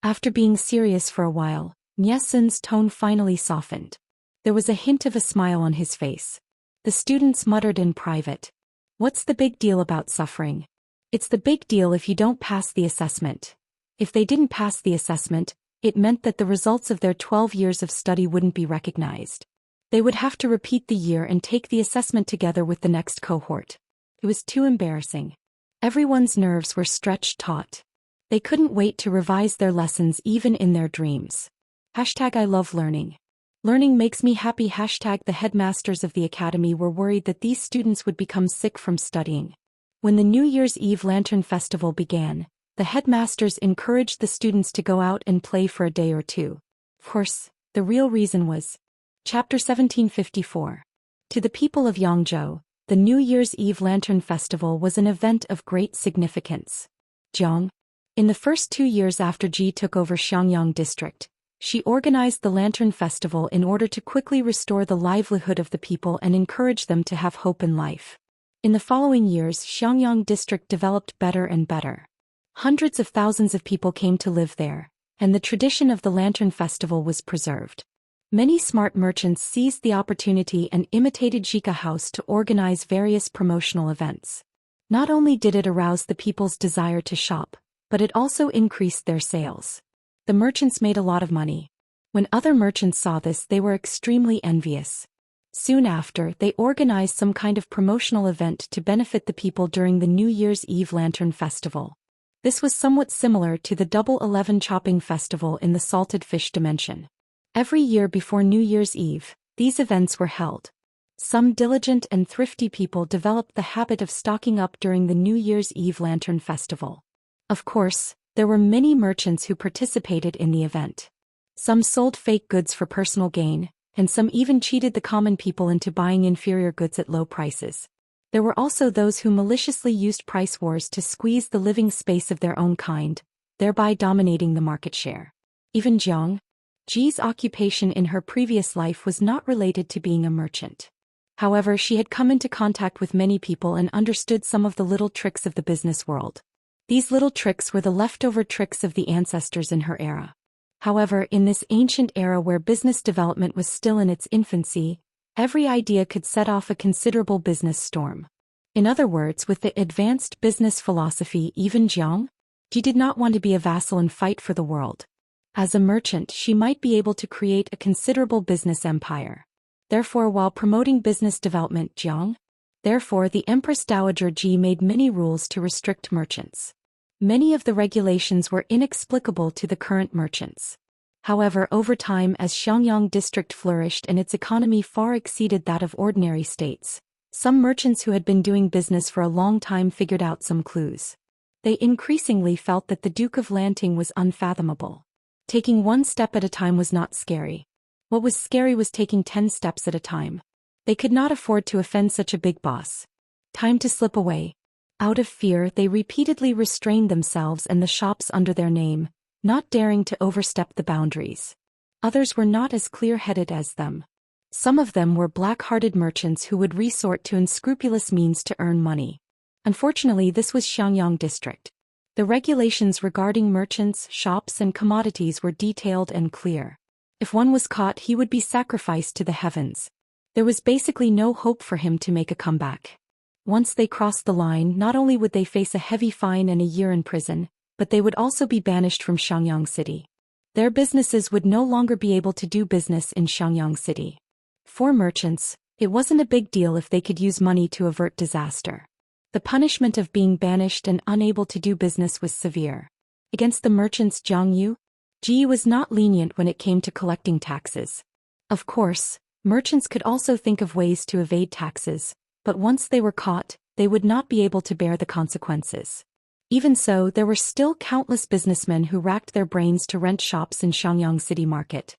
After being serious for a while, Nyesun's tone finally softened. There was a hint of a smile on his face. The students muttered in private. What's the big deal about suffering? It's the big deal if you don't pass the assessment. If they didn't pass the assessment, it meant that the results of their 12 years of study wouldn't be recognized. They would have to repeat the year and take the assessment together with the next cohort. It was too embarrassing. Everyone's nerves were stretched taut. They couldn't wait to revise their lessons even in their dreams. #I love learning. Learning makes me happy. The headmasters of the academy were worried that these students would become sick from studying. When the New Year's Eve Lantern Festival began, The headmasters encouraged the students to go out and play for a day or two. Of course, the real reason was Chapter 1754. To the people of Yangzhou, the New Year's Eve Lantern Festival was an event of great significance. Jiang. In the first 2 years after Ji took over Xiangyang district, she organized the Lantern Festival in order to quickly restore the livelihood of the people and encourage them to have hope in life. In the following years, Xiangyang district developed better and better. Hundreds of thousands of people came to live there, and the tradition of the Lantern Festival was preserved. Many smart merchants seized the opportunity and imitated Zhika House to organize various promotional events. Not only did it arouse the people's desire to shop, but it also increased their sales. The merchants made a lot of money. When other merchants saw this, they were extremely envious. Soon after, they organized some kind of promotional event to benefit the people during the New Year's Eve Lantern Festival. This was somewhat similar to the Double 11 Chopping Festival in the Salted Fish dimension. Every year before New Year's Eve, these events were held. Some diligent and thrifty people developed the habit of stocking up during the New Year's Eve Lantern Festival. Of course, there were many merchants who participated in the event. Some sold fake goods for personal gain, and some even cheated the common people into buying inferior goods at low prices. There were also those who maliciously used price wars to squeeze the living space of their own kind, thereby dominating the market share. Even Ji's occupation in her previous life was not related to being a merchant. However, she had come into contact with many people and understood some of the little tricks of the business world. These little tricks were the leftover tricks of the ancestors in her era. However, in this ancient era where business development was still in its infancy, every idea could set off a considerable business storm. In other words, with the advanced business philosophy, even Ji did not want to be a vassal and fight for the world. As a merchant, she might be able to create a considerable business empire. Therefore, while promoting business development, the Empress Dowager Ji made many rules to restrict merchants. Many of the regulations were inexplicable to the current merchants. However, over time, as Xiangyang district flourished and its economy far exceeded that of ordinary states, some merchants who had been doing business for a long time figured out some clues. They increasingly felt that the Duke of Lanting was unfathomable. Taking one step at a time was not scary. What was scary was taking 10 steps at a time. They could not afford to offend such a big boss. Time to slip away. Out of fear, they repeatedly restrained themselves and the shops under their name, not daring to overstep the boundaries. Others were not as clear-headed as them. Some of them were black-hearted merchants who would resort to unscrupulous means to earn money. Unfortunately, this was Xiangyang district. The regulations regarding merchants, shops, and commodities were detailed and clear. If one was caught, he would be sacrificed to the heavens. There was basically no hope for him to make a comeback. Once they crossed the line, not only would they face a heavy fine and a year in prison, but they would also be banished from Xiangyang City. Their businesses would no longer be able to do business in Xiangyang City. For merchants, it wasn't a big deal if they could use money to avert disaster. The punishment of being banished and unable to do business was severe. Against the merchants, Ji was not lenient when it came to collecting taxes. Of course, merchants could also think of ways to evade taxes, but once they were caught, they would not be able to bear the consequences. Even so, there were still countless businessmen who racked their brains to rent shops in Xiangyang City Market.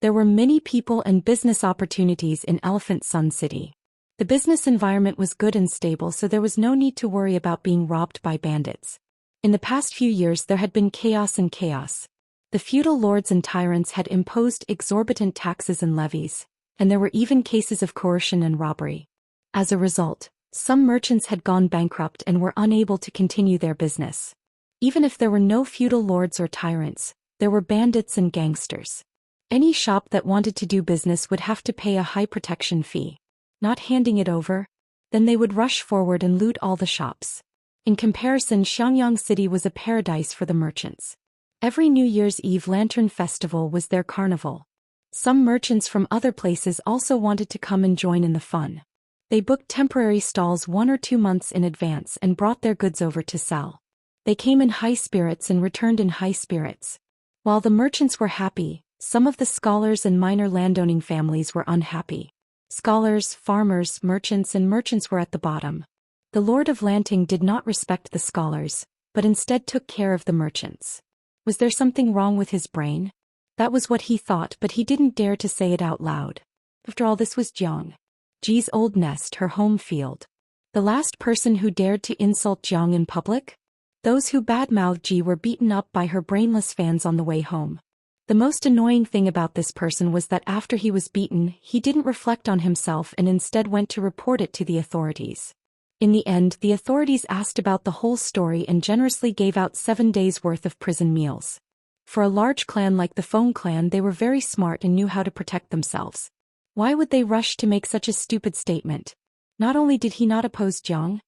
There were many people and business opportunities in Elephant Sun City. The business environment was good and stable, so there was no need to worry about being robbed by bandits. In the past few years there had been chaos and chaos. The feudal lords and tyrants had imposed exorbitant taxes and levies, and there were even cases of coercion and robbery. As a result, some merchants had gone bankrupt and were unable to continue their business. Even if there were no feudal lords or tyrants, there were bandits and gangsters. Any shop that wanted to do business would have to pay a high protection fee. Not handing it over? Then they would rush forward and loot all the shops. In comparison, Xiangyang City was a paradise for the merchants. Every New Year's Eve Lantern Festival was their carnival. Some merchants from other places also wanted to come and join in the fun. They booked temporary stalls 1 or 2 months in advance and brought their goods over to sell. They came in high spirits and returned in high spirits. While the merchants were happy, some of the scholars and minor landowning families were unhappy. Scholars, farmers, merchants were at the bottom. The Lord of Lanting did not respect the scholars, but instead took care of the merchants. Was there something wrong with his brain? That was what he thought, but he didn't dare to say it out loud. After all, this was Ji's old nest, her home field. The last person who dared to insult Jiang in public? Those who badmouthed Ji were beaten up by her brainless fans on the way home. The most annoying thing about this person was that after he was beaten, he didn't reflect on himself and instead went to report it to the authorities. In the end, the authorities asked about the whole story and generously gave out 7 days' worth of prison meals. For a large clan like the Feng clan, they were very smart and knew how to protect themselves. Why would they rush to make such a stupid statement? Not only did he not oppose Jiang,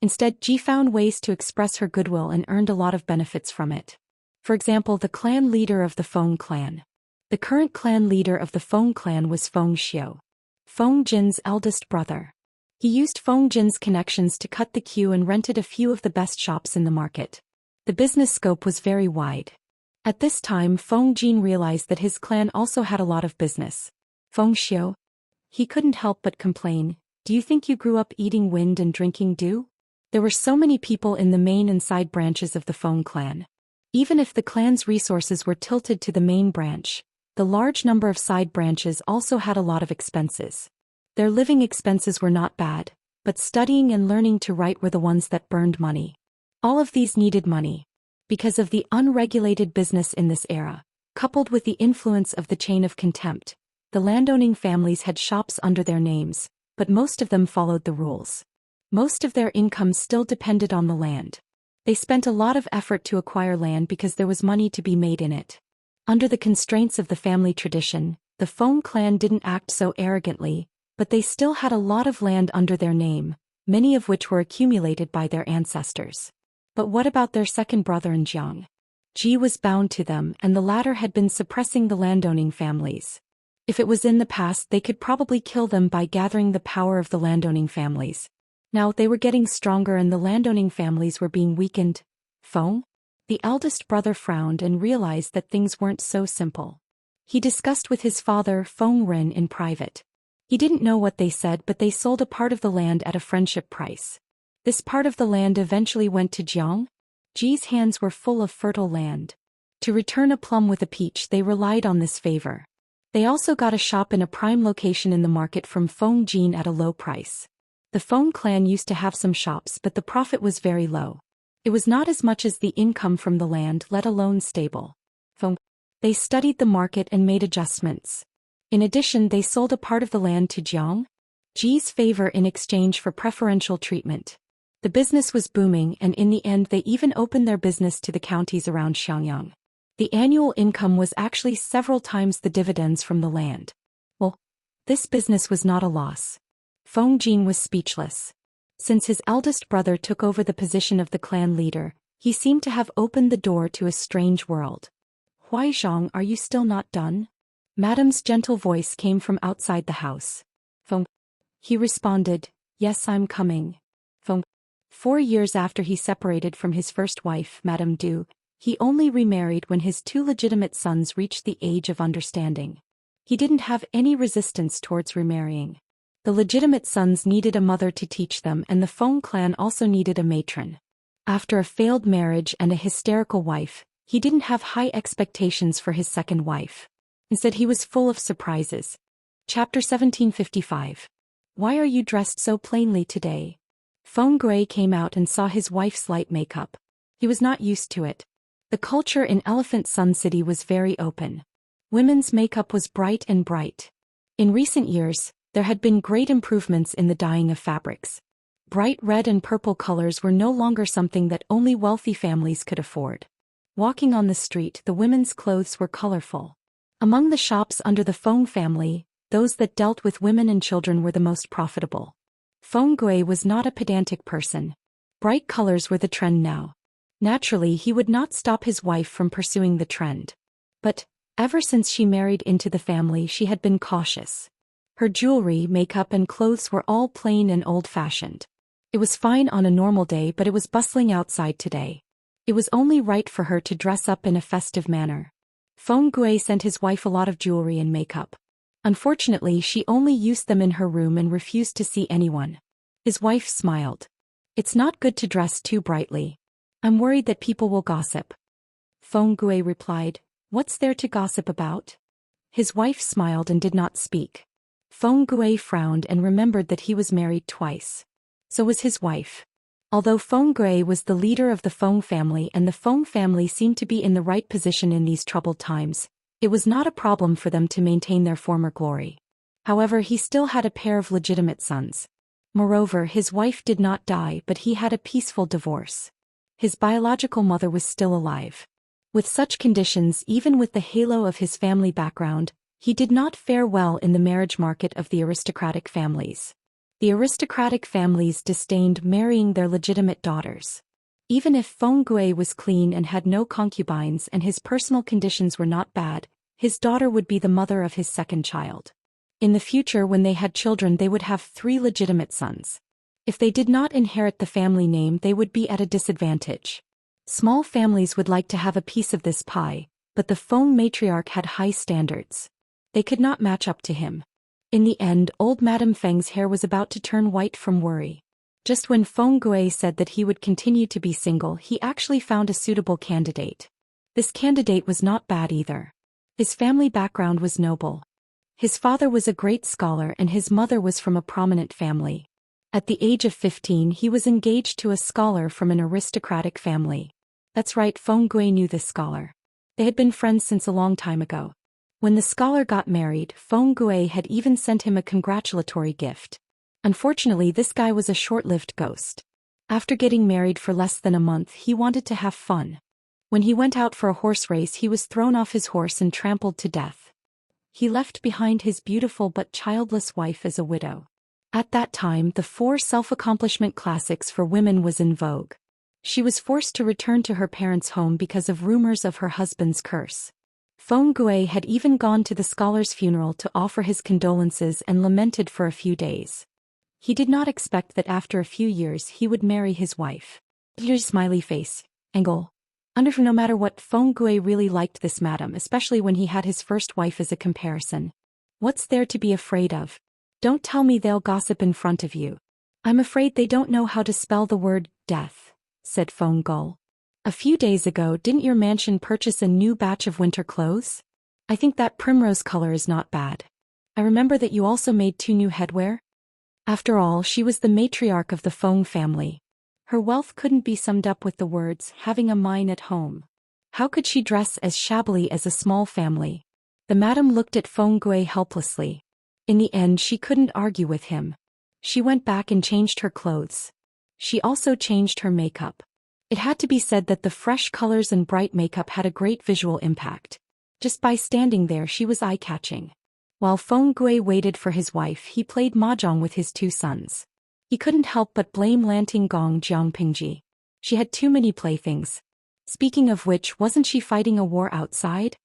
instead Ji found ways to express her goodwill and earned a lot of benefits from it. For example, the clan leader of the Feng clan. The current clan leader of the Feng clan was Feng Xiu, Feng Jin's eldest brother. He used Feng Jin's connections to cut the queue and rented a few of the best shops in the market. The business scope was very wide. At this time, Feng Jin realized that his clan also had a lot of business. Feng Xiu? He couldn't help but complain, "Do you think you grew up eating wind and drinking dew?" There were so many people in the main and side branches of the Feng clan. Even if the clan's resources were tilted to the main branch, the large number of side branches also had a lot of expenses. Their living expenses were not bad, but studying and learning to write were the ones that burned money. All of these needed money. Because of the unregulated business in this era, coupled with the influence of the chain of contempt, the landowning families had shops under their names, but most of them followed the rules. Most of their income still depended on the land. They spent a lot of effort to acquire land because there was money to be made in it. Under the constraints of the family tradition, the Feng clan didn't act so arrogantly, but they still had a lot of land under their name, many of which were accumulated by their ancestors. But what about their second brother in Jiang? Ji was bound to them, and the latter had been suppressing the landowning families. If it was in the past, they could probably kill them by gathering the power of the landowning families. Now they were getting stronger and the landowning families were being weakened. Feng? The eldest brother frowned and realized that things weren't so simple. He discussed with his father, Feng Rin, in private. He didn't know what they said, but they sold a part of the land at a friendship price. This part of the land eventually went to Jiang. Ji's hands were full of fertile land. To return a plum with a peach, they relied on this favor. They also got a shop in a prime location in the market from Feng Jin at a low price. The Feng clan used to have some shops, but the profit was very low. It was not as much as the income from the land, let alone stable. They studied the market and made adjustments. In addition, they sold a part of the land to Jiang, Ji's favor, in exchange for preferential treatment. The business was booming, and in the end they even opened their business to the counties around Xiangyang. The annual income was actually several times the dividends from the land. Well, this business was not a loss. Feng Jin was speechless. Since his eldest brother took over the position of the clan leader, he seemed to have opened the door to a strange world. "Huaizhang, are you still not done?" Madam's gentle voice came from outside the house. Feng. He responded, "Yes, I'm coming." Feng. 4 years after he separated from his first wife, Madame Du, he only remarried when his 2 legitimate sons reached the age of understanding. He didn't have any resistance towards remarrying. The legitimate sons needed a mother to teach them, and the Feng clan also needed a matron. After a failed marriage and a hysterical wife, he didn't have high expectations for his second wife. Instead, he was full of surprises. Chapter 1755. Why are you dressed so plainly today? Feng Gui came out and saw his wife's light makeup. He was not used to it. The culture in Elephant Sun City was very open. Women's makeup was bright and bright. In recent years, there had been great improvements in the dyeing of fabrics. Bright red and purple colors were no longer something that only wealthy families could afford. Walking on the street, the women's clothes were colorful. Among the shops under the Feng family, those that dealt with women and children were the most profitable. Feng Gui was not a pedantic person. Bright colors were the trend now. Naturally, he would not stop his wife from pursuing the trend. But, ever since she married into the family, she had been cautious. Her jewelry, makeup and clothes were all plain and old-fashioned. It was fine on a normal day, but it was bustling outside today. It was only right for her to dress up in a festive manner. Feng Gui sent his wife a lot of jewelry and makeup. Unfortunately, she only used them in her room and refused to see anyone. His wife smiled. It's not good to dress too brightly. I'm worried that people will gossip. Feng Gue replied, "What's there to gossip about?" His wife smiled and did not speak. Feng Gue frowned and remembered that he was married twice. So was his wife. Although Feng Gue was the leader of the Feng family and the Feng family seemed to be in the right position in these troubled times, it was not a problem for them to maintain their former glory. However, he still had a pair of legitimate sons. Moreover, his wife did not die, but he had a peaceful divorce. His biological mother was still alive. With such conditions, even with the halo of his family background, he did not fare well in the marriage market of the aristocratic families. The aristocratic families disdained marrying their legitimate daughters. Even if Feng Gue was clean and had no concubines and his personal conditions were not bad, his daughter would be the mother of his second child. In the future, when they had children, they would have 3 legitimate sons. If they did not inherit the family name, they would be at a disadvantage. Small families would like to have a piece of this pie, but the Feng matriarch had high standards. They could not match up to him. In the end, old Madame Feng's hair was about to turn white from worry. Just when Feng Gue said that he would continue to be single, he actually found a suitable candidate. This candidate was not bad either. His family background was noble. His father was a great scholar and his mother was from a prominent family. At the age of 15, he was engaged to a scholar from an aristocratic family. That's right, Feng Gue knew this scholar. They had been friends since a long time ago. When the scholar got married, Feng Gue had even sent him a congratulatory gift. Unfortunately, this guy was a short-lived ghost. After getting married for less than a month, he wanted to have fun. When he went out for a horse race, he was thrown off his horse and trampled to death. He left behind his beautiful but childless wife as a widow. At that time, the 4 self-accomplishment classics for women was in vogue. She was forced to return to her parents' home because of rumors of her husband's curse. Feng Gue had even gone to the scholar's funeral to offer his condolences and lamented for a few days. He did not expect that after a few years he would marry his wife. Smiley face. Angle. No matter what, Feng Gue really liked this madam, especially when he had his first wife as a comparison. What's there to be afraid of? Don't tell me they'll gossip in front of you. I'm afraid they don't know how to spell the word death, said Feng Gue. A few days ago, didn't your mansion purchase a new batch of winter clothes? I think that primrose color is not bad. I remember that you also made 2 new headwear. After all, she was the matriarch of the Feng family. Her wealth couldn't be summed up with the words, having a mine at home. How could she dress as shabbily as a small family? The madam looked at Feng Gue helplessly. In the end, she couldn't argue with him. She went back and changed her clothes. She also changed her makeup. It had to be said that the fresh colors and bright makeup had a great visual impact. Just by standing there, she was eye-catching. While Feng Gue waited for his wife, he played mahjong with his 2 sons. He couldn't help but blame Lanting Gong Jiangpingji. She had too many playthings. Speaking of which, wasn't she fighting a war outside?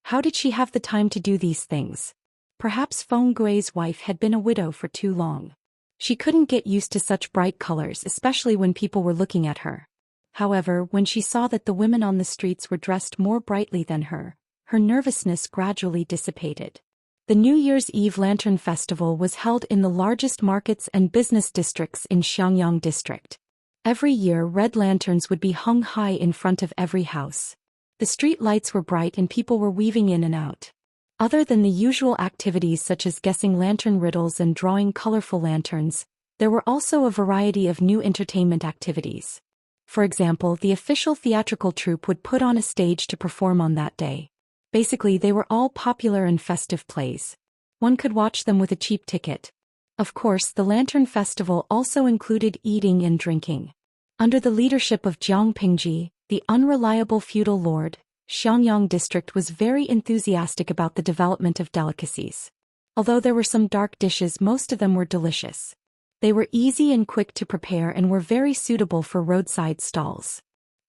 How did she have the time to do these things? Perhaps Feng Gui's wife had been a widow for too long. She couldn't get used to such bright colors, especially when people were looking at her. However, when she saw that the women on the streets were dressed more brightly than her nervousness gradually dissipated. The New Year's Eve Lantern Festival was held in the largest markets and business districts in Xianxia district. Every year, red lanterns would be hung high in front of every house. The street lights were bright and people were weaving in and out. Other than the usual activities such as guessing lantern riddles and drawing colorful lanterns, there were also a variety of new entertainment activities. For example, the official theatrical troupe would put on a stage to perform on that day. Basically, they were all popular and festive plays. One could watch them with a cheap ticket. Of course, the Lantern Festival also included eating and drinking. Under the leadership of Jiang Pingji, the unreliable feudal lord, Xiangyang district was very enthusiastic about the development of delicacies. Although there were some dark dishes, most of them were delicious. They were easy and quick to prepare and were very suitable for roadside stalls.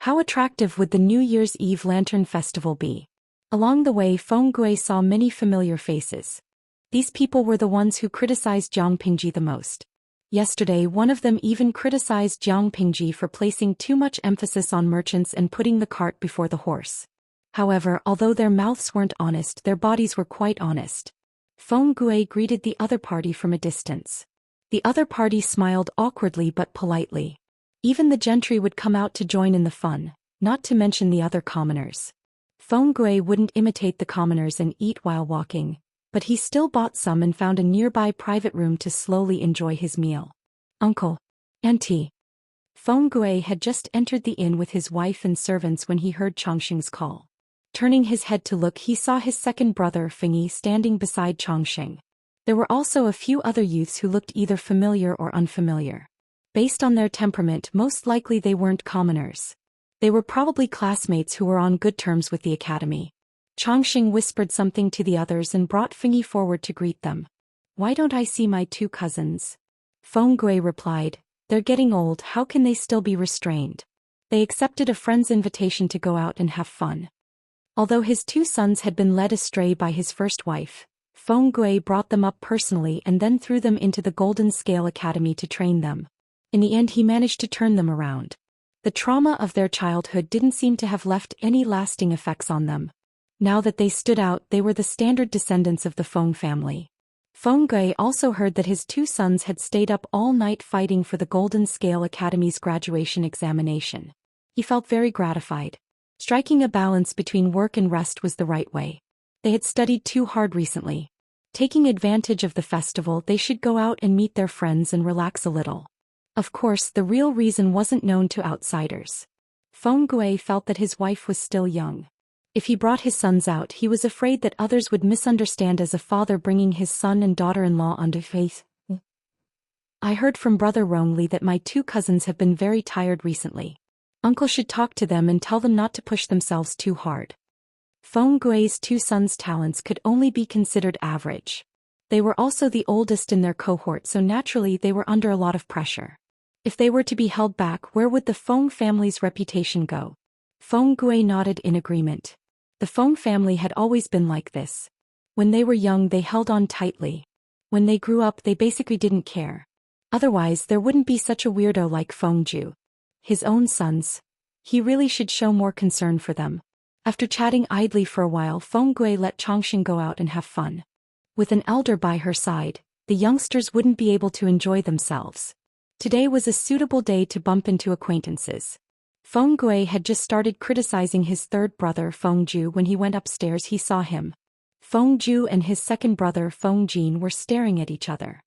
How attractive would the New Year's Eve Lantern Festival be? Along the way, Feng Gue saw many familiar faces. These people were the ones who criticized Jiang Pingji the most. Yesterday, one of them even criticized Jiang Pingji for placing too much emphasis on merchants and putting the cart before the horse. However, although their mouths weren't honest, their bodies were quite honest. Feng Gue greeted the other party from a distance. The other party smiled awkwardly but politely. Even the gentry would come out to join in the fun, not to mention the other commoners. Feng Gui wouldn't imitate the commoners and eat while walking, but he still bought some and found a nearby private room to slowly enjoy his meal. Uncle. Auntie. Feng Gui had just entered the inn with his wife and servants when he heard Chongqing's call. Turning his head to look, he saw his second brother Fengyi standing beside Chongqing. There were also a few other youths who looked either familiar or unfamiliar. Based on their temperament, most likely they weren't commoners. They were probably classmates who were on good terms with the academy. Chongqing whispered something to the others and brought Fengyi forward to greet them. "Why don't I see my two cousins?" Feng Gui replied, "They're getting old, how can they still be restrained?" They accepted a friend's invitation to go out and have fun. Although his two sons had been led astray by his first wife, Feng Gui brought them up personally and then threw them into the Golden Scale Academy to train them. In the end, he managed to turn them around. The trauma of their childhood didn't seem to have left any lasting effects on them. Now that they stood out, they were the standard descendants of the Feng family. Feng Gui also heard that his two sons had stayed up all night fighting for the Golden Scale Academy's graduation examination. He felt very gratified. Striking a balance between work and rest was the right way. They had studied too hard recently. Taking advantage of the festival, they should go out and meet their friends and relax a little. Of course, the real reason wasn't known to outsiders. Feng Gui felt that his wife was still young. If he brought his sons out, he was afraid that others would misunderstand as a father bringing his son and daughter-in-law onto faith. "I heard from Brother Rongli that my two cousins have been very tired recently. Uncle should talk to them and tell them not to push themselves too hard." Feng Gui's two sons' talents could only be considered average. They were also the oldest in their cohort, so naturally they were under a lot of pressure. If they were to be held back, where would the Feng family's reputation go? Feng Gui nodded in agreement. The Feng family had always been like this. When they were young, they held on tightly. When they grew up, they basically didn't care. Otherwise, there wouldn't be such a weirdo like Feng Ju. His own sons. He really should show more concern for them. After chatting idly for a while, Feng Gui let Chongqing go out and have fun. With an elder by her side, the youngsters wouldn't be able to enjoy themselves. Today was a suitable day to bump into acquaintances. Feng Gui had just started criticizing his third brother Feng Ju when he went upstairs. He saw him. Feng Ju and his second brother Feng Jin were staring at each other.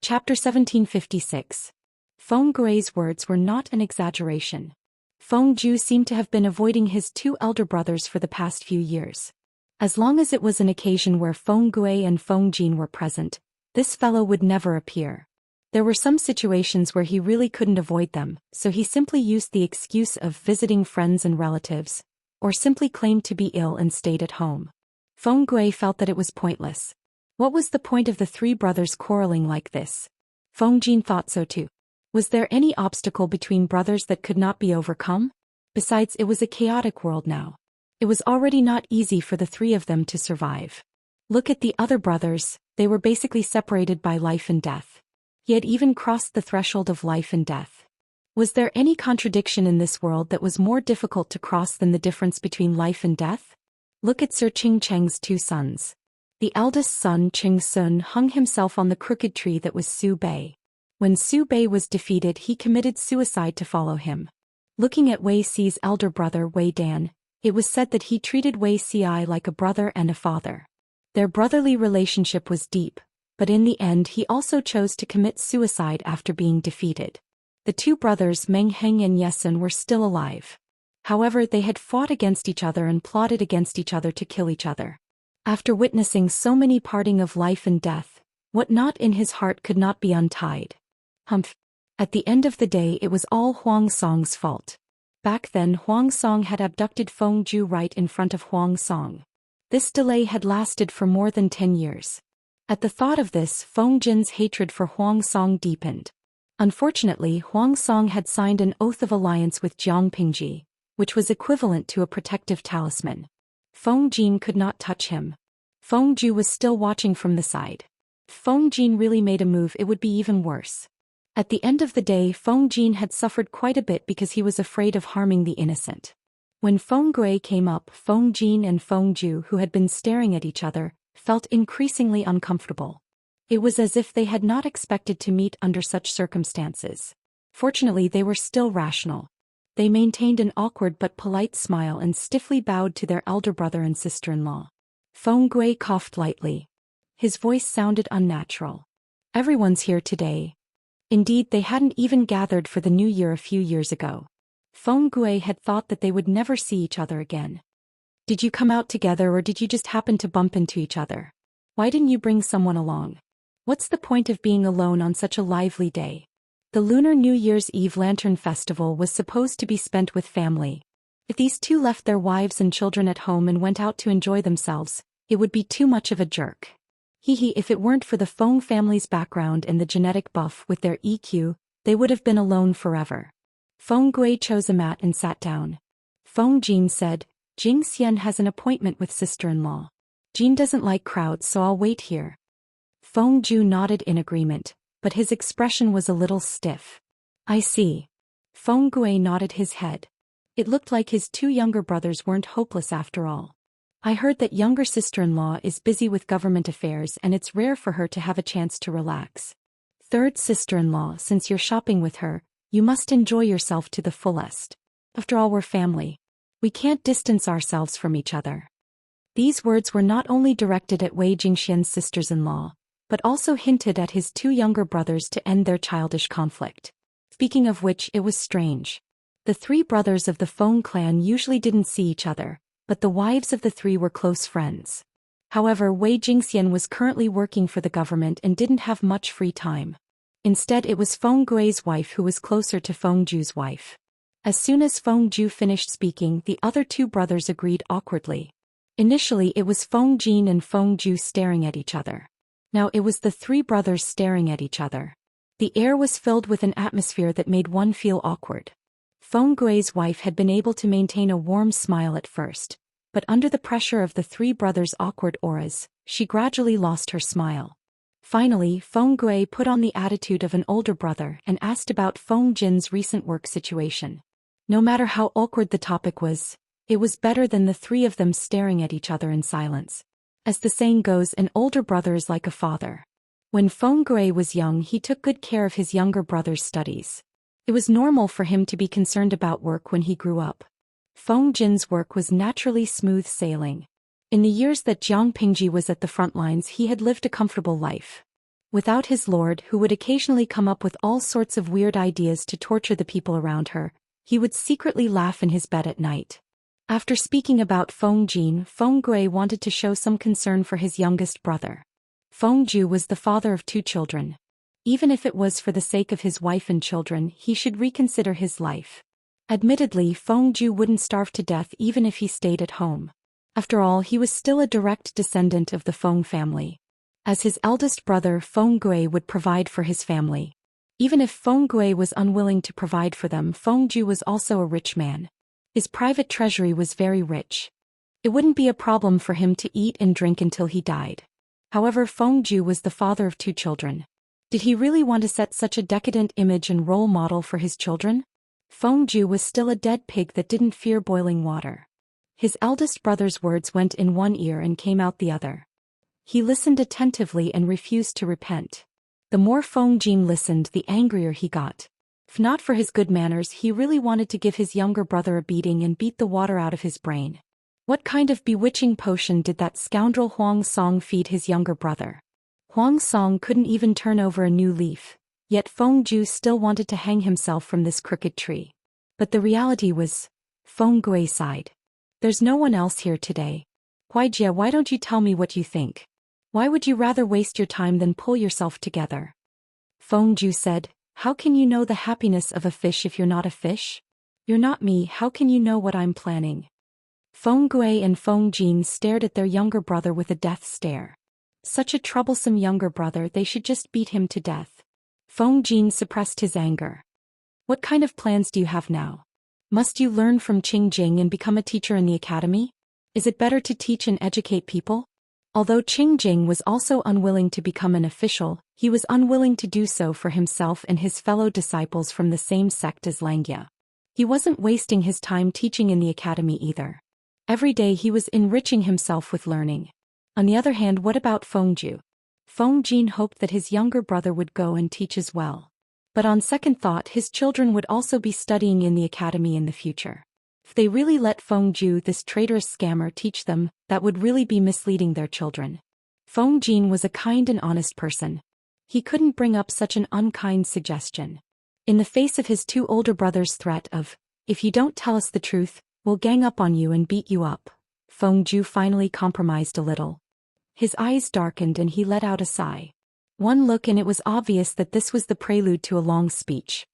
Chapter 1756. Feng Gui's words were not an exaggeration. Feng Ju seemed to have been avoiding his two elder brothers for the past few years. As long as it was an occasion where Feng Gui and Feng Jin were present, this fellow would never appear. There were some situations where he really couldn't avoid them, so he simply used the excuse of visiting friends and relatives, or simply claimed to be ill and stayed at home. Feng Gui felt that it was pointless. What was the point of the three brothers quarreling like this? Feng Jin thought so too. Was there any obstacle between brothers that could not be overcome? Besides, it was a chaotic world now. It was already not easy for the three of them to survive. Look at the other brothers, they were basically separated by life and death. He had even crossed the threshold of life and death. Was there any contradiction in this world that was more difficult to cross than the difference between life and death? Look at Sir Qing Cheng's two sons. The eldest son Qing Sun hung himself on the crooked tree that was Su Bei. When Su Bei was defeated, he committed suicide to follow him. Looking at Wei Si's elder brother Wei Dan, it was said that he treated Wei Si like a brother and a father. Their brotherly relationship was deep, but in the end he also chose to commit suicide after being defeated. The two brothers Meng Heng and Yesun were still alive. However, they had fought against each other and plotted against each other to kill each other. After witnessing so many parting of life and death, what knot in his heart could not be untied? Humph. At the end of the day, it was all Huang Song's fault. Back then, Huang Song had abducted Feng Ju right in front of Huang Song. This delay had lasted for more than 10 years. At the thought of this, Feng Jin's hatred for Huang Song deepened. Unfortunately, Huang Song had signed an oath of alliance with Jiang Pingji, which was equivalent to a protective talisman. Feng Jin could not touch him. Feng Ju was still watching from the side. If Feng Jin really made a move, it would be even worse. At the end of the day, Feng Jin had suffered quite a bit because he was afraid of harming the innocent. When Feng Gui came up, Feng Jin and Feng Ju, who had been staring at each other, felt increasingly uncomfortable. It was as if they had not expected to meet under such circumstances. Fortunately, they were still rational. They maintained an awkward but polite smile and stiffly bowed to their elder brother and sister-in-law. Feng Gui coughed lightly. His voice sounded unnatural. Everyone's here today. Indeed, they hadn't even gathered for the new year a few years ago. Feng Gui had thought that they would never see each other again. Did you come out together or did you just happen to bump into each other? Why didn't you bring someone along? What's the point of being alone on such a lively day? The Lunar New Year's Eve Lantern Festival was supposed to be spent with family. If these two left their wives and children at home and went out to enjoy themselves, it would be too much of a jerk. If it weren't for the Feng family's background and the genetic buff with their EQ, they would have been alone forever. Feng Gui chose a mat and sat down. Feng Jin said, Jing Xian has an appointment with sister-in-law. Jin doesn't like crowds, so I'll wait here. Feng Ju nodded in agreement, but his expression was a little stiff. I see. Feng Gui nodded his head. It looked like his two younger brothers weren't hopeless after all. I heard that younger sister-in-law is busy with government affairs and it's rare for her to have a chance to relax. Third sister-in-law, since you're shopping with her, you must enjoy yourself to the fullest. After all, we're family. We can't distance ourselves from each other. These words were not only directed at Wei Jingxian's sisters-in-law, but also hinted at his two younger brothers to end their childish conflict. Speaking of which, it was strange. The three brothers of the Feng clan usually didn't see each other, but the wives of the three were close friends. However, Wei Jingxian was currently working for the government and didn't have much free time. Instead, it was Feng Gui's wife who was closer to Feng Ju's wife. As soon as Feng Ju finished speaking, the other two brothers agreed awkwardly. Initially, it was Feng Jin and Feng Ju staring at each other. Now it was the three brothers staring at each other. The air was filled with an atmosphere that made one feel awkward. Feng Gui's wife had been able to maintain a warm smile at first, but under the pressure of the three brothers' awkward auras, she gradually lost her smile. Finally, Feng Gui put on the attitude of an older brother and asked about Feng Jin's recent work situation. No matter how awkward the topic was, it was better than the three of them staring at each other in silence. As the saying goes, an older brother is like a father. When Feng Gui was young, he took good care of his younger brother's studies. It was normal for him to be concerned about work when he grew up. Feng Jin's work was naturally smooth sailing. In the years that Jiang Pingji was at the front lines, he had lived a comfortable life. Without his lord, who would occasionally come up with all sorts of weird ideas to torture the people around her, he would secretly laugh in his bed at night. After speaking about Feng Jin, Feng Gui wanted to show some concern for his youngest brother. Feng Ju was the father of two children. Even if it was for the sake of his wife and children, he should reconsider his life. Admittedly, Feng Ju wouldn't starve to death even if he stayed at home. After all, he was still a direct descendant of the Feng family. As his eldest brother, Feng Gui would provide for his family. Even if Feng Gui was unwilling to provide for them, Feng Ju was also a rich man. His private treasury was very rich. It wouldn't be a problem for him to eat and drink until he died. However, Feng Ju was the father of two children. Did he really want to set such a decadent image and role model for his children? Feng Ju was still a dead pig that didn't fear boiling water. His eldest brother's words went in one ear and came out the other. He listened attentively and refused to repent. The more Feng Jin listened, the angrier he got. If not for his good manners, he really wanted to give his younger brother a beating and beat the water out of his brain. What kind of bewitching potion did that scoundrel Huang Song feed his younger brother? Huang Song couldn't even turn over a new leaf, yet Feng Ju still wanted to hang himself from this crooked tree. But the reality was, Feng Gui sighed. There's no one else here today. Huijia, why don't you tell me what you think? Why would you rather waste your time than pull yourself together? Feng Ju said, how can you know the happiness of a fish if you're not a fish? You're not me, how can you know what I'm planning? Feng Gui and Feng Jin stared at their younger brother with a death stare. Such a troublesome younger brother, they should just beat him to death. Feng Jin suppressed his anger. What kind of plans do you have now? Must you learn from Qing Jing and become a teacher in the academy? Is it better to teach and educate people? Although Qing Jing was also unwilling to become an official, he was unwilling to do so for himself and his fellow disciples from the same sect as Langia. He wasn't wasting his time teaching in the academy either. Every day he was enriching himself with learning. On the other hand, what about Feng Ju? Feng Jin hoped that his younger brother would go and teach as well. But on second thought, his children would also be studying in the academy in the future. If they really let Feng Ju, this traitorous scammer, teach them, that would really be misleading their children. Feng Jin was a kind and honest person. He couldn't bring up such an unkind suggestion. In the face of his two older brothers' threat of, "If you don't tell us the truth, we'll gang up on you and beat you up," Feng Ju finally compromised a little. His eyes darkened and he let out a sigh. One look and it was obvious that this was the prelude to a long speech.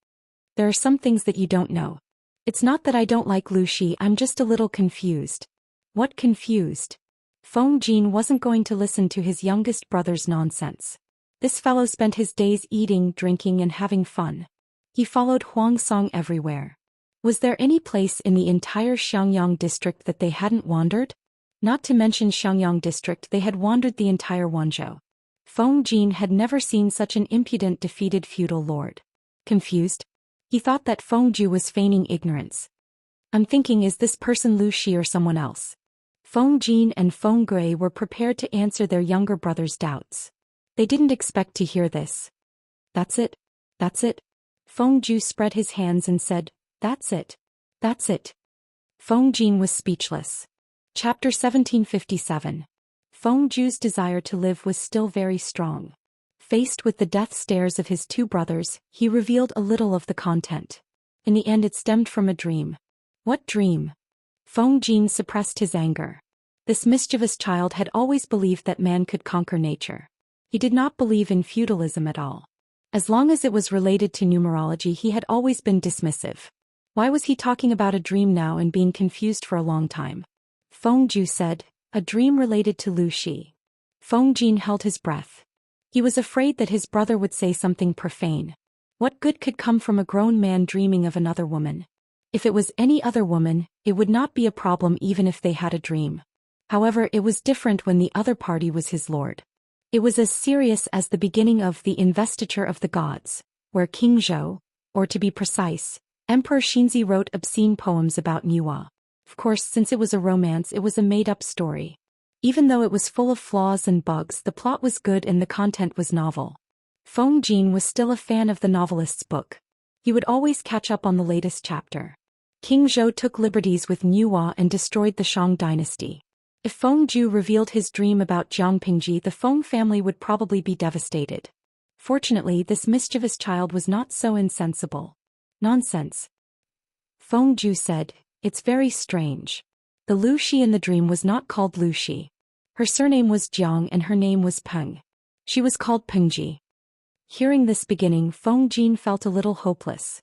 "There are some things that you don't know. It's not that I don't like Lu Shi, I'm just a little confused." What confused? Feng Jin wasn't going to listen to his youngest brother's nonsense. This fellow spent his days eating, drinking and having fun. He followed Huang Song everywhere. Was there any place in the entire Xiangyang district that they hadn't wandered? Not to mention Xiangyang district, they had wandered the entire Wanzhou. Feng Jin had never seen such an impudent, defeated feudal lord. Confused? He thought that Feng Ju was feigning ignorance. "I'm thinking, is this person Lu Shi or someone else?" Feng Jin and Feng Gui were prepared to answer their younger brother's doubts. They didn't expect to hear this. "That's it? That's it?" Feng Ju spread his hands and said, "That's it. That's it." Feng Jin was speechless. Chapter 1757. Feng Ju's desire to live was still very strong. Faced with the death stares of his two brothers, he revealed a little of the content. In the end, it stemmed from a dream. What dream? Feng Jin suppressed his anger. This mischievous child had always believed that man could conquer nature. He did not believe in feudalism at all. As long as it was related to numerology, he had always been dismissive. Why was he talking about a dream now and being confused for a long time? Feng Ju said, "A dream related to Lu Shi." Feng Jin held his breath. He was afraid that his brother would say something profane. What good could come from a grown man dreaming of another woman? If it was any other woman, it would not be a problem even if they had a dream. However, it was different when the other party was his lord. It was as serious as the beginning of the investiture of the gods, where King Zhou, or to be precise, Emperor Xinzi wrote obscene poems about Niwa. Of course, since it was a romance, it was a made-up story. Even though it was full of flaws and bugs, the plot was good and the content was novel. Feng Jin was still a fan of the novelist's book. He would always catch up on the latest chapter. King Zhou took liberties with Niwa and destroyed the Shang dynasty. If Feng Ju revealed his dream about Jiang Pingji, the Feng family would probably be devastated. Fortunately, this mischievous child was not so insensible. "Nonsense," Feng Ju said. "It's very strange. The Lu Shi in the dream was not called Lu Shi. Her surname was Jiang and her name was Peng. She was called Pengji." Hearing this beginning, Feng Jin felt a little hopeless.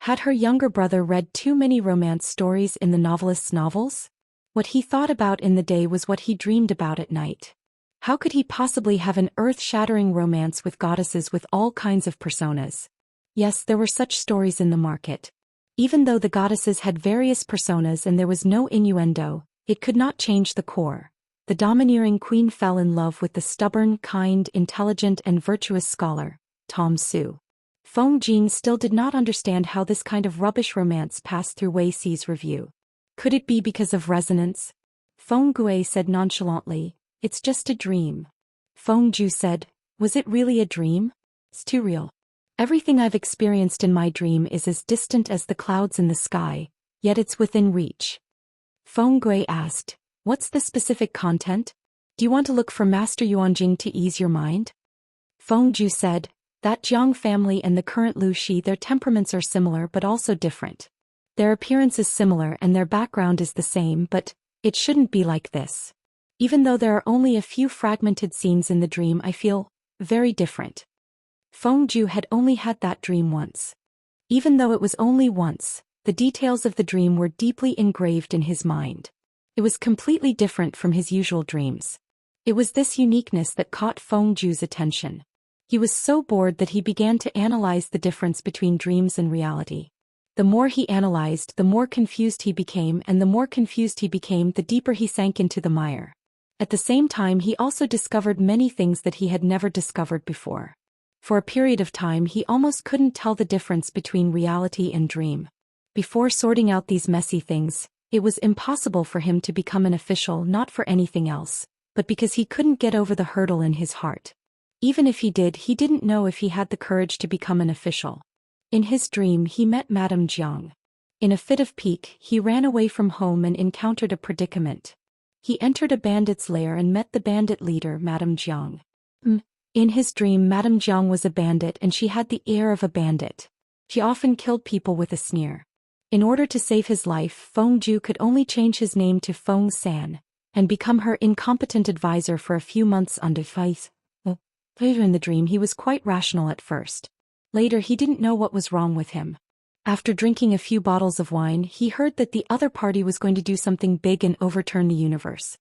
Had her younger brother read too many romance stories in the novelist's novels? What he thought about in the day was what he dreamed about at night. How could he possibly have an earth-shattering romance with goddesses with all kinds of personas? Yes, there were such stories in the market. Even though the goddesses had various personas and there was no innuendo, it could not change the core. The domineering queen fell in love with the stubborn, kind, intelligent and virtuous scholar, Tom Su. Feng Jin still did not understand how this kind of rubbish romance passed through Wei Si's review. Could it be because of resonance? Feng Gui said nonchalantly, "It's just a dream." Feng Ju said, "Was it really a dream? It's too real. Everything I've experienced in my dream is as distant as the clouds in the sky, yet it's within reach." Feng Gui asked, "What's the specific content? Do you want to look for Master Yuanjing to ease your mind?" Feng Ju said, "That Jiang family and the current Lu Shi, their temperaments are similar but also different. Their appearance is similar and their background is the same, but it shouldn't be like this. Even though there are only a few fragmented scenes in the dream, I feel very different." Feng Ju had only had that dream once. Even though it was only once, the details of the dream were deeply engraved in his mind. It was completely different from his usual dreams. It was this uniqueness that caught Feng Ju's attention. He was so bored that he began to analyze the difference between dreams and reality. The more he analyzed, the more confused he became, and the more confused he became, the deeper he sank into the mire. At the same time, he also discovered many things that he had never discovered before. For a period of time, he almost couldn't tell the difference between reality and dream. Before sorting out these messy things, it was impossible for him to become an official, not for anything else, but because he couldn't get over the hurdle in his heart. Even if he did, he didn't know if he had the courage to become an official. In his dream he met Madame Jiang. In a fit of pique, he ran away from home and encountered a predicament. He entered a bandit's lair and met the bandit leader, Madame Jiang. In his dream, Madame Jiang was a bandit and she had the air of a bandit. She often killed people with a sneer. In order to save his life, Feng Zhu could only change his name to Feng San and become her incompetent advisor for a few months under advice. Later in the dream he was quite rational at first. Later he didn't know what was wrong with him. After drinking a few bottles of wine, he heard that the other party was going to do something big and overturn the universe.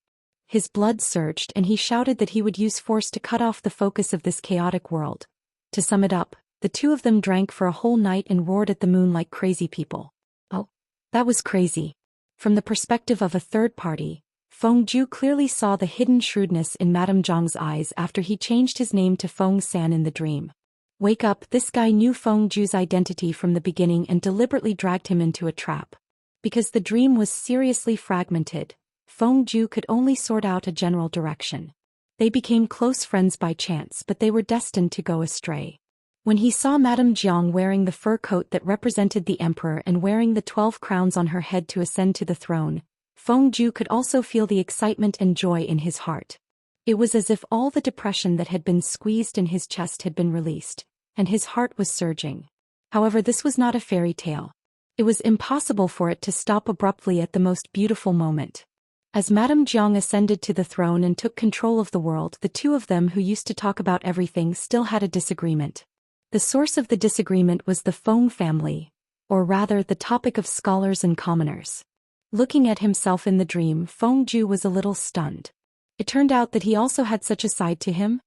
His blood surged and he shouted that he would use force to cut off the focus of this chaotic world. To sum it up, the two of them drank for a whole night and roared at the moon like crazy people. Oh, that was crazy. From the perspective of a third party, Feng Zhu clearly saw the hidden shrewdness in Madame Zhang's eyes after he changed his name to Feng San in the dream. Wake up, this guy knew Feng Zhu's identity from the beginning and deliberately dragged him into a trap. Because the dream was seriously fragmented, Feng Zhu could only sort out a general direction. They became close friends by chance, but they were destined to go astray. When he saw Madame Jiang wearing the fur coat that represented the emperor and wearing the 12 crowns on her head to ascend to the throne, Feng Zhu could also feel the excitement and joy in his heart. It was as if all the depression that had been squeezed in his chest had been released, and his heart was surging. However, this was not a fairy tale. It was impossible for it to stop abruptly at the most beautiful moment. As Madame Jiang ascended to the throne and took control of the world, the two of them who used to talk about everything still had a disagreement. The source of the disagreement was the Feng family, or rather the topic of scholars and commoners. Looking at himself in the dream, Feng Zhu was a little stunned. It turned out that he also had such a side to him.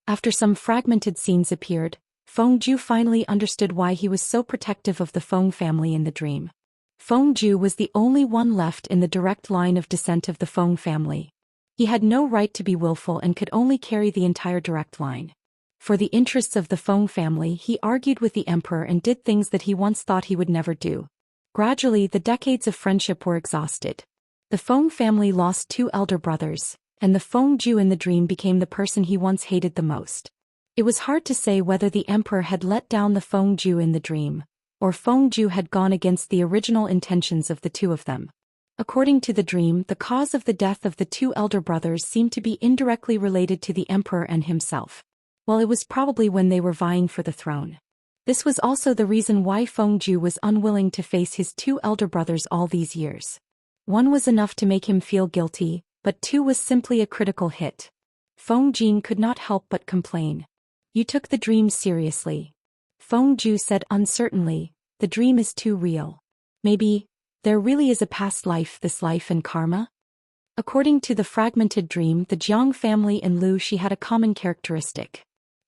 After some fragmented scenes appeared, Feng Zhu finally understood why he was so protective of the Feng family in the dream. Feng Zhu was the only one left in the direct line of descent of the Feng family. He had no right to be willful and could only carry the entire direct line. For the interests of the Feng family, he argued with the emperor and did things that he once thought he would never do. Gradually, the decades of friendship were exhausted. The Feng family lost 2 elder brothers, and the Feng Zhu in the dream became the person he once hated the most. It was hard to say whether the emperor had let down the Feng Zhu in the dream, or Feng Zhu had gone against the original intentions of the two of them. According to the dream, the cause of the death of the 2 elder brothers seemed to be indirectly related to the emperor and himself. Well, it was probably when they were vying for the throne. This was also the reason why Feng Zhu was unwilling to face his 2 elder brothers all these years. 1 was enough to make him feel guilty, but 2 was simply a critical hit. Feng Jing could not help but complain. You took the dream seriously. Feng Zhu said uncertainly, the dream is too real. Maybe, there really is a past life, this life and karma? According to the fragmented dream, the Jiang family and Lu Shi had a common characteristic.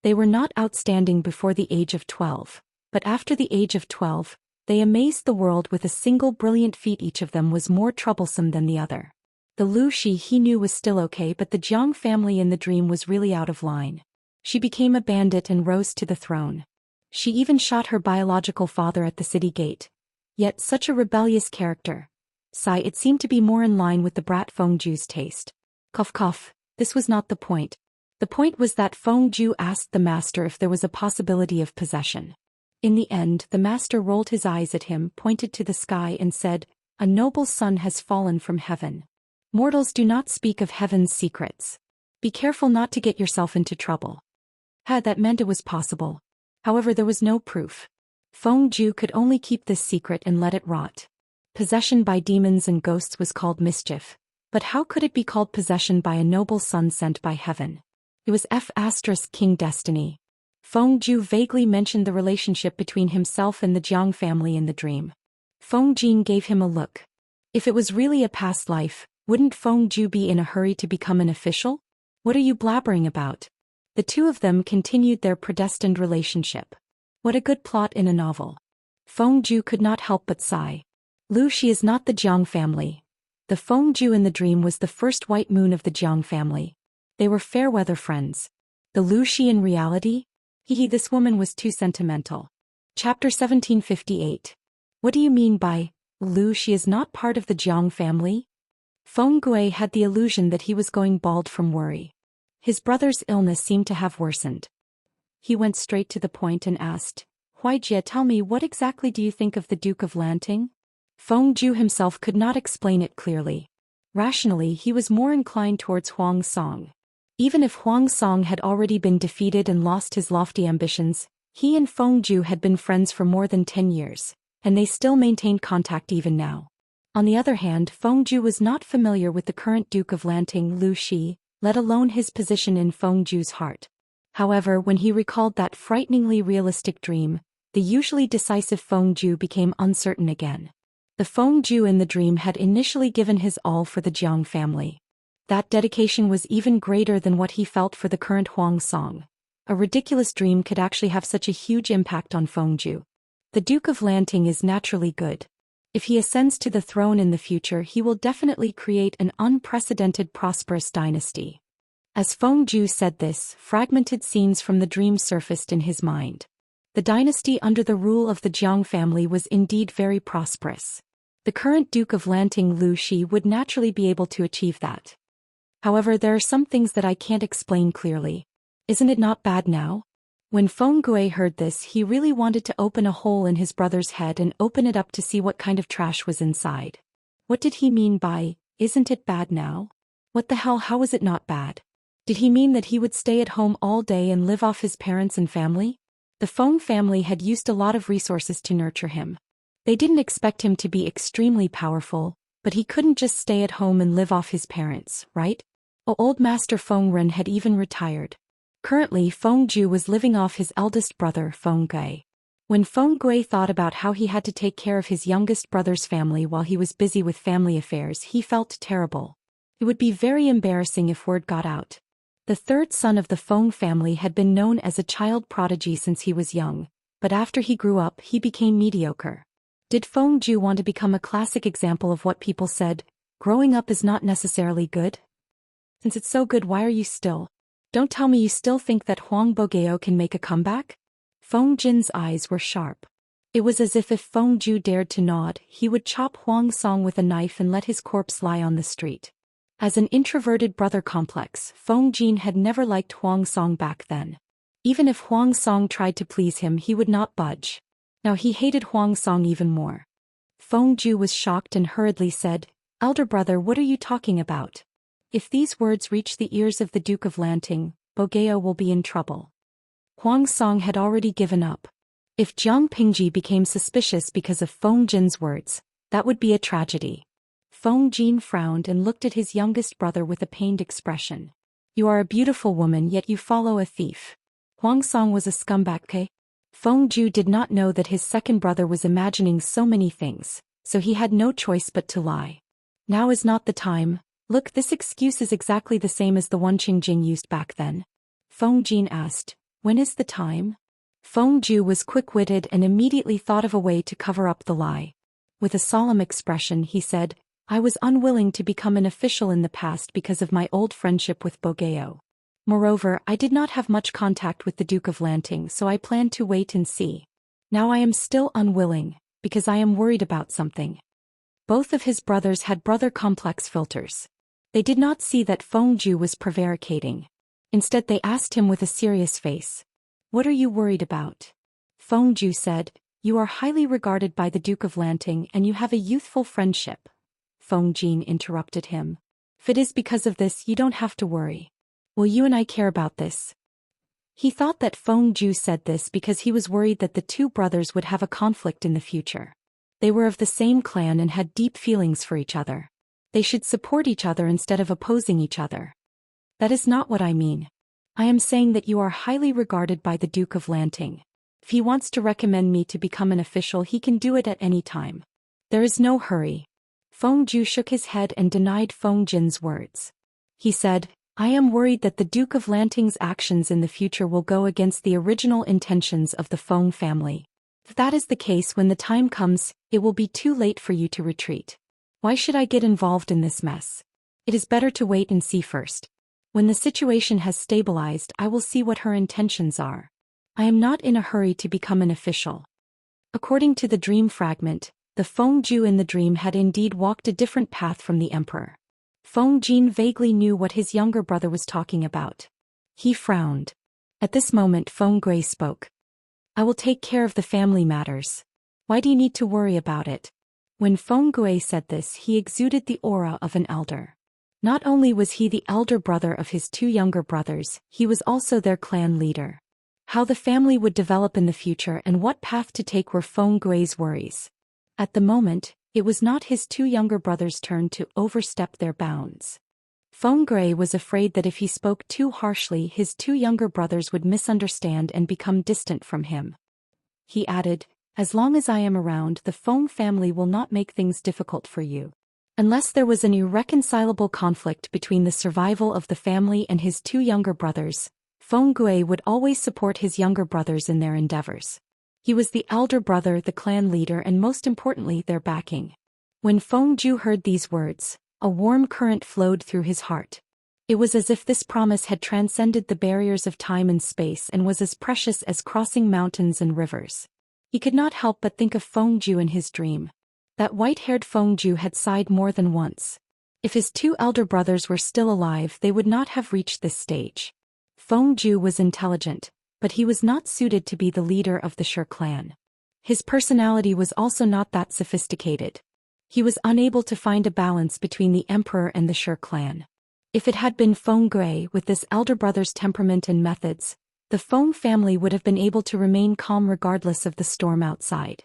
They were not outstanding before the age of 12, but after the age of 12, they amazed the world with a single brilliant feat. Each of them was more troublesome than the other. The Lu Shi he knew was still okay, but the Jiang family in the dream was really out of line. She became a bandit and rose to the throne. She even shot her biological father at the city gate. Yet such a rebellious character. Sigh, it seemed to be more in line with the brat Feng Zhu's taste. Cough cough, this was not the point. The point was that Feng Zhu asked the master if there was a possibility of possession. In the end, the master rolled his eyes at him, pointed to the sky and said, "A noble son has fallen from heaven. Mortals do not speak of heaven's secrets. Be careful not to get yourself into trouble." That meant it was possible. However, there was no proof. Feng Zhu could only keep this secret and let it rot. Possession by demons and ghosts was called mischief, but how could it be called possession by a noble son sent by heaven? It was King Destiny. Feng Zhu vaguely mentioned the relationship between himself and the Jiang family in the dream. Feng Jing gave him a look. If it was really a past life, wouldn't Feng Zhu be in a hurry to become an official? What are you blabbering about? The two of them continued their predestined relationship. What a good plot in a novel. Feng Zhu could not help but sigh. Lu Shi is not the Jiang family. The Feng Zhu in the dream was the first white moon of the Jiang family. They were fair-weather friends. The Lu Shi in reality? This woman was too sentimental. Chapter 1758. What do you mean by, Lu Shi is not part of the Jiang family? Feng Gui had the illusion that he was going bald from worry. His brother's illness seemed to have worsened. He went straight to the point and asked, Huijie, tell me, what exactly do you think of the Duke of Lanting? Feng Zhu himself could not explain it clearly. Rationally, he was more inclined towards Huang Song. Even if Huang Song had already been defeated and lost his lofty ambitions, he and Feng Zhu had been friends for more than 10 years, and they still maintained contact even now. On the other hand, Feng Zhu was not familiar with the current Duke of Lanting, Lu Shi, let alone his position in Feng Zhu's heart. However, when he recalled that frighteningly realistic dream, the usually decisive Feng Zhu became uncertain again. The Feng Zhu in the dream had initially given his all for the Jiang family. That dedication was even greater than what he felt for the current Huang Song. A ridiculous dream could actually have such a huge impact on Feng Zhu. The Duke of Lanting is naturally good. If he ascends to the throne in the future, he will definitely create an unprecedented prosperous dynasty. As Feng Zhu said this, fragmented scenes from the dream surfaced in his mind. The dynasty under the rule of the Jiang family was indeed very prosperous. The current Duke of Lanting, Lu Shi, would naturally be able to achieve that. However, there are some things that I can't explain clearly. Isn't it not bad now? When Feng Gui heard this, he really wanted to open a hole in his brother's head and open it up to see what kind of trash was inside. What did he mean by, isn't it bad now? What the hell, how is it not bad? Did he mean that he would stay at home all day and live off his parents and family? The Feng family had used a lot of resources to nurture him. They didn't expect him to be extremely powerful, but he couldn't just stay at home and live off his parents, right? Old Master Feng Ren had even retired. Currently, Feng Zhu was living off his eldest brother, Feng Gui. When Feng Gui thought about how he had to take care of his youngest brother's family while he was busy with family affairs, he felt terrible. It would be very embarrassing if word got out. The third son of the Feng family had been known as a child prodigy since he was young, but after he grew up, he became mediocre. Did Feng Zhu want to become a classic example of what people said, growing up is not necessarily good? Since it's so good, why are you still? Don't tell me you still think that Huang Bogeo can make a comeback? Feng Jin's eyes were sharp. It was as if Feng Zhu dared to nod, he would chop Huang Song with a knife and let his corpse lie on the street. As an introverted brother complex, Feng Jin had never liked Huang Song back then. Even if Huang Song tried to please him, he would not budge. Now he hated Huang Song even more. Feng Zhu was shocked and hurriedly said, "Elder brother, what are you talking about? If these words reach the ears of the Duke of Lanting, Bogeo will be in trouble." Huang Song had already given up. If Jiang Pingji became suspicious because of Feng Jin's words, that would be a tragedy. Feng Jin frowned and looked at his youngest brother with a pained expression. "You are a beautiful woman, yet you follow a thief. Huang Song was a scumbag, okay?" Feng Zhu did not know that his second brother was imagining so many things, so he had no choice but to lie. "Now is not the time. Look, this excuse is exactly the same as the one Qingjing used back then." Feng Jin asked, "When is the time?" Feng Zhu was quick-witted and immediately thought of a way to cover up the lie. With a solemn expression, he said, "I was unwilling to become an official in the past because of my old friendship with Bogeo. Moreover, I did not have much contact with the Duke of Lanting, so I planned to wait and see. Now I am still unwilling, because I am worried about something." Both of his brothers had brother complex filters. They did not see that Feng Zhu was prevaricating. Instead, they asked him with a serious face, "What are you worried about?" Feng Zhu said, "You are highly regarded by the Duke of Lanting and you have a youthful friendship." Feng Jin interrupted him. "If it is because of this, you don't have to worry. Will you and I care about this?" He thought that Feng Zhu said this because he was worried that the two brothers would have a conflict in the future. They were of the same clan and had deep feelings for each other. They should support each other instead of opposing each other. That is not what I mean. I am saying that you are highly regarded by the Duke of Lanting. If he wants to recommend me to become an official, he can do it at any time. There is no hurry. Feng Zhu shook his head and denied Feng Jin's words. He said, "I am worried that the Duke of Lanting's actions in the future will go against the original intentions of the Feng family. If that is the case, when the time comes, it will be too late for you to retreat. Why should I get involved in this mess? It is better to wait and see first. When the situation has stabilized, I will see what her intentions are. I am not in a hurry to become an official." According to the dream fragment, the Feng Zhu in the dream had indeed walked a different path from the emperor. Feng Jin vaguely knew what his younger brother was talking about. He frowned. At this moment Feng Gui spoke. I will take care of the family matters. Why do you need to worry about it? When Feng Gui said this, he exuded the aura of an elder. Not only was he the elder brother of his two younger brothers, he was also their clan leader. How the family would develop in the future and what path to take were Feng Gui's worries. At the moment, it was not his two younger brothers' turn to overstep their bounds. Feng Gui was afraid that if he spoke too harshly, his two younger brothers would misunderstand and become distant from him. He added, "As long as I am around, the Feng family will not make things difficult for you." Unless there was an irreconcilable conflict between the survival of the family and his two younger brothers, Feng Gui would always support his younger brothers in their endeavors. He was the elder brother, the clan leader, and most importantly, their backing. When Feng Ju heard these words, a warm current flowed through his heart. It was as if this promise had transcended the barriers of time and space and was as precious as crossing mountains and rivers. He could not help but think of Feng Ju in his dream. That white-haired Feng Ju had sighed more than once. If his two elder brothers were still alive, they would not have reached this stage. Feng Ju was intelligent, but he was not suited to be the leader of the Shi clan. His personality was also not that sophisticated. He was unable to find a balance between the emperor and the Shi clan. If it had been Feng Gui with this elder brother's temperament and methods, the Feng family would have been able to remain calm regardless of the storm outside.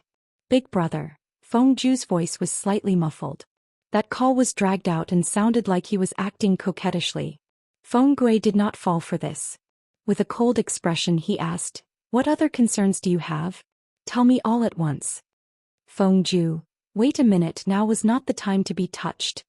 "Big brother." Feng Ju's voice was slightly muffled. That call was dragged out and sounded like he was acting coquettishly. Feng Gui did not fall for this. With a cold expression he asked, "What other concerns do you have? Tell me all at once." Feng Ju, "Wait a minute, now was not the time to be touched.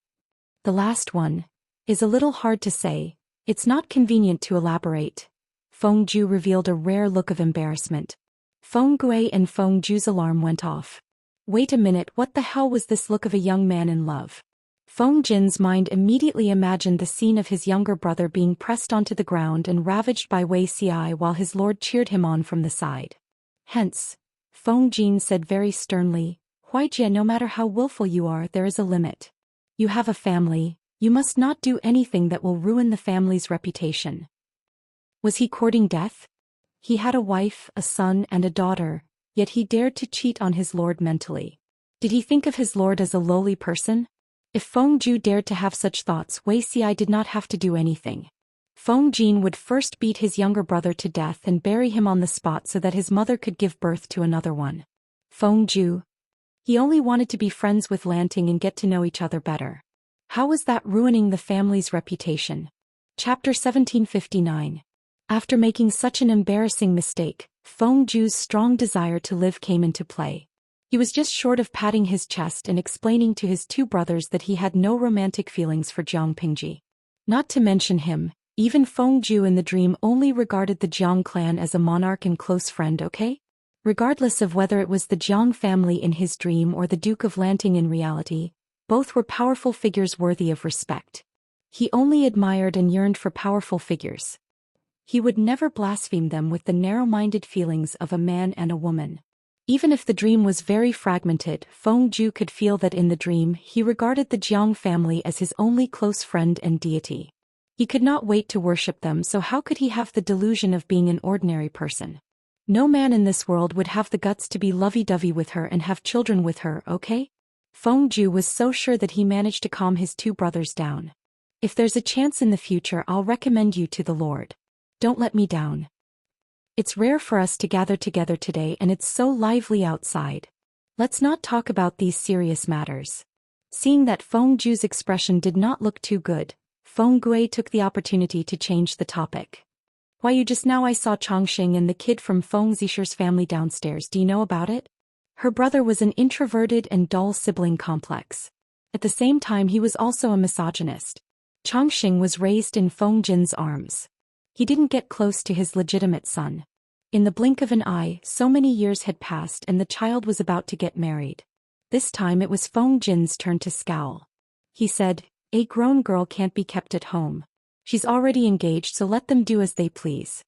The last one is a little hard to say, it's not convenient to elaborate." Feng Ju revealed a rare look of embarrassment. Feng Gui and Feng Ju's alarm went off. Wait a minute, what the hell was this look of a young man in love? Feng Jin's mind immediately imagined the scene of his younger brother being pressed onto the ground and ravaged by Wuxia while his lord cheered him on from the side. Hence, Feng Jin said very sternly, "Huijie, no matter how willful you are, there is a limit. You have a family, you must not do anything that will ruin the family's reputation." Was he courting death? He had a wife, a son, and a daughter, yet he dared to cheat on his lord mentally. Did he think of his lord as a lowly person? If Feng Ju dared to have such thoughts, Wuxia did not have to do anything. Feng Jin would first beat his younger brother to death and bury him on the spot so that his mother could give birth to another one. Feng Ju. He only wanted to be friends with Lanting and get to know each other better. How was that ruining the family's reputation? Chapter 1759. After making such an embarrassing mistake, Feng Ju's strong desire to live came into play. He was just short of patting his chest and explaining to his two brothers that he had no romantic feelings for Jiang Pingji. Not to mention him, even Feng Ju in the dream only regarded the Jiang clan as a monarch and close friend, okay? Regardless of whether it was the Jiang family in his dream or the Duke of Lanting in reality, both were powerful figures worthy of respect. He only admired and yearned for powerful figures. He would never blaspheme them with the narrow-minded feelings of a man and a woman. Even if the dream was very fragmented, Feng Ju could feel that in the dream he regarded the Jiang family as his only close friend and deity. He could not wait to worship them, so how could he have the delusion of being an ordinary person? No man in this world would have the guts to be lovey-dovey with her and have children with her, okay? Feng Ju was so sure that he managed to calm his two brothers down. "If there's a chance in the future, I'll recommend you to the Lord. Don't let me down. It's rare for us to gather together today and it's so lively outside. Let's not talk about these serious matters." Seeing that Feng Ju's expression did not look too good, Feng Gui took the opportunity to change the topic. "Why, you just now I saw Chongqing and the kid from Feng Zisher's family downstairs, do you know about it? Her brother was an introverted and dull sibling complex. At the same time he was also a misogynist. Chongqing was raised in Feng Jin's arms. He didn't get close to his legitimate son. In the blink of an eye, so many years had passed and the child was about to get married. This time it was Feng Jin's turn to scowl. He said, "A grown girl can't be kept at home. She's already engaged, so let them do as they please."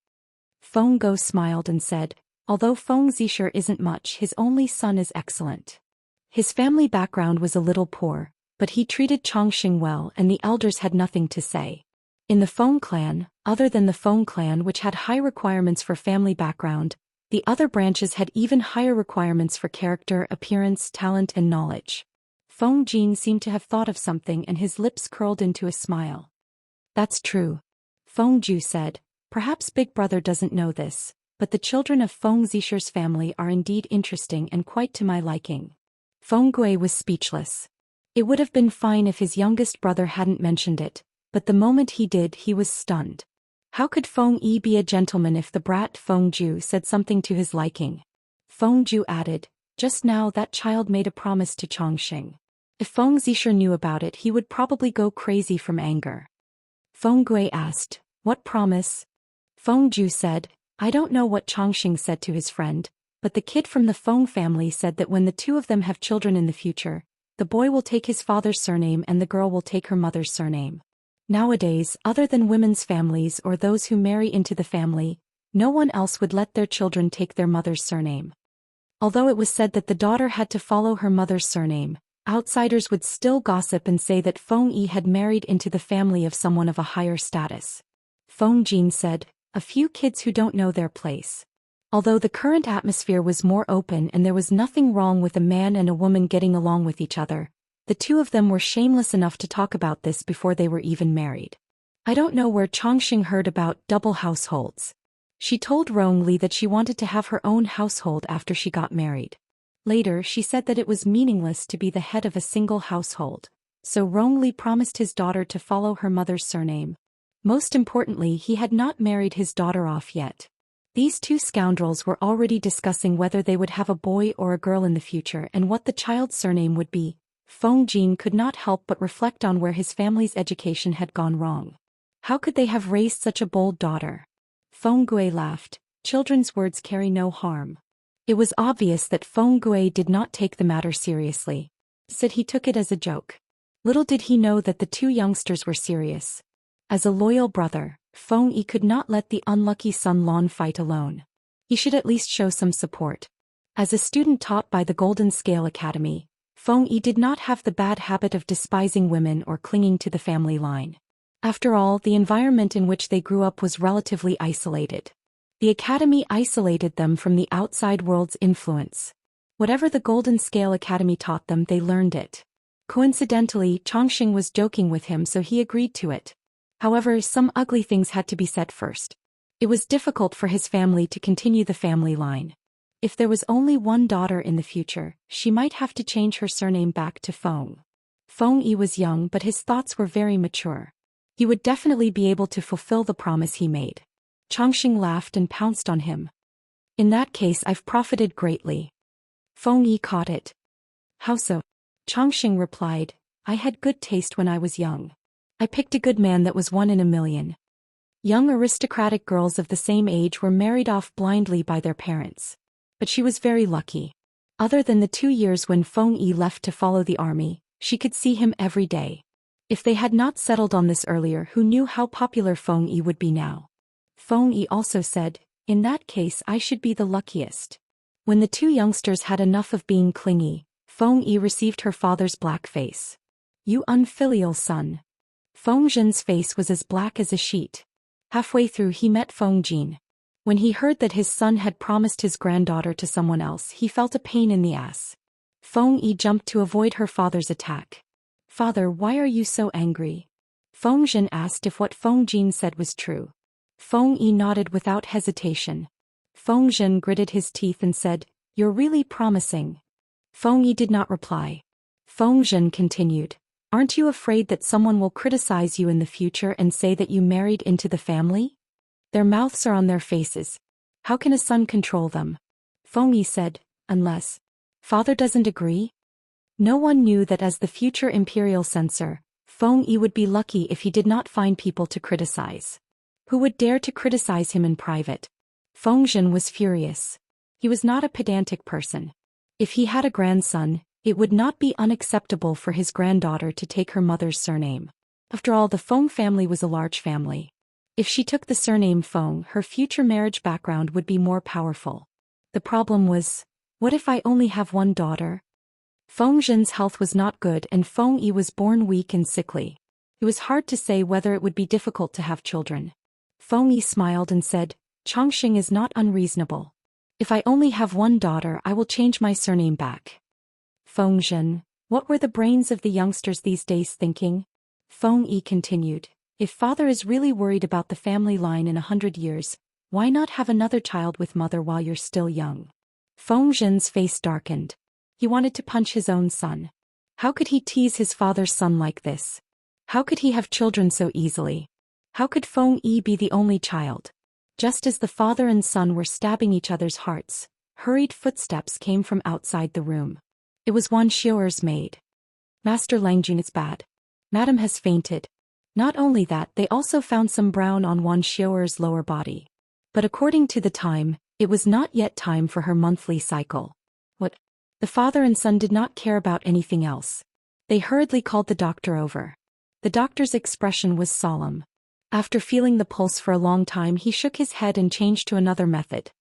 Feng Go smiled and said, "Although Feng Zisher isn't much, his only son is excellent." His family background was a little poor, but he treated Chongqing well and the elders had nothing to say. In the Feng clan, other than the Feng clan which had high requirements for family background, The other branches had even higher requirements for character, appearance, talent, and knowledge. Feng Jin seemed to have thought of something and his lips curled into a smile. That's true. Feng Ju said, perhaps Big Brother doesn't know this, but the children of Feng Zisher's family are indeed interesting and quite to my liking. Feng Gui was speechless. It would have been fine if his youngest brother hadn't mentioned it, but the moment he did he was stunned. How could Feng Yi be a gentleman if the brat Feng Ju said something to his liking? Feng Ju added, just now that child made a promise to Chongqing. If Feng Zisher knew about it he would probably go crazy from anger. Feng Gui asked, what promise? Feng Ju said, I don't know what Chongqing said to his friend, but the kid from the Feng family said that when the two of them have children in the future, the boy will take his father's surname and the girl will take her mother's surname. Nowadays, other than women's families or those who marry into the family, no one else would let their children take their mother's surname. Although it was said that the daughter had to follow her mother's surname, outsiders would still gossip and say that Feng Yi had married into the family of someone of a higher status. Feng Jin said, a few kids who don't know their place. Although the current atmosphere was more open and there was nothing wrong with a man and a woman getting along with each other, the two of them were shameless enough to talk about this before they were even married. I don't know where Chongqing heard about double households. She told Rongli that she wanted to have her own household after she got married. Later she said that it was meaningless to be the head of a single household, so Rongli promised his daughter to follow her mother's surname. Most importantly, he had not married his daughter off yet. These two scoundrels were already discussing whether they would have a boy or a girl in the future and what the child's surname would be. Feng Jin could not help but reflect on where his family's education had gone wrong. How could they have raised such a bold daughter? Feng Gui laughed. Children's words carry no harm. It was obvious that Feng Gui did not take the matter seriously. Said he took it as a joke. Little did he know that the two youngsters were serious. As a loyal brother, Feng Yi could not let the unlucky Sun Lan fight alone. He should at least show some support. As a student taught by the Golden Scale Academy, Feng Yi did not have the bad habit of despising women or clinging to the family line. After all, the environment in which they grew up was relatively isolated. The academy isolated them from the outside world's influence. Whatever the Golden Scale Academy taught them, they learned it. Coincidentally, Chongqing was joking with him, so he agreed to it. However, some ugly things had to be said first. It was difficult for his family to continue the family line. If there was only one daughter in the future, she might have to change her surname back to Feng. Feng Yi was young, but his thoughts were very mature. He would definitely be able to fulfill the promise he made. Chongqing laughed and pounced on him. In that case, I've profited greatly. Feng Yi caught it. How so? Chongqing replied, I had good taste when I was young. I picked a good man that was 1 in a million. Young aristocratic girls of the same age were married off blindly by their parents. But she was very lucky. Other than the 2 years when Feng Yi left to follow the army, she could see him every day. If they had not settled on this earlier, who knew how popular Feng Yi would be now? Feng Yi also said, in that case I should be the luckiest. When the two youngsters had enough of being clingy, Feng Yi received her father's black face. You unfilial son. Feng Zhen's face was as black as a sheet. Halfway through he met Feng Jin. When he heard that his son had promised his granddaughter to someone else, he felt a pain in the ass. Feng Yi jumped to avoid her father's attack. Father, why are you so angry? Feng Zhen asked if what Feng Jin said was true. Feng Yi nodded without hesitation. Feng Zhen gritted his teeth and said, you're really promising. Feng Yi did not reply. Feng Zhen continued, aren't you afraid that someone will criticize you in the future and say that you married into the family? Their mouths are on their faces. How can a son control them? Feng Yi said, unless father doesn't agree? No one knew that as the future imperial censor, Feng Yi would be lucky if he did not find people to criticize. Who would dare to criticize him in private? Feng Zhen was furious. He was not a pedantic person. If he had a grandson, it would not be unacceptable for his granddaughter to take her mother's surname. After all, the Feng family was a large family. If she took the surname Feng, her future marriage background would be more powerful. The problem was, what if I only have one daughter? Feng Zhen's health was not good and Feng Yi was born weak and sickly. It was hard to say whether it would be difficult to have children. Feng Yi smiled and said, Chongqing is not unreasonable. If I only have one daughter, I will change my surname back. Fengzhen, what were the brains of the youngsters these days thinking? Feng Yi continued. If father is really worried about the family line in 100 years, why not have another child with mother while you're still young? Fengzhen's face darkened. He wanted to punch his own son. How could he tease his father's son like this? How could he have children so easily? How could Feng Yi be the only child? Just as the father and son were stabbing each other's hearts, hurried footsteps came from outside the room. It was Wan Xiao'er's maid. Master Langjun, it's bad. Madam has fainted. Not only that, they also found some brown on Wan Xiao'er's lower body. But according to the time, it was not yet time for her monthly cycle. What? The father and son did not care about anything else. They hurriedly called the doctor over. The doctor's expression was solemn. After feeling the pulse for a long time, he shook his head and changed to another method.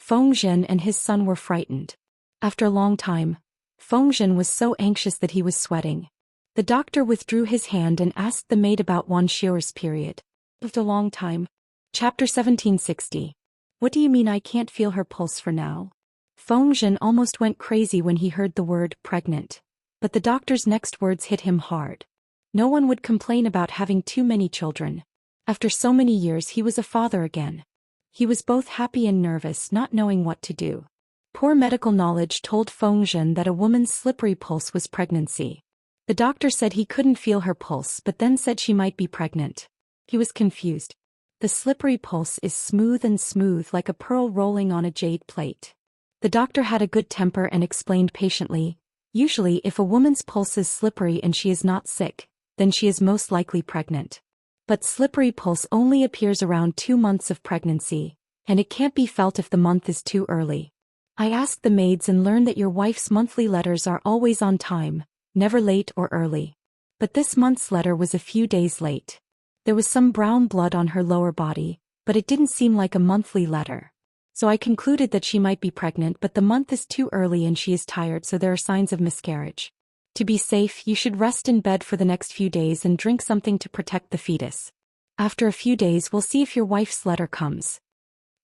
Fengzhen and his son were frightened. After a long time, Fengzhen was so anxious that he was sweating. The doctor withdrew his hand and asked the maid about Wan Xiao'er's period. After a long time. Chapter 1760. What do you mean I can't feel her pulse for now? Fengzhen almost went crazy when he heard the word pregnant. But the doctor's next words hit him hard. No one would complain about having too many children. After so many years he was a father again. He was both happy and nervous, not knowing what to do. Poor medical knowledge told Fengzhen that a woman's slippery pulse was pregnancy. The doctor said he couldn't feel her pulse but then said she might be pregnant. He was confused. The slippery pulse is smooth like a pearl rolling on a jade plate. The doctor had a good temper and explained patiently, usually if a woman's pulse is slippery and she is not sick, then she is most likely pregnant. But slippery pulse only appears around 2 months of pregnancy, and it can't be felt if the month is too early. I asked the maids and learned that your wife's monthly letters are always on time, never late or early. But this month's letter was a few days late. There was some brown blood on her lower body, but it didn't seem like a monthly letter. So I concluded that she might be pregnant, but the month is too early and she is tired, so there are signs of miscarriage. To be safe, you should rest in bed for the next few days and drink something to protect the fetus. After a few days we'll see if your wife's letter comes.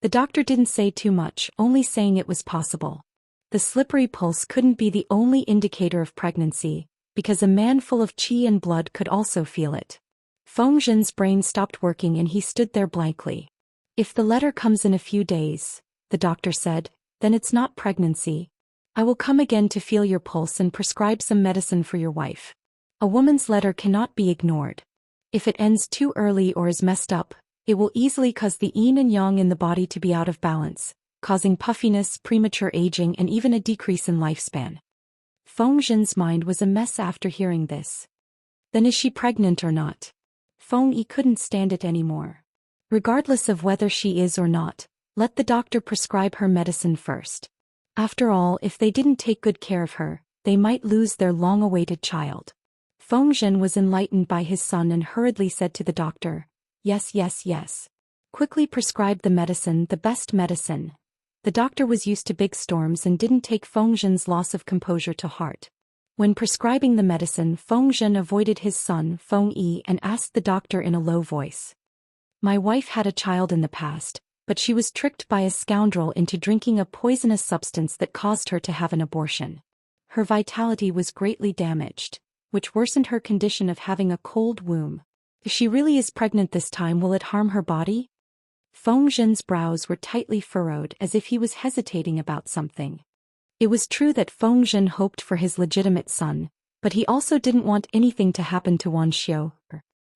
The doctor didn't say too much, only saying it was possible. The slippery pulse couldn't be the only indicator of pregnancy, because a man full of qi and blood could also feel it. Fengzhen's brain stopped working and he stood there blankly. If the letter comes in a few days, the doctor said, then it's not pregnancy. I will come again to feel your pulse and prescribe some medicine for your wife. A woman's letter cannot be ignored. If it ends too early or is messed up, it will easily cause the yin and yang in the body to be out of balance, causing puffiness, premature aging, and even a decrease in lifespan. Fengzhen's mind was a mess after hearing this. Then is she pregnant or not? Feng Yi couldn't stand it anymore. Regardless of whether she is or not, let the doctor prescribe her medicine first. After all, if they didn't take good care of her, they might lose their long-awaited child. Fengzhen was enlightened by his son and hurriedly said to the doctor, "Yes, yes, yes. Quickly prescribe the medicine, the best medicine." The doctor was used to big storms and didn't take Fengzhen's loss of composure to heart. When prescribing the medicine, Fengzhen avoided his son, Feng Yi, and asked the doctor in a low voice. "My wife had a child in the past, but she was tricked by a scoundrel into drinking a poisonous substance that caused her to have an abortion. Her vitality was greatly damaged, which worsened her condition of having a cold womb. If she really is pregnant this time, will it harm her body?" Fengzhen's brows were tightly furrowed as if he was hesitating about something. It was true that Fengzhen hoped for his legitimate son, but he also didn't want anything to happen to Wan Xiao.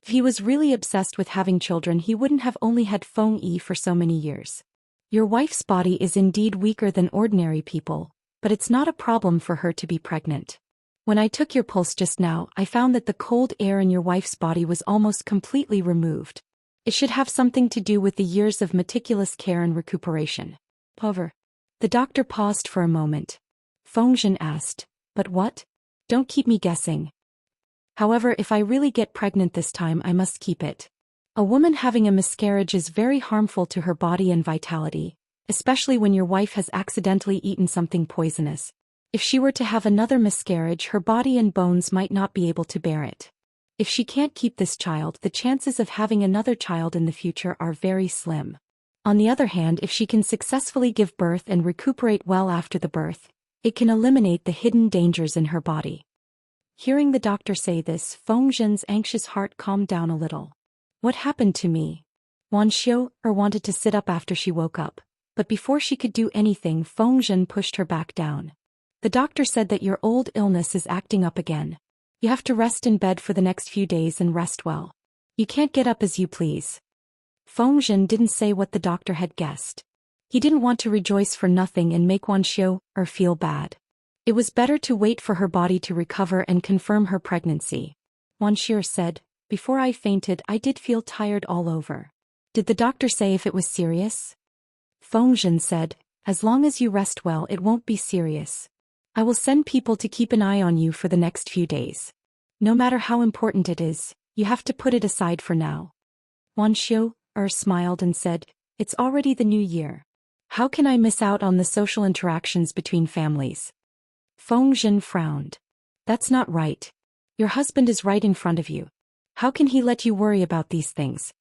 If he was really obsessed with having children, he wouldn't have only had Feng Yi for so many years. Your wife's body is indeed weaker than ordinary people, but it's not a problem for her to be pregnant. When I took your pulse just now, I found that the cold air in your wife's body was almost completely removed. It should have something to do with the years of meticulous care and recuperation. However, the doctor paused for a moment. Fengzhen asked, "But what? Don't keep me guessing. However, if I really get pregnant this time, I must keep it. A woman having a miscarriage is very harmful to her body and vitality, especially when your wife has accidentally eaten something poisonous. If she were to have another miscarriage, her body and bones might not be able to bear it. If she can't keep this child, the chances of having another child in the future are very slim." On the other hand, if she can successfully give birth and recuperate well after the birth, it can eliminate the hidden dangers in her body. Hearing the doctor say this, Feng Zhen's anxious heart calmed down a little. What happened to me? Wuxia wanted to sit up after she woke up, but before she could do anything, Feng Zhen pushed her back down. The doctor said that your old illness is acting up again. You have to rest in bed for the next few days and rest well. You can't get up as you please. Feng Zhen didn't say what the doctor had guessed. He didn't want to rejoice for nothing and make Wuxia feel bad. It was better to wait for her body to recover and confirm her pregnancy. Wuxia said, before I fainted I did feel tired all over. Did the doctor say if it was serious? Feng Zhen said, as long as you rest well it won't be serious. I will send people to keep an eye on you for the next few days. No matter how important it is, you have to put it aside for now. Wuxia smiled and said, it's already the new year. How can I miss out on the social interactions between families? Feng Zhen frowned. That's not right. Your husband is right in front of you. How can he let you worry about these things?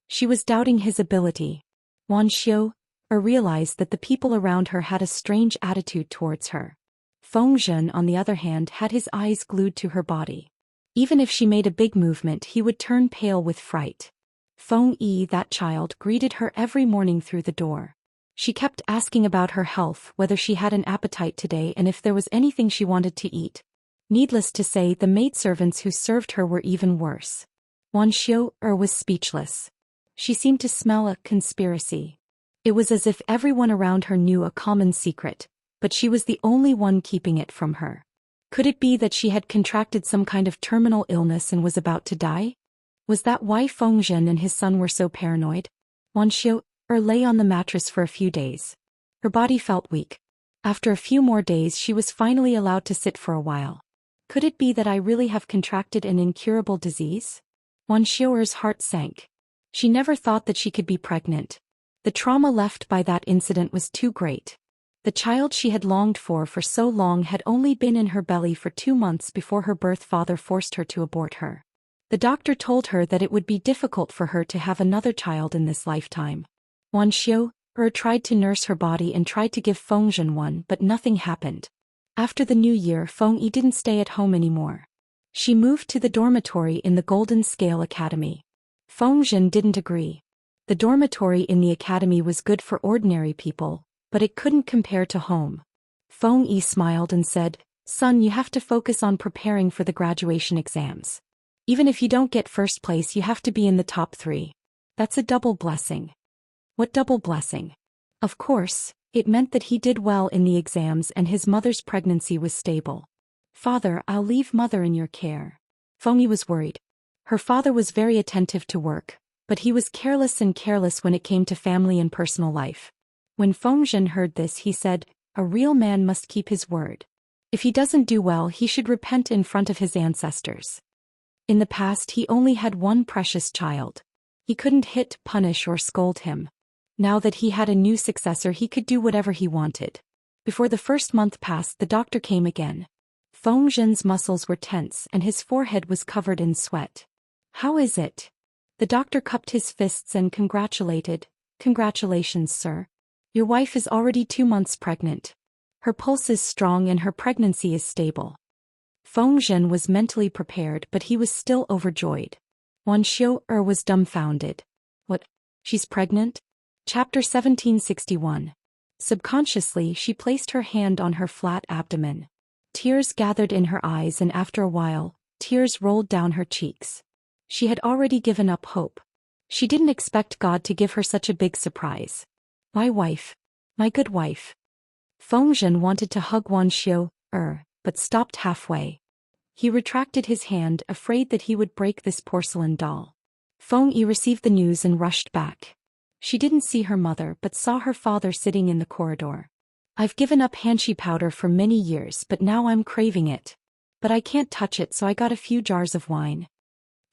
She was doubting his ability. Wuxia realized that the people around her had a strange attitude towards her. Feng Zhen, on the other hand, had his eyes glued to her body. Even if she made a big movement, he would turn pale with fright. Feng Yi, that child, greeted her every morning through the door. She kept asking about her health, whether she had an appetite today and if there was anything she wanted to eat. Needless to say, the maidservants who served her were even worse. Wuxia was speechless. She seemed to smell a conspiracy. It was as if everyone around her knew a common secret, but she was the only one keeping it from her. Could it be that she had contracted some kind of terminal illness and was about to die? Was that why Feng Zhen and his son were so paranoid? Wuxia lay on the mattress for a few days. Her body felt weak. After a few more days she was finally allowed to sit for a while. Could it be that I really have contracted an incurable disease? Wuxia's heart sank. She never thought that she could be pregnant. The trauma left by that incident was too great. The child she had longed for so long had only been in her belly for 2 months before her birth father forced her to abort her. The doctor told her that it would be difficult for her to have another child in this lifetime. Wuxia tried to nurse her body and tried to give Feng Zhen one, but nothing happened. After the new year, Feng Yi didn't stay at home anymore. She moved to the dormitory in the Golden Scale Academy. Feng Zhen didn't agree. The dormitory in the academy was good for ordinary people, but it couldn't compare to home. Feng Yi smiled and said, son, you have to focus on preparing for the graduation exams. Even if you don't get first place, you have to be in the top 3. That's a double blessing. What double blessing? Of course, it meant that he did well in the exams and his mother's pregnancy was stable. Father, I'll leave mother in your care. Feng Yi was worried. Her father was very attentive to work, but he was careless when it came to family and personal life. When Feng Zhen heard this, he said, a real man must keep his word. If he doesn't do well, he should repent in front of his ancestors. In the past, he only had one precious child. He couldn't hit, punish, or scold him. Now that he had a new successor, he could do whatever he wanted. Before the first month passed, the doctor came again. Feng Zhen's muscles were tense and his forehead was covered in sweat. How is it? The doctor cupped his fists and congratulated. Congratulations, sir. Your wife is already 2 months pregnant. Her pulse is strong and her pregnancy is stable. Feng Zhen was mentally prepared, but he was still overjoyed. Wuxia was dumbfounded. What? She's pregnant? Chapter 1761. Subconsciously, she placed her hand on her flat abdomen. Tears gathered in her eyes and after a while, tears rolled down her cheeks. She had already given up hope. She didn't expect God to give her such a big surprise. My wife. My good wife. Feng Zhen wanted to hug Wuxia, but stopped halfway. He retracted his hand, afraid that he would break this porcelain doll. Feng Yi received the news and rushed back. She didn't see her mother but saw her father sitting in the corridor. I've given up hanshi powder for many years, but now I'm craving it. But I can't touch it, so I got a few jars of wine.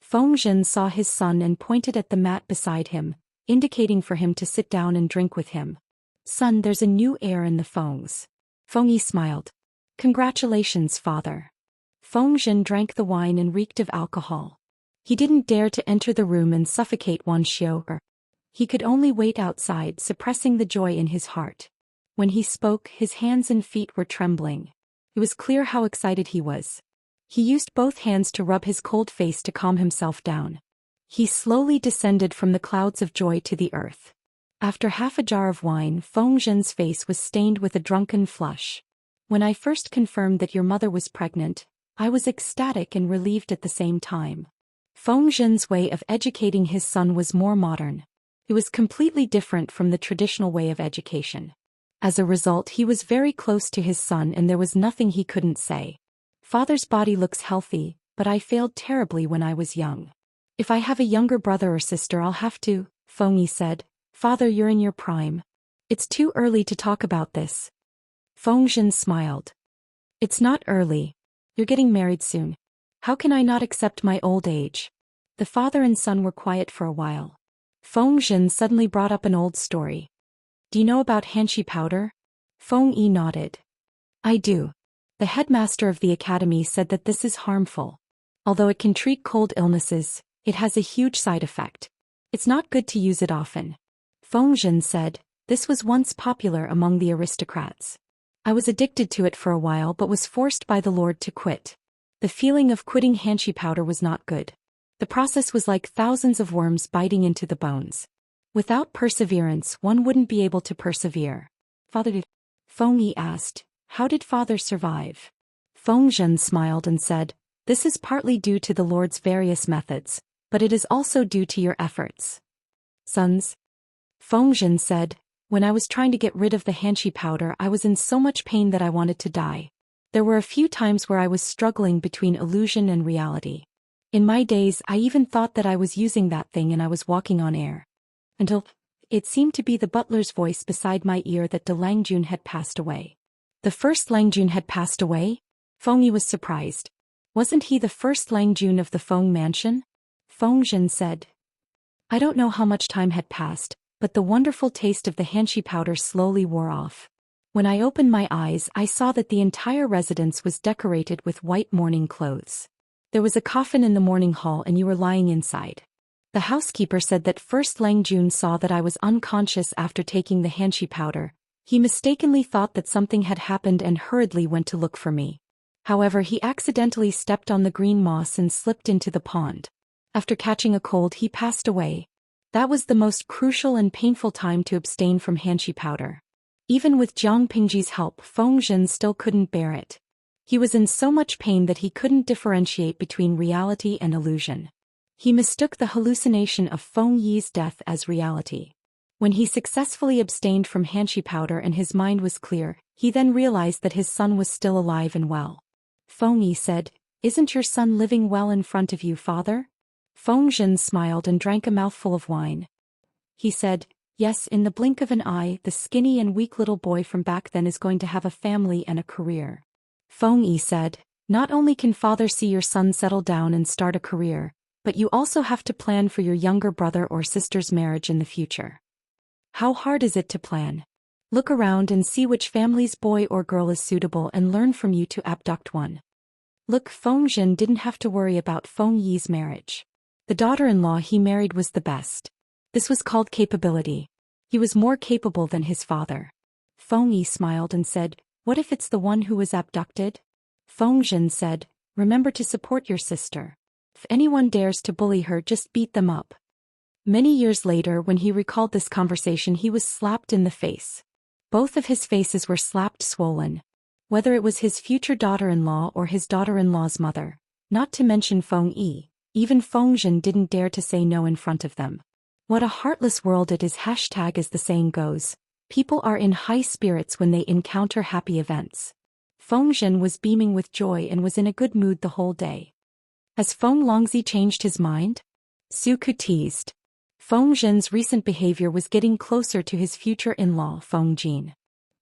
Feng Zhen saw his son and pointed at the mat beside him, indicating for him to sit down and drink with him. Son, there's a new heir in the Fengs. Feng Yi smiled. Congratulations, father. Feng Zhen drank the wine and reeked of alcohol. He didn't dare to enter the room and suffocate Wuxia. He could only wait outside, suppressing the joy in his heart. When he spoke, his hands and feet were trembling. It was clear how excited he was. He used both hands to rub his cold face to calm himself down. He slowly descended from the clouds of joy to the earth. After half a jar of wine, Feng Zhen's face was stained with a drunken flush. When I first confirmed that your mother was pregnant, I was ecstatic and relieved at the same time. Feng Zhen's way of educating his son was more modern. It was completely different from the traditional way of education. As a result, he was very close to his son and there was nothing he couldn't say. Father's body looks healthy, but I failed terribly when I was young. If I have a younger brother or sister, I'll have to, Feng Yi said. Father, you're in your prime. It's too early to talk about this. Feng Zhen smiled. It's not early. You're getting married soon. How can I not accept my old age? The father and son were quiet for a while. Feng Zhen suddenly brought up an old story. Do you know about Xianxia powder? Feng Yi nodded. I do. The headmaster of the academy said that this is harmful. Although it can treat cold illnesses, it has a huge side effect. It's not good to use it often. Feng Zhen said, this was once popular among the aristocrats. I was addicted to it for a while but was forced by the Lord to quit. The feeling of quitting Xianxia powder was not good. The process was like thousands of worms biting into the bones. Without perseverance, one wouldn't be able to persevere. Father did. Feng Yi asked, how did father survive? Feng Zhen smiled and said, this is partly due to the Lord's various methods, but it is also due to your efforts. Sons? Feng Zhen said, when I was trying to get rid of the Xianxia powder, I was in so much pain that I wanted to die. There were a few times where I was struggling between illusion and reality. In my days, I even thought that I was using that thing and I was walking on air. Until it seemed to be the butler's voice beside my ear that De Langjun had passed away. The first Langjun had passed away? Feng Yi was surprised. Wasn't he the first Langjun of the Feng mansion? Feng Zhen said. I don't know how much time had passed, but the wonderful taste of the Xianxia powder slowly wore off. When I opened my eyes, I saw that the entire residence was decorated with white mourning clothes. There was a coffin in the mourning hall and you were lying inside. The housekeeper said that first Langjun saw that I was unconscious after taking the Xianxia powder. He mistakenly thought that something had happened and hurriedly went to look for me. However, he accidentally stepped on the green moss and slipped into the pond. After catching a cold, he passed away. That was the most crucial and painful time to abstain from Xianxia powder. Even with Jiang Pingji's help, Feng Zhen still couldn't bear it. He was in so much pain that he couldn't differentiate between reality and illusion. He mistook the hallucination of Feng Yi's death as reality. When he successfully abstained from Xianxia powder and his mind was clear, he then realized that his son was still alive and well. Feng Yi said, isn't your son living well in front of you, father? Feng Zhen smiled and drank a mouthful of wine. He said, yes, in the blink of an eye, the skinny and weak little boy from back then is going to have a family and a career. Feng Yi said, not only can father see your son settle down and start a career, but you also have to plan for your younger brother or sister's marriage in the future. How hard is it to plan? Look around and see which family's boy or girl is suitable and learn from you to abduct one. Look, Feng Zhen didn't have to worry about Feng Yi's marriage. The daughter-in-law he married was the best. This was called capability. He was more capable than his father. Feng Yi smiled and said, what if it's the one who was abducted? Feng Zhen said, remember to support your sister. If anyone dares to bully her, just beat them up. Many years later, when he recalled this conversation, he was slapped in the face. Both of his faces were slapped swollen. Whether it was his future daughter-in-law or his daughter-in-law's mother, not to mention Feng Yi, even Feng Zhen didn't dare to say no in front of them. What a heartless world it is. Hashtag as the saying goes, people are in high spirits when they encounter happy events. Feng Zhen was beaming with joy and was in a good mood the whole day. Has Feng Longzi changed his mind? Su Ku teased. Feng Zhen's recent behavior was getting closer to his future in-law, Feng Jin.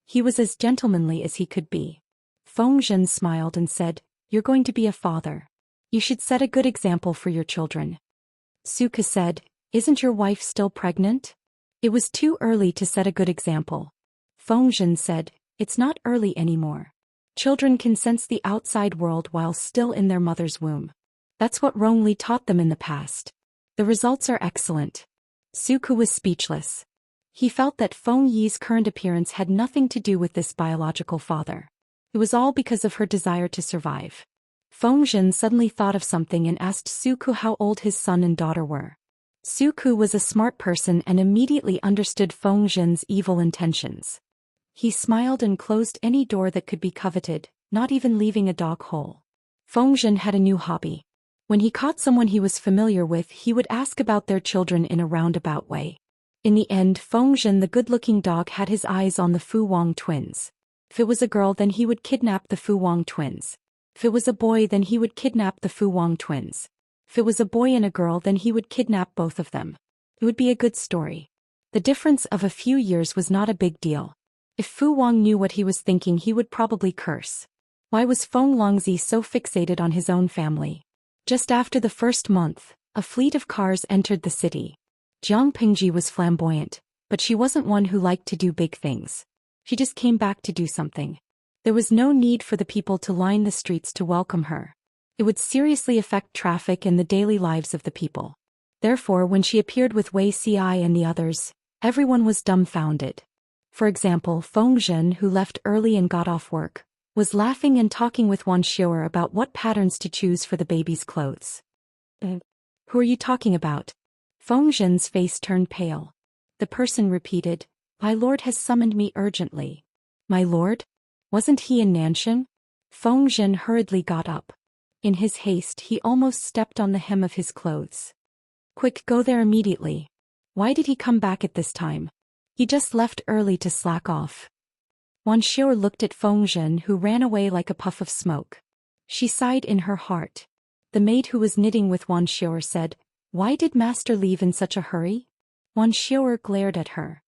He was as gentlemanly as he could be. Feng Zhen smiled and said, you're going to be a father. You should set a good example for your children. Su Ku said, isn't your wife still pregnant? It was too early to set a good example. Feng Zhen said, it's not early anymore. Children can sense the outside world while still in their mother's womb. That's what Rongli taught them in the past. The results are excellent. Suku was speechless. He felt that Feng Yi's current appearance had nothing to do with this biological father. It was all because of her desire to survive. Feng Zhen suddenly thought of something and asked Suku how old his son and daughter were. Suku was a smart person and immediately understood Feng Zhen's evil intentions. He smiled and closed any door that could be coveted, not even leaving a dog hole. Feng Zhen had a new hobby. When he caught someone he was familiar with, he would ask about their children in a roundabout way. In the end, Feng Zhen the good-looking dog had his eyes on the Fu Wang twins. If it was a girl, then he would kidnap the Fu Wang twins. If it was a boy, then he would kidnap the Fu Wang twins. If it was a boy and a girl, then he would kidnap both of them. It would be a good story. The difference of a few years was not a big deal. If Fu Wang knew what he was thinking, he would probably curse. Why was Feng Longzi so fixated on his own family? Just after the first month, a fleet of cars entered the city. Jiang Pingji was flamboyant, but she wasn't one who liked to do big things. She just came back to do something. There was no need for the people to line the streets to welcome her. It would seriously affect traffic and the daily lives of the people. Therefore, when she appeared with Wei Ci and the others, everyone was dumbfounded. For example, Feng Zhen, who left early and got off work, was laughing and talking with Wan Xiu'er about what patterns to choose for the baby's clothes. Who are you talking about? Feng Zhen's face turned pale. The person repeated, "My lord has summoned me urgently." My lord? Wasn't he in Nanshan? Feng Zhen hurriedly got up. In his haste, he almost stepped on the hem of his clothes. Quick, go there immediately. Why did he come back at this time? He just left early to slack off. Wan Xiu'er looked at Feng Zhen, who ran away like a puff of smoke. She sighed in her heart. The maid who was knitting with Wan Xiu'er said, "Why did master leave in such a hurry?" Wan Xiu'er glared at her.